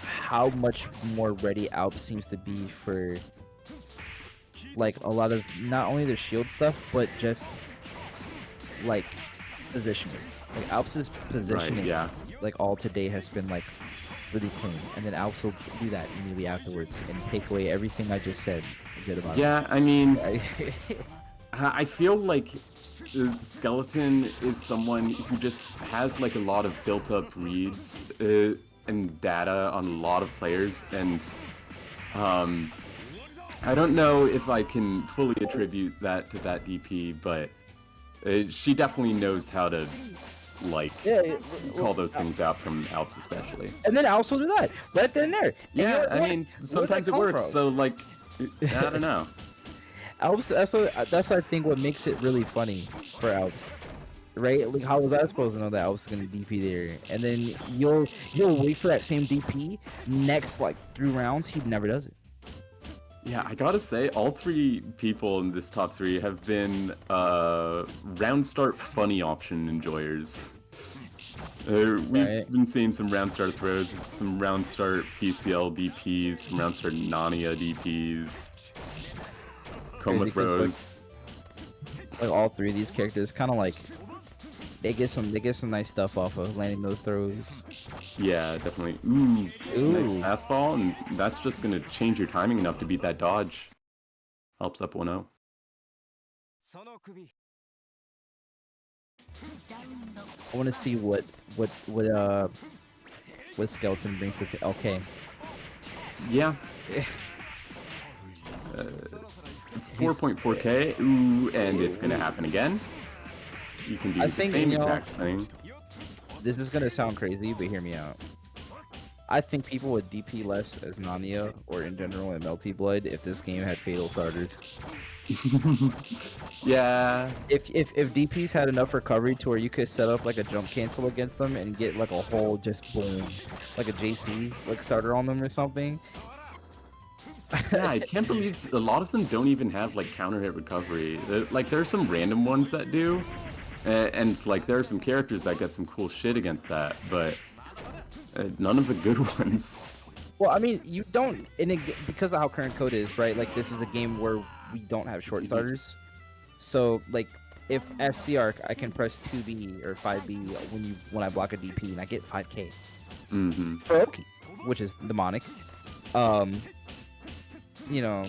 how much more ready Alps seems to be for like a lot of not only the shield stuff, but just like positioning. Like Alps' positioning, yeah. like all today has been like really clean, and then Alps will do that immediately afterwards and take away everything I just said good about Yeah, I mean, it. I feel like Skeleton is someone who just has like a lot of built-up reads and data on a lot of players, and I don't know if I can fully attribute that to that DP, but she definitely knows how to like call those things out from Alps especially. And then Alps will do that right then and there. And Yeah, you're I like, mean, where'd that sometimes it come works, from? so like, I don't know. Alps, that's what I think what makes it really funny for Alps, right? Like, how was I supposed to know that Alps is gonna DP there? And then you'll wait for that same DP next like 3 rounds. He never does it. Yeah, I gotta say, all 3 people in this top 3 have been round start funny option enjoyers. We've been seeing some round start throws, some round start PCL DPs, some round start Nania DPs, coma Crazy 'cause, throws. Like all 3 of these characters, kind of like they get some nice stuff off of landing those throws. Yeah, definitely. Ooh, nice Ooh. fastball, and that's just gonna change your timing enough to beat that dodge. Helps up 1-0. I want to see what Skeleton brings to LK. Yeah. 4.4K. Ooh, and it's gonna happen again. You can do I the think, same you know, exact thing. This is gonna sound crazy, but hear me out. I think people would DP less as Nania or in general in Melty Blood if this game had fatal starters. Yeah. If DPs had enough recovery to where you could set up like a jump cancel against them and get like a whole just boom, like a JC like starter on them or something. Yeah, I can't believe a lot of them don't even have like counter hit recovery. Like there are some random ones that do, and like there are some characters that get some cool shit against that, but none of the good ones. Well, I mean, you don't because of how current code is, right? Like this is a game where we don't have short starters, so like if as CARC I can press 2B or 5B when I block a DP and I get 5k Mm-hmm. for Oki, which is demonic. You know,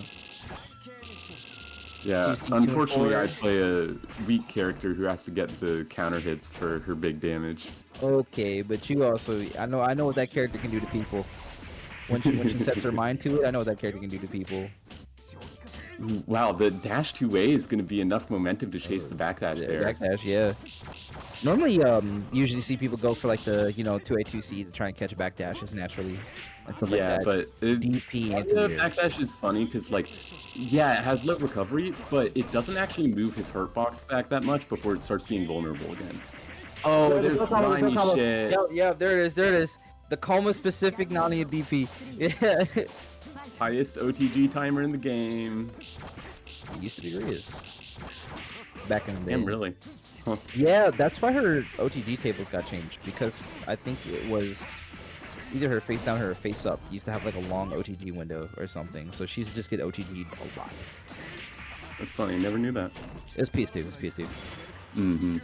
Yeah, 2C, 2 and unfortunately, 4. I play a weak character who has to get the counter hits for her big damage. Okay, but you also I know what that character can do to people. When she sets her mind to it, I know what that character can do to people. Wow, the dash 2A is going to be enough momentum to chase the backdash there. Backdash, yeah. Normally, usually see people go for like the 2A 2C to try and catch backdashes naturally and stuff Yeah, like that. but DP into the there. backdash is funny because, like, yeah, it has low recovery, but it doesn't actually move his hurt box back that much before it starts being vulnerable again. Oh, there's Nani shit. Yeah, there it is. The coma specific Nani and DP. Yeah. Highest OTG timer in the game. It used to be Ria's. Back in the day. Damn, really? Huh. Yeah, that's why her OTG tables got changed, because I think it was either her face down or her face up used to have like a long OTG window or something, so she used to just get OTG'd a lot. That's funny, never knew that. It was PS2, Mm-hmm.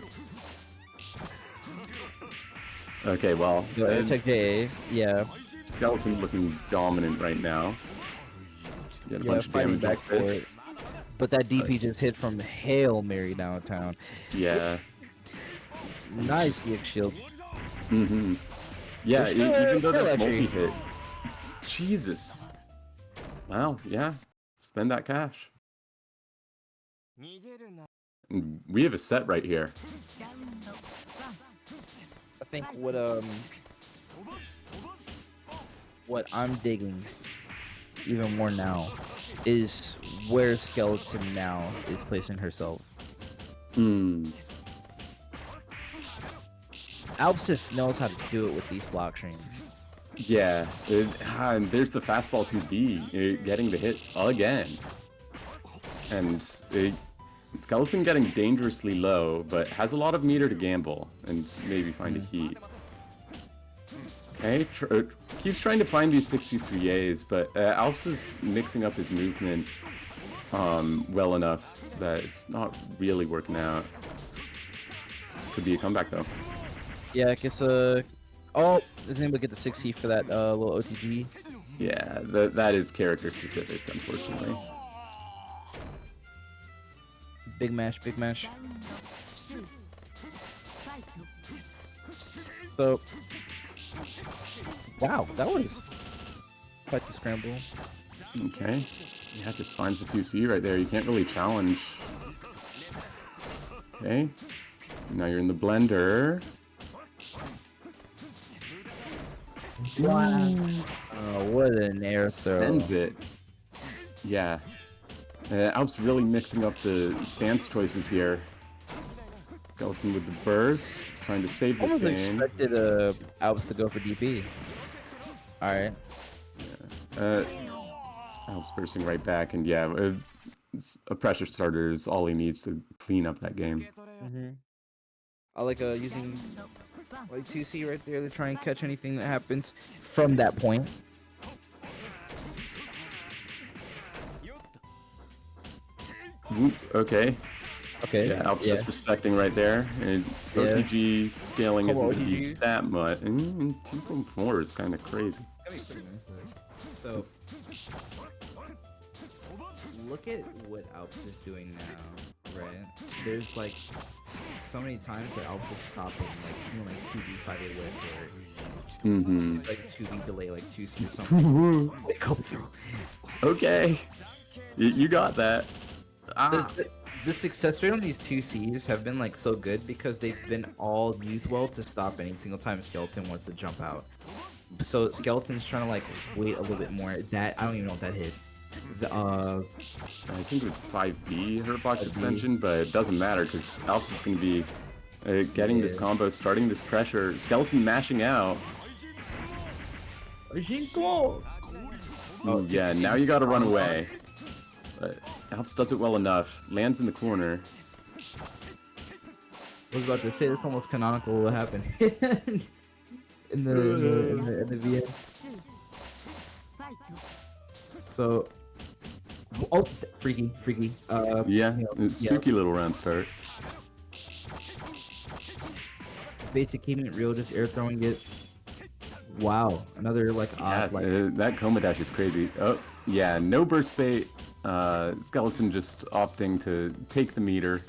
Okay, well, Check J, yeah. Skeleton looking dominant right now. Get a bunch of fighting damage back off for this. it. But that DP just hit from Hail Mary downtown. Yeah. Nice Yick shield. Mm-hmm. Yeah, For sure, even though that's actually. multi-hit. Jesus. Wow, yeah. Spend that cash. And we have a set right here. I think what I'm digging even more now is where Skeleton now is placing herself. Hmm. Alps just knows how to do it with these block streams. Yeah, and there's the fastball 2B getting the hit again. And Skeleton getting dangerously low, but has a lot of meter to gamble and maybe find a heat. Okay, keeps trying to find these 63As, but Alps is mixing up his movement well enough that it's not really working out. This could be a comeback though. Yeah, I guess oh, is anybody get the 60 for that little OTG? Yeah, that is character specific, unfortunately. Big mash, big mash. So, wow, that was quite the scramble. Okay. Yeah, just finds the 2C right there. You can't really challenge. Okay. Now you're in the blender. Wow. Oh, what an air throw. Sends it. Yeah. Alp's really mixing up the stance choices here. Skeleton with the burst, trying to save I this was game. expected Alps to go for DP. Alright. Alp's bursting right back, and yeah, a pressure starter is all he needs to clean up that game. I like using like 2C right there to try and catch anything that happens from that point. Okay. Okay. Yeah, Alp's just respecting right there. And OTG scaling isn't going to be that much. And 2.4 is kind of crazy. That'd be pretty nice though. So look at what Alps is doing now, right? There's like so many times where Alps is stopping like 2B 5A whip or like 2B delay like 2C or something. They go through. Okay. You got that. The success rate on these 2Cs have been like so good because they've been all used well to stop any single time Skeleton wants to jump out. So Skeleton's trying to like wait a little bit more. That I don't even know if that hit. I think it was 5B hurt box extension, but it doesn't matter because Alps is going to be getting this combo, starting this pressure. Skeleton mashing out. Oh yeah, now you got to run away. But Alps does it well enough. Lands in the corner. I was about to say that's almost canonical what happened in the VM. So, oh, freaky. Yeah, spooky little round start. basic keeping it real, just air throwing it. Wow, another like Yeah, odd like that Coma Dash is crazy. Oh, yeah, no burst bait. Skeleton just opting to take the meter.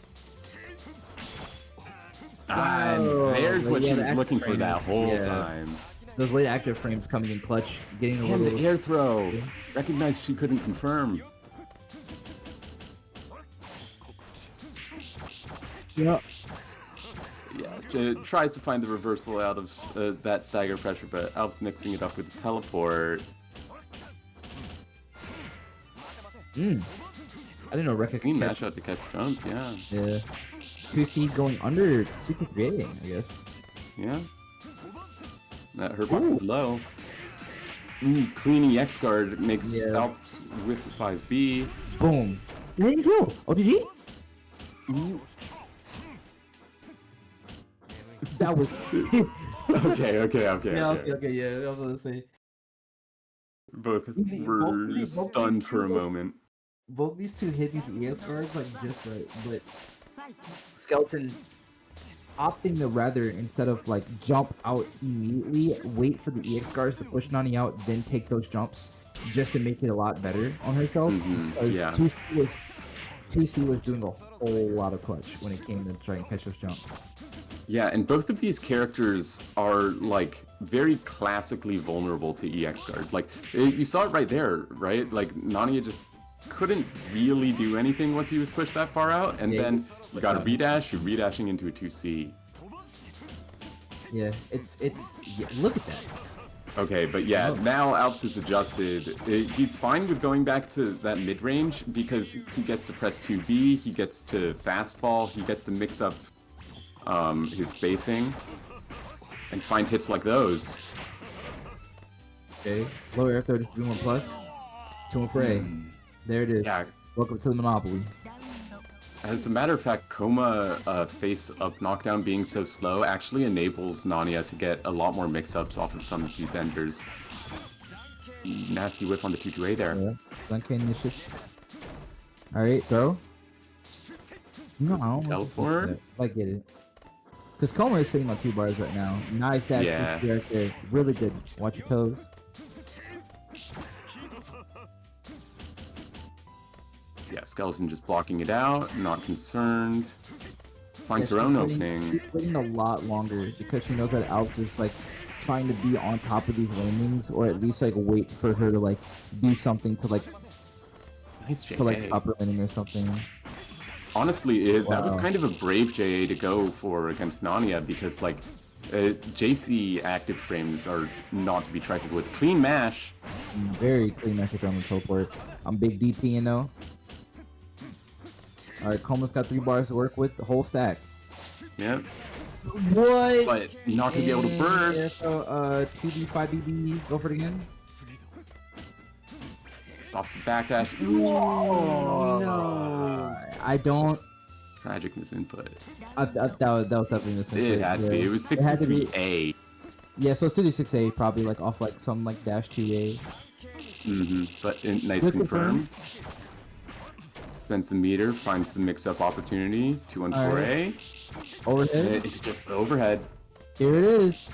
And there's Wow, what yeah, she the was active looking for that frame, whole yeah. time. Those late active frames coming in clutch, getting a And little. the air throw. Recognized she couldn't confirm. Yeah. Yeah, tries to find the reversal out of that stagger pressure, but Alp's mixing it up with the teleport. I didn't know Rekka Clean could mash catch. out to catch jump, yeah. Yeah. 2C going under secret creating, I guess. Yeah. Her box is low. Clean EX guard makes Yeah. Alps with 5B. Boom. Didn't kill. OTG? That was. Okay. Yeah, okay, yeah. I was gonna say. Both Easy, were both stunned these for a two- moment. Both these two hit these ES cards like just right, but Skeleton. opting to rather instead of like jump out immediately, wait for the EX guards to push Nani out, then take those jumps just to make it a lot better on herself. Because yeah. 2C was doing a whole lot of clutch when it came to trying to catch those jumps. Yeah, and both of these characters are like very classically vulnerable to EX guard. Like you saw it right there, right? Like Nania just couldn't really do anything once he was pushed that far out, and Yeah, then you got a redash, you're redashing into a 2C. Yeah, it's yeah, look at that. Okay, but yeah, now Alps is adjusted. He's fine with going back to that mid-range because he gets to press 2B, he gets to fastball, he gets to mix up his spacing and find hits like those. Okay, lower air third, 3-1 plus, 2-1 for A. There it is. Yeah. Welcome to the Monopoly. As a matter of fact, Coma face-up knockdown being so slow actually enables Nania to get a lot more mix-ups off of some of these enders. Nasty whiff on the 2-2A there. Yeah, Sunken initiates. Alright, throw. No, I don't want to Teleport? I get it. Because Coma is sitting on 2 bars right now. Nice dash Yeah. right there. Really good. Watch your toes. Yeah, Skeleton just blocking it out, not concerned. Finds Yeah, her own she's opening. She's waiting a lot longer because she knows that Alps is like trying to be on top of these landings, or at least like wait for her to like do something to like Nice stop her landing or something. Honestly, that was Wow. kind of a brave JA to go for against Nania because like JC active frames are not to be trifled with. Clean mash. Very clean message on the teleport. I'm big DP, you know. All right, Coma's got 3 bars to work with. The whole stack. Yep. What? But not gonna be able to burst. Yeah, so 2B, 5BB. Go for it again. Stops the backdash. Whoa! No. I don't. Tragic misinput. That was definitely missing. It had to be. It was It had to be. 63A. Yeah, so it's 36A, probably like off like some like dash 2A. But nice Good confirm. Spends the meter, finds the mix-up opportunity. 214A. Overhead. It's just the overhead. Here it is.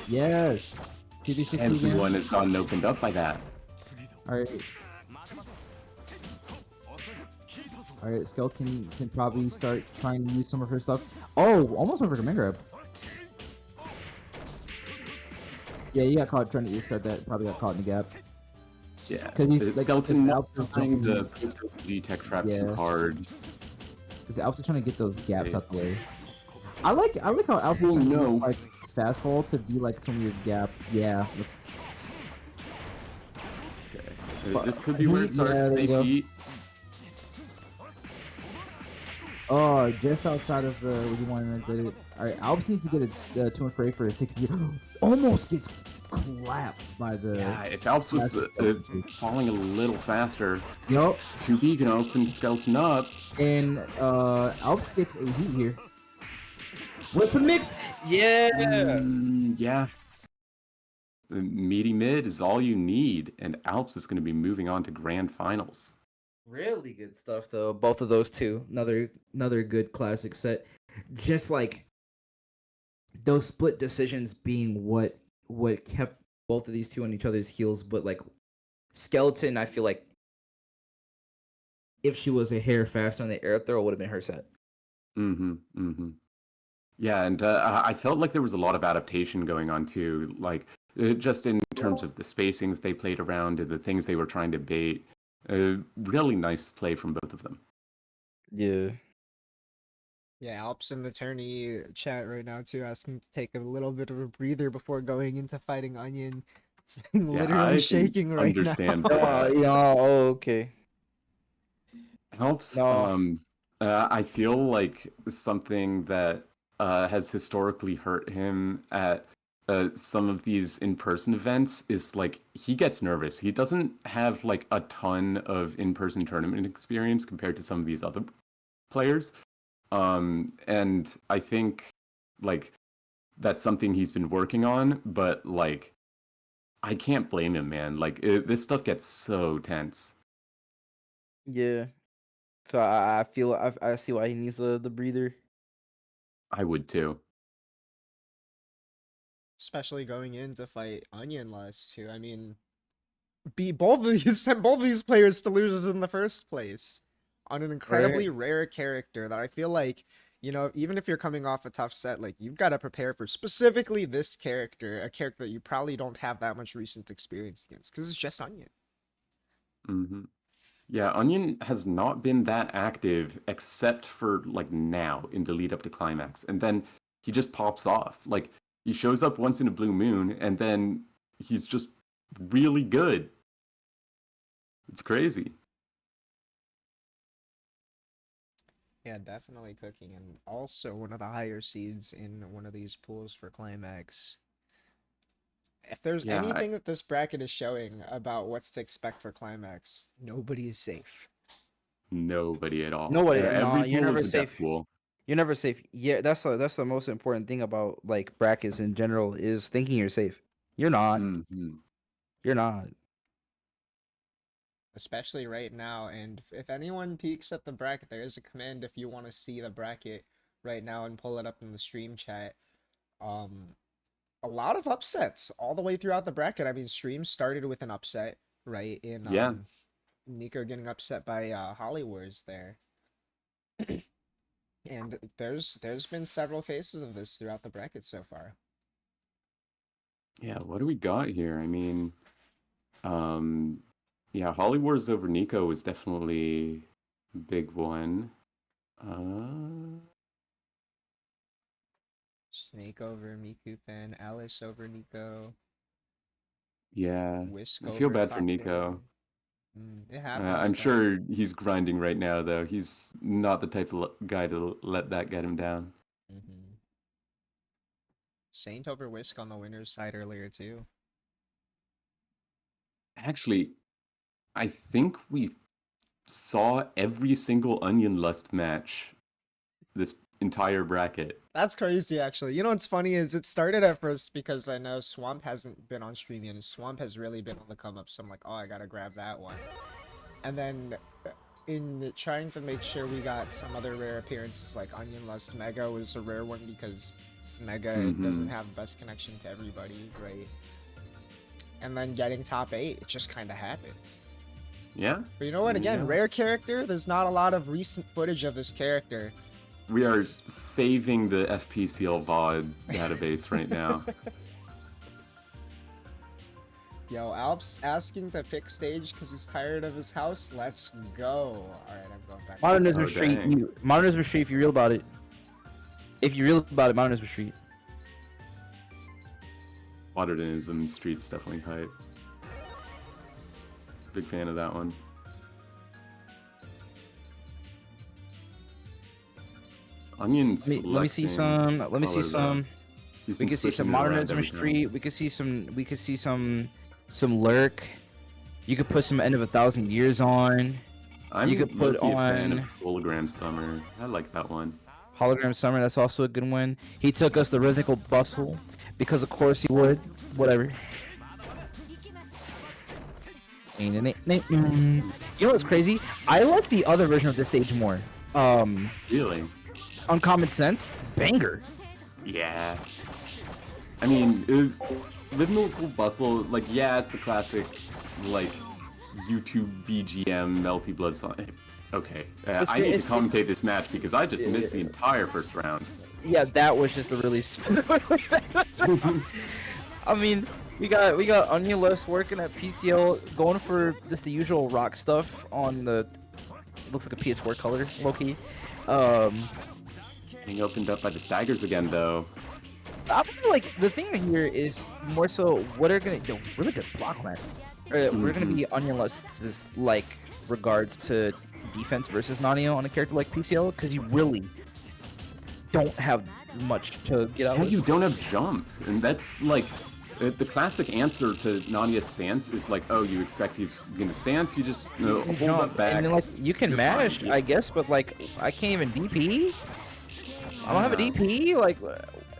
Yes. 2D60 again. Everyone has gotten opened up by that. Alright. Alright, Skeleton can probably start trying to use some of her stuff. Oh, almost went for command grab. Yeah, you got caught trying to start that. Probably got caught in the gap. Yeah, 'Cause he's, the like, Skeleton his Alps is trying the jumping- post-OPG tech trap Yeah. too hard. Because Alps is trying to get those gaps out the way. I like how Alps is Oh, trying to no. like fast fall to be like some of your gap. Yeah. Okay. But This could be where it yeah, starts. there you Stay go. feet. Oh, just outside of what you wanted to do. Alright, Alps needs to get a 2 and 4 for a 60. Almost gets clapped by the. Yeah, if Alps was falling a little faster, Yup. 2B can open Skeleton up. And Alps gets a heat here. Wait for the mix. Yeah. Yeah. The meaty mid is all you need, and Alps is going to be moving on to grand finals. Really good stuff though. Both of those two. Another good classic set. Just like those split decisions being what kept both of these two on each other's heels. But like Skeleton, I feel like if she was a hair faster on the air throw, it would have been her set. Mm-hmm. Mm-hmm. Yeah, and I felt like there was a lot of adaptation going on too, like just in terms of the spacings they played around and the things they were trying to bait. Really nice play from both of them. Yeah. Yeah, Alps in the tourney chat right now too, asking to take a little bit of a breather before going into fighting Onion. Yeah, Literally I can shaking right understand now. for that. Yeah. Oh, okay. Helps. No. I feel like something that has historically hurt him at some of these in-person events is like he gets nervous. He doesn't have like a ton of in-person tournament experience compared to some of these other players. And I think like that's something he's been working on, but like I can't blame him, man. Like this stuff gets so tense. Yeah. So I feel I see why he needs the breather. I would too. Especially going in to fight Onion last too. I mean, beat both of these sent both of these players to losers in the first place on an incredibly rare character that I feel like, you know, even if you're coming off a tough set, like you've got to prepare for specifically this character, a character that you probably don't have that much recent experience against because it's just Onion. Mm-hmm. Yeah, Onion has not been that active except for like now in the lead up to climax, and then he just pops off. Like he shows up once in a blue moon, and then he's just really good. It's crazy. Yeah, definitely cooking, and also one of the higher seeds in one of these pools for climax. If there's Yeah, anything that this bracket is showing about what's to expect for climax, nobody is safe. nobody at all. Nobody. Every No, you're pool never is a death safe. pool. You're never safe. Yeah, that's the most important thing about like brackets in general is thinking you're safe. You're not. Mm-hmm. You're not. Especially right now, and if anyone peeks at the bracket, there is a command if you want to see the bracket right now and pull it up in the stream chat. A lot of upsets all the way throughout the bracket. I mean, stream started with an upset, right? In Yeah, Nico getting upset by Hollywars there. And there's been several cases of this throughout the bracket so far. yeah. What do we got here? I mean, um, yeah, Hollywars over Nico was definitely a big one. Snake over Miku Fan, Alice over Nico, Yeah, Whisk I feel over bad for Top Nico. It happens I'm though. sure he's grinding right now, though. He's not the type of guy to let that get him down. Saint over Whisk on the winner's side earlier too. Actually, I think we saw every single Onion Lust match this entire bracket. That's crazy, actually. You know what's funny is it started at first because I know Swamp hasn't been on stream yet, and Swamp has really been on the come up, so I'm like, oh, I gotta grab that one. And then in trying to make sure we got some other rare appearances, like Onion Lust Mega was a rare one because Mega doesn't have the best connection to everybody, right? And then getting top 8, it just kind of happened. Yeah. But you know what? Again, rare character. There's not a lot of recent footage of this character. We are saving the FPCL VOD database right now. Yo, Alp's asking to pick stage because he's tired of his house. Let's go. Alright, I'm going back. Modernism Oh, Street. dang. Modernism Street. If you're real about it. If you're real about it, Modernism Street. Modernism Street's definitely hype. Big fan of that one. Onions. Let me see some. Let me see some. We can see some Modernism every Street. We could see some. We could see some lurk. You could put some End of 1,000 Years on. You could put low-key a fan on of Hologram Summer. I like that one. Hologram Summer. That's also a good one. He took us the Rhythmical Bustle because of course he would. Whatever. You know what's crazy? I like the other version of this stage more. Really? Uncommon Sense, banger. Yeah. I mean, Rhythmical Bustle, like, yeah, it's the classic, like, YouTube BGM Melty Blood song. Okay, I need to commentate this match because I just missed the entire first round. Yeah, that was just a really. I mean, we got Onion working at PCL, going for just the usual rock stuff on the. Looks like a PS4 color, Loki. Being opened up by the staggers again, though. I feel like the thing here is more so what are gonna do. Really good block on that. We're gonna be Onion Lust's like regards to defense versus Nanio on a character like PCL because you really don't have much to get out. Yeah, with. you don't have jump, and that's like the classic answer to Nania's stance is like, oh, you expect he's gonna stance, you just hold up back. And then like you can You're mash, fine. I guess, but like I can't even DP. I don't have a DP. Like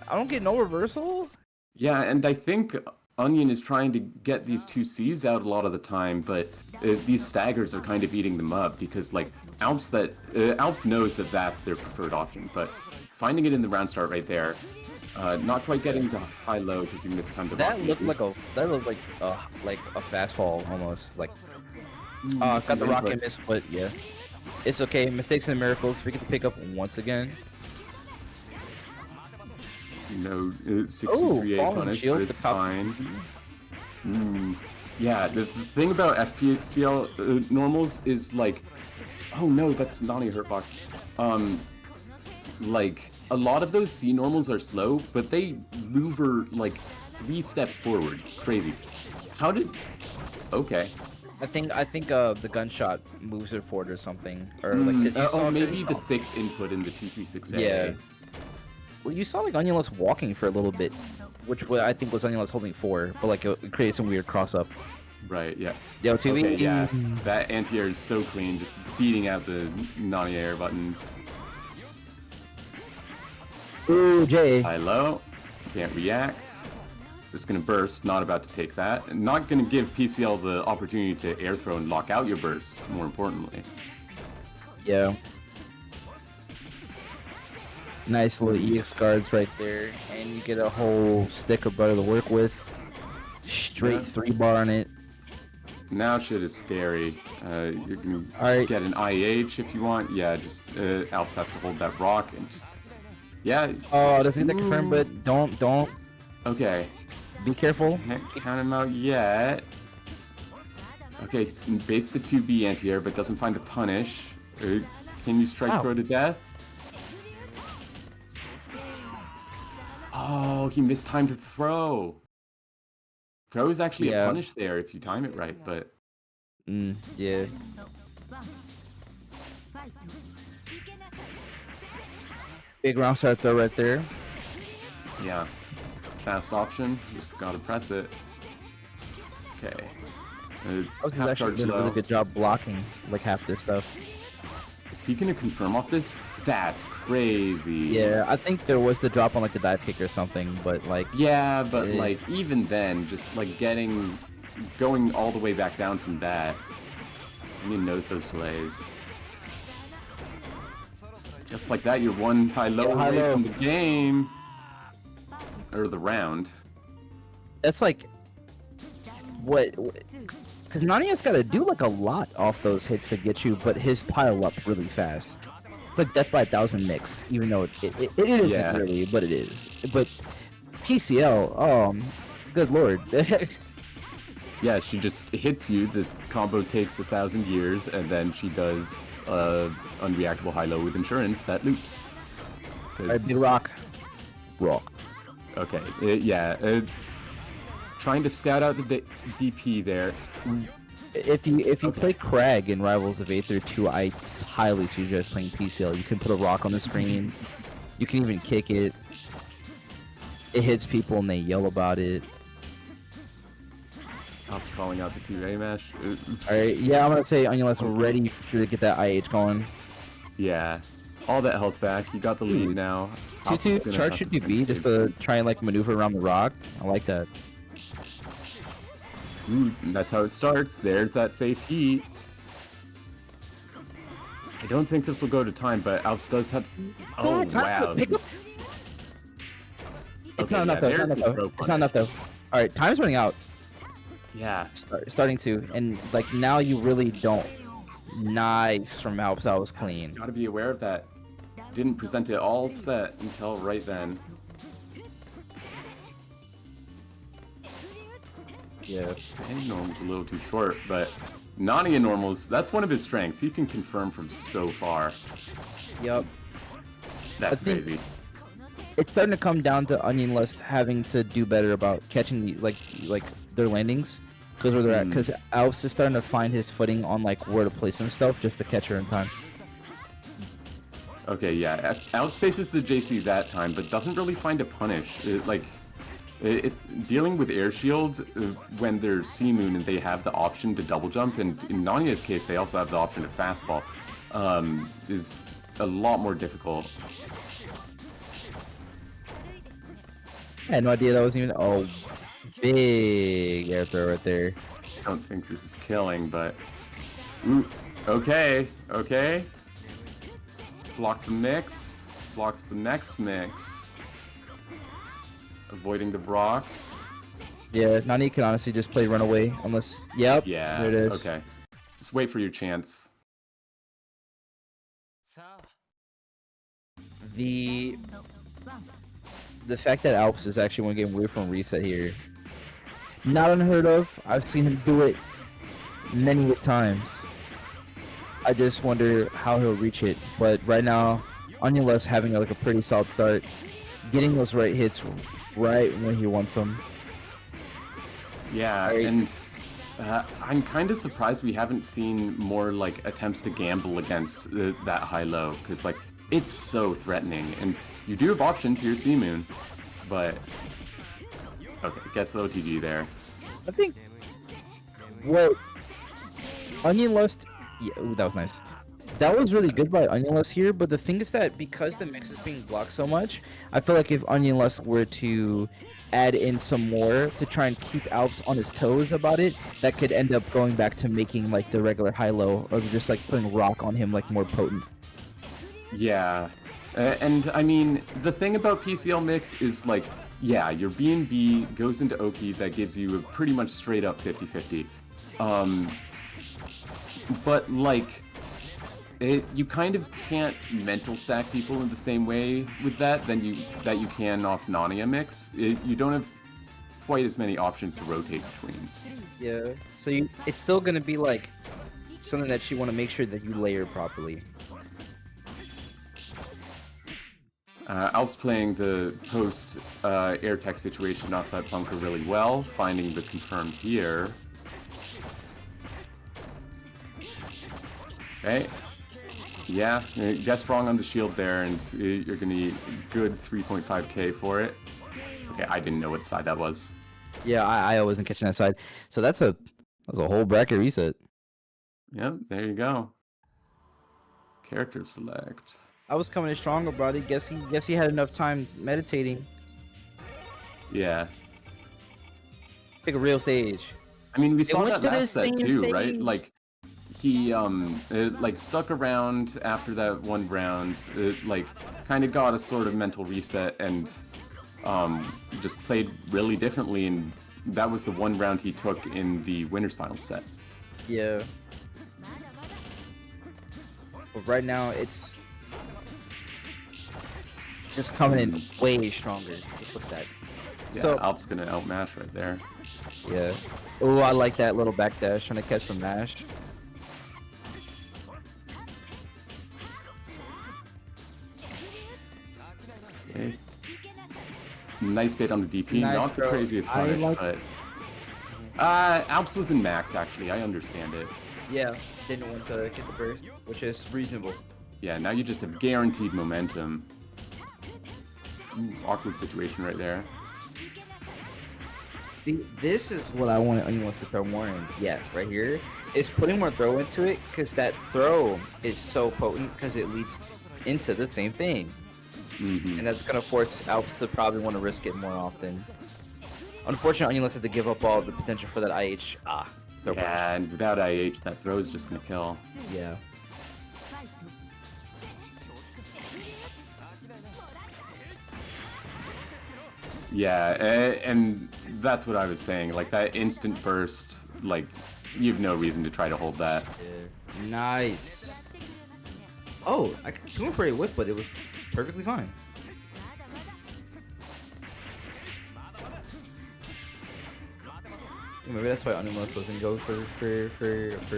I don't get no reversal. Yeah, and I think Onion is trying to get these 2Cs out a lot of the time, but these staggers are kind of eating them up because like Alps knows that that's their preferred option, but finding it in the round start right there, not quite getting to high-low because you missed time to That rock looked maybe. like a fast fall almost. Like got some the rocket input. miss, but yeah, it's okay. Mistakes and miracles. We get to pick up once again. No, Ooh, 63 falling punish, shield, but it's the top- fine. Yeah, the thing about FPHCL normals is like, oh no, that's not a hurtbox. Like a lot of those C normals are slow, but they maneuver like 3 steps forward. It's crazy. How did? Okay. I think the gunshot moves her forward or something, or like 'cause you saw maybe the 6 input in the 236A. Yeah. Well, you saw like Onionless walking for a little bit, which I think was Onionless holding 4, but like it created some weird cross up. Right. Yeah. Yo, 2B. Okay, yeah, that anti-air is so clean, just beating out the non-air buttons. Ooh, Jay. High-low, can't react. Just gonna burst, not about to take that. And not gonna give PCL the opportunity to air throw and lock out your burst, more importantly. Yeah. Nice little EX guards right there, and you get a whole stick of butter to work with. Straight Yeah. 3-bar on it. Now shit is scary. You're gonna Alright. get an IH if you want. Yeah, just Alps has to hold that rock and just... Yeah, Oh, doesn't get that confirmed, but don't. okay. Be careful. Can't count him out yet. Okay, baits the 2B anti-air, but doesn't find the punish. Can you strike Ow. throw to death? Oh, he missed time to throw. Throw is actually Yeah. a punish there if you time it right, but Yeah. Big round start throw right there. yeah. Fast option, just gotta press it. Okay. O's Half actually charge did a really low. good job blocking like half this stuff. Is he gonna confirm off this? That's crazy. Yeah, I think there was the drop on like the dive kick or something, but like Yeah, but Eh. like even then, just like going all the way back down from that. I mean, knows those delays. Just like that, you're one high-low Yeah, away high-low. from the game. Or the round. that's like what because Nania's got to do like a lot off those hits to get you, but his pile up really fast. It's like death by 1,000 mixed, even though it isn't Yeah. really, but it is. But PCL, good lord. Yeah, she just hits you, the combo takes 1,000 years, and then she does unreactable high-low with insurance that loops. Alright, big rock. Rock. Okay, trying to scout out the DP there. If you Okay. play Crag in Rivals of Aether 2, I highly suggest playing PCL. You can put a rock on the screen. You can even kick it. It hits people and they yell about it. Top's calling out the 2A mash. Alright, yeah, I'm gonna say Onionless ready to get that IH going. Yeah, all that health back. You got the lead now. Alps is 2-2 gonna charge have to should be save. just to try and like maneuver around the rock. I like that. Ooh, and that's how it starts. There's that safe heat. I don't think this will go to time, but Alps does have. Oh time to wow! pick up- It's Okay, not enough yeah, though. It's not there's enough the though. throw It's not enough punish. though. All right, time's running out. Yeah. Starting to, and like now you really don't. Nice from Alps. That was clean. Gotta be aware of that. Didn't present it all set until right then. Yeah. And normal's a little too short, but Nani and normals, that's one of his strengths. He can confirm from so far. Yep. That's I think- crazy. It's starting to come down to Onion Lust having to do better about catching the like their landings, because where they're at. Because Alps is starting to find his footing on like where to place himself just to catch her in time. Okay, yeah, outspaces the JC that time, but doesn't really find a punish. Dealing with air shield when they're C Moon and they have the option to double jump, and in Nanya's case they also have the option to fastball, is a lot more difficult. I had no idea that was even. Oh, big air throw right there. I don't think this is killing, but... Ooh, okay, okay. Blocks the mix, blocks the next mix. Avoiding the Brox. Yeah, Nani can honestly just play runaway unless. Yep. Yeah, There it is. okay. Just wait for your chance. The fact that Alps is actually one game away from reset here, not unheard of. I've seen him do it many times. I just wonder how he'll reach it. But right now, Onion Lust having like a pretty solid start, getting those right hits right when he wants them. Yeah, Right. and I'm kind of surprised we haven't seen more like attempts to gamble against that high-low, because like it's so threatening, and you do have options. Your C Moon, but okay, gets the OTG there. I think what Onion Lust. Yeah, ooh, that was nice. That was really good by Onion Lust here, but the thing is that because the mix is being blocked so much, I feel like if Onion Lust were to add in some more to try and keep Alps on his toes about it, that could end up going back to making like the regular high-low, or just like putting rock on him like more potent. Yeah, and I mean the thing about PCL mix is like, yeah, your B&B goes into OP that gives you a pretty much straight up 50-50. But like, you kind of can't mental stack people in the same way with that that you can off Nania mix. You don't have quite as many options to rotate between. Yeah. So it's still gonna be like something that you want to make sure that you layer properly. Alp's playing the post air tech situation off that bunker really well, finding the confirm here. Okay. Yeah, you guessed wrong on the shield there, and you're gonna need good 3.5k for it. Okay, I didn't know what side that was. Yeah, I wasn't catching that side. So that's a whole bracket reset. Yep, there you go. Character select. I was coming in stronger, brother. Guess he had enough time meditating. Yeah. Pick a real stage. I mean, we They saw went that to the last set same too, right? stage. Like, he like stuck around after that one round, like kind of got a sort of mental reset and just played really differently, and that was the one round he took in the winners finals set. Yeah. But right now it's just coming in way stronger. Just look at that. Yeah, So Alp's gonna outmatch right there. yeah. Oh, I like that little back dash trying to catch some mash. Okay. Nice bait on the DP, Nice not the throw. craziest I punish, like- but Alps was in max actually. I understand it. Yeah, didn't want to get the burst, which is reasonable. Yeah, now you just have guaranteed momentum. Ooh, awkward situation right there. See, this is what I want Onion wants to throw more in. Yeah, right here is putting more throw into it, because that throw is so potent because it leads into the same thing. Mm-hmm. And that's going to force Alps to probably want to risk it more often. Unfortunately, Onion lets it to give up all the potential for that IH. Throw punch. Yeah, and without IH, that throw is just gonna kill. Yeah. Yeah, and that's what I was saying. Like that instant burst, like you have no reason to try to hold that. Yeah. Nice. Oh, I went for a whiff, but it was perfectly fine. Maybe that's why Animals doesn't go for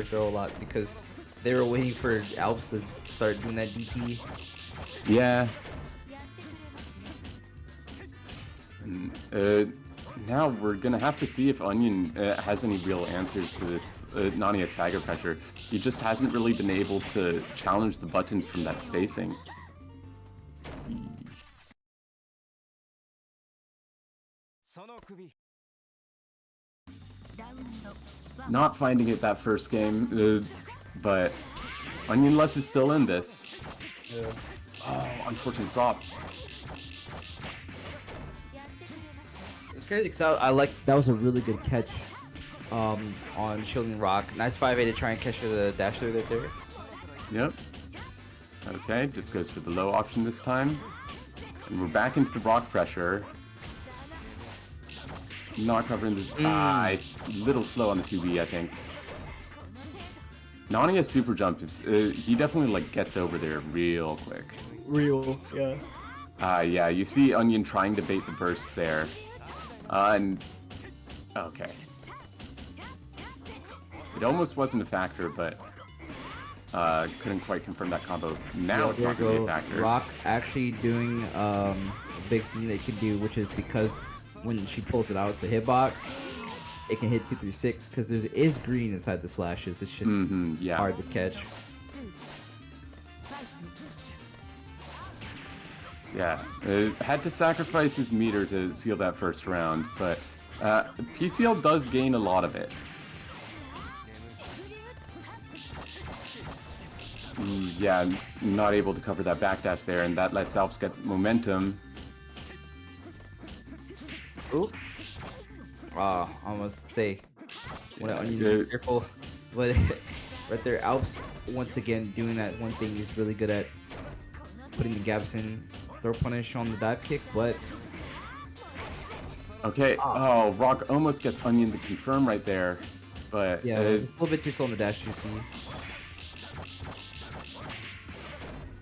throw a lot, because they were waiting for Alps to start doing that DP. Yeah. Now we're gonna have to see if Onion has any real answers to this Nania stagger pressure. He just hasn't really been able to challenge the buttons from that spacing. Not finding it that first game, but Onionless is still in this. Yeah. Oh, unfortunate drop. It's crazy because I like that was a really good catch on Shielding Rock. Nice 5A to try and catch the dash through there. Yep. Okay, just goes for the low option this time. And we're back into the rock pressure. Not covering the... little slow on the 2B, I think. Nania's super jump is... he definitely, like, gets over there real quick. Yeah. Yeah, you see Onion trying to bait the burst there. And... Okay. It almost wasn't a factor, but... couldn't quite confirm that combo. Now it's not going to be a factor. Rock actually doing a big thing they can do, which is because when she pulls it out, it's a hitbox. It can hit 2 through 6 because there is green inside the slashes. It's just yeah. hard to catch. Yeah, had to sacrifice his meter to seal that first round, but PCL does gain a lot of it. Yeah, not able to cover that backdash there, and that lets Alps get momentum. Ooh. Almost say. When Onion is careful. But right there, Alps, once again, doing that one thing he's really good at. Putting the gaps in. Throw punish on the dive kick, but... Okay, oh, Rock almost gets Onion to confirm right there, but... Yeah, a little bit too slow on the dash, you see.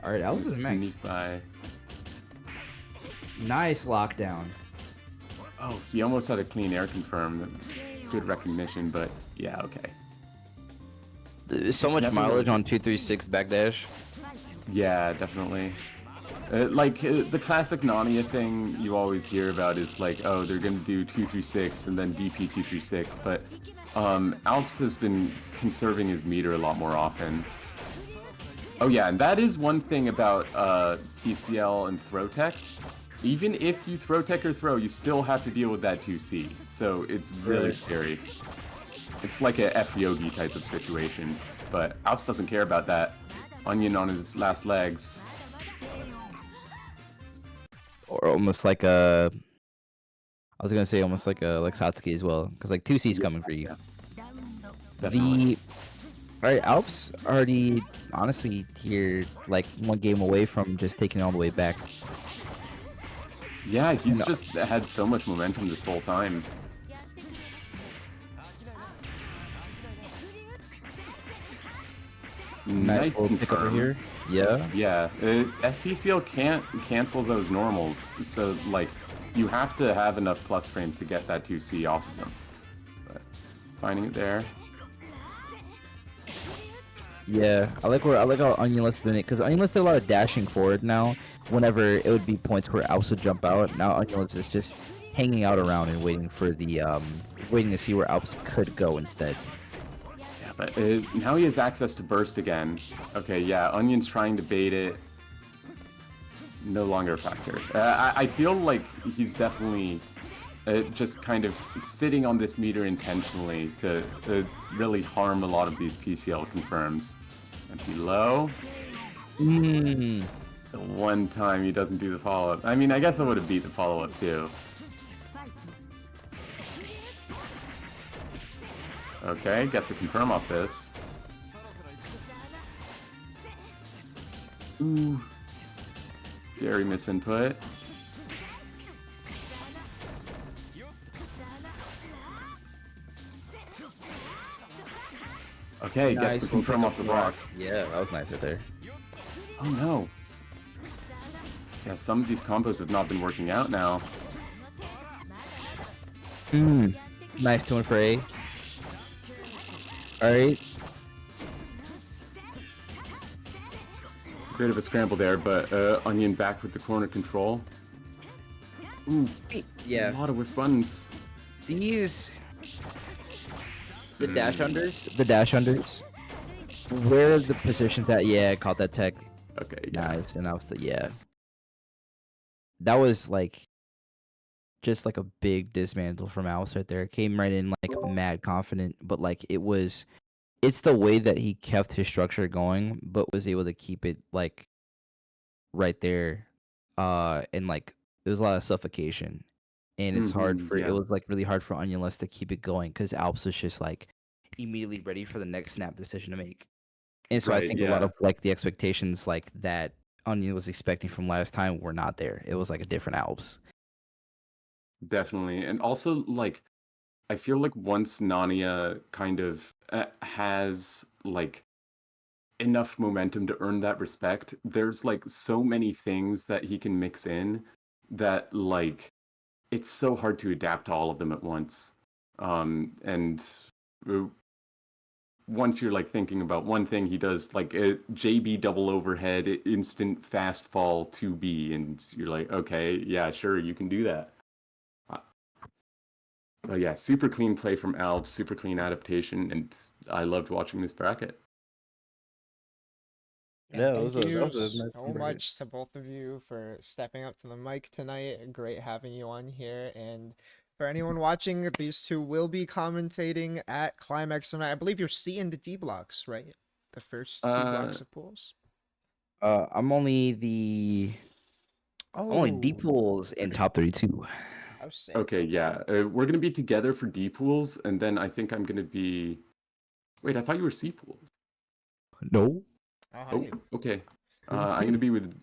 Alright, Alps is max. By. Nice lockdown. Oh, he almost had a clean air confirm. Good recognition, but yeah, okay. There's so much mileage on 236 backdash. Yeah, definitely. The classic Nania thing you always hear about is like, oh, they're gonna do 236 and then DP 236, but Alps has been conserving his meter a lot more often. Oh yeah, and that is one thing about PCL and throw techs. Even if you throw tech or throw, you still have to deal with that 2C, so it's really scary. It's like a F Yogi type of situation, but Alps doesn't care about that. Onion on his last legs. Or almost like a... I was gonna say almost like a Satsuki as well, because like 2C's coming for you. Definitely. Alright, Alps already, honestly, here, like, one game away from just taking it all the way back. Yeah, he's just had so much momentum this whole time. Nice little pick over here. Yeah. Yeah, FPCL can't cancel those normals, so, like, you have to have enough plus frames to get that 2C off of them. But finding it there. Yeah, I like how Onionless doing it, because Onionless did a lot of dashing forward now. Whenever it would be points where Alps would jump out, now Onionless is just hanging out around and waiting for the waiting to see where Alps could go instead. Yeah, but now he has access to burst again. Okay, yeah, Onion's trying to bait it. No longer a factor. I feel like he's definitely just kind of sitting on this meter intentionally to really harm a lot of these PCL confirms. And below. The one time he doesn't do the follow-up. I mean, I guess I would have beat the follow-up too. Okay, gets a confirm off this. Ooh. Scary misinput. Okay, gets the confirm off the block. Yeah, that was nice right there. Oh no. Yeah, some of these combos have not been working out now. Nice 2-1 for A. Alright. Bit of a scramble there, but Onion back with the corner control. Ooh, Yeah. a lot of whiff buttons. These... The dash unders? The dash unders. Where are the positions at? Yeah, caught that tech. Okay, yeah. Nice. And that was the... Yeah. That was, like... Just, like, a big dismantle from Alice right there. Came right in, like, mad confident. But, like, it was... It's the way that he kept his structure going, but was able to keep it, like... Right there. And, like... There was a lot of suffocation. And it's hard for... yeah. It was, like, really hard for Onionless to keep it going. Because Alps was just, like... Immediately ready for the next snap decision to make. And so I Right, think a lot of like the expectations like that Onion was expecting from last time were not there. It was like a different Alps. Definitely. And also, like, I feel like once Nania kind of has, like, enough momentum to earn that respect, there's, like, so many things that he can mix in that, like, it's so hard to adapt to all of them at once. And once you're like thinking about one thing, he does like a JB double overhead, instant fast fall 2B, and you're like, okay, yeah, sure, you can do that. But yeah, super clean play from Alps, super clean adaptation, and I loved watching this bracket. Yeah, it thank was a- you that was a nice so bracket. much to both of you for stepping up to the mic tonight. Great having you on here. And for anyone watching, these two will be commentating at Climax tonight. I believe you're C and D blocks, right? The first two blocks of pools. I'm only D Oh, pools in top 32. I was sick. Okay, yeah, we're gonna be together for D pools, and then I think I'm gonna be. Wait, I thought you were C pools. No. Oh, okay. I'm gonna be with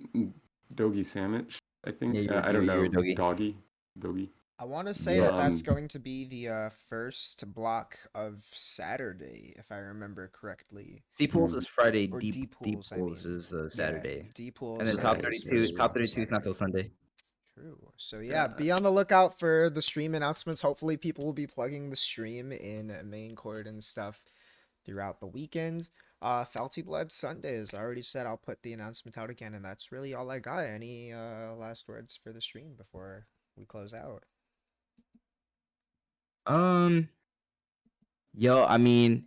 Dogi Sandwich, I think. Yeah, I don't know. you're a Dogi. Doggy. I want to say Yeah. that that's going to be the first block of Saturday, if I remember correctly. C pools is Friday. Or D D pools, pools, I mean. is Saturday. D pools. And then top top Right. 32. Top 32 is not till Sunday. True. So yeah, be on the lookout for the stream announcements. Hopefully people will be plugging the stream in main court and stuff throughout the weekend. Felty Blood Sundays. I already said I'll put the announcement out again, and that's really all I got. Any last words for the stream before we close out? Yo, I mean,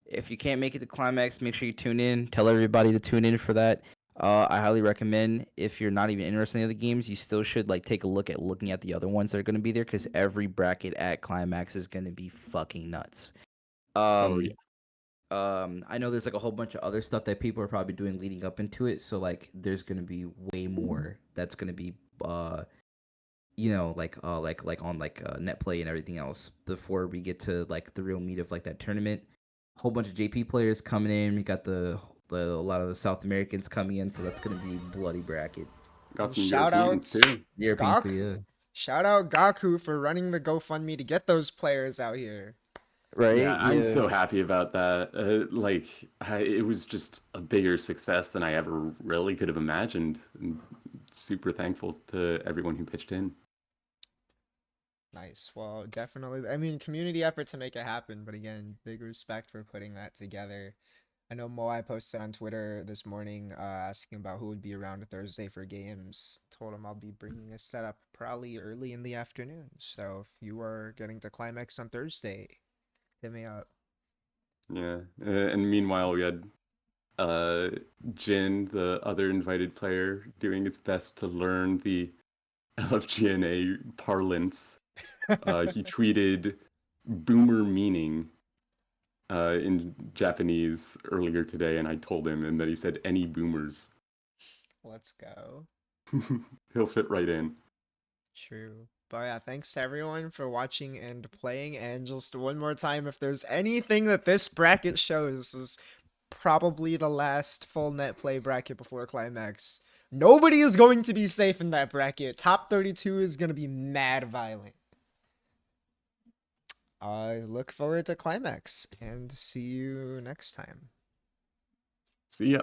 if you can't make it to Climax, make sure you tune in. Tell everybody to tune in for that. I highly recommend if you're not even interested in the games, you still should like take a look at looking at the other ones that are going to be there because every bracket at Climax is going to be fucking nuts. Oh, yeah. I know there's like a whole bunch of other stuff that people are probably doing leading up into it, so like there's going to be way more that's going to be like on Netplay and everything else before we get to like the real meat of like that tournament. Whole bunch of JP players coming in. We got a lot of the South Americans coming in, so that's gonna be bloody bracket. Got some Shout Europeans outs. too. Europeans, Gak? too, yeah. Shout out Gaku for running the GoFundMe to get those players out here. Right? Yeah, I'm so happy about that. It was just a bigger success than I ever really could have imagined. And super thankful to everyone who pitched in. Nice. Well, definitely. I mean, community effort to make it happen, but again, big respect for putting that together. I know Moai posted on Twitter this morning asking about who would be around Thursday for games. Told him I'll be bringing a setup probably early in the afternoon. So if you are getting to Climax on Thursday, hit me up. Yeah, and meanwhile we had Jin, the other invited player, doing its best to learn the LFGNA parlance. He tweeted "boomer meaning" in Japanese earlier today, and I told him, and then he said, "Any boomers." Let's go. He'll fit right in. True. But yeah, thanks to everyone for watching and playing. And just one more time, if there's anything that this bracket shows, this is probably the last full net play bracket before Climax. Nobody is going to be safe in that bracket. Top 32 is going to be mad violent. I look forward to Climax and see you next time. See ya.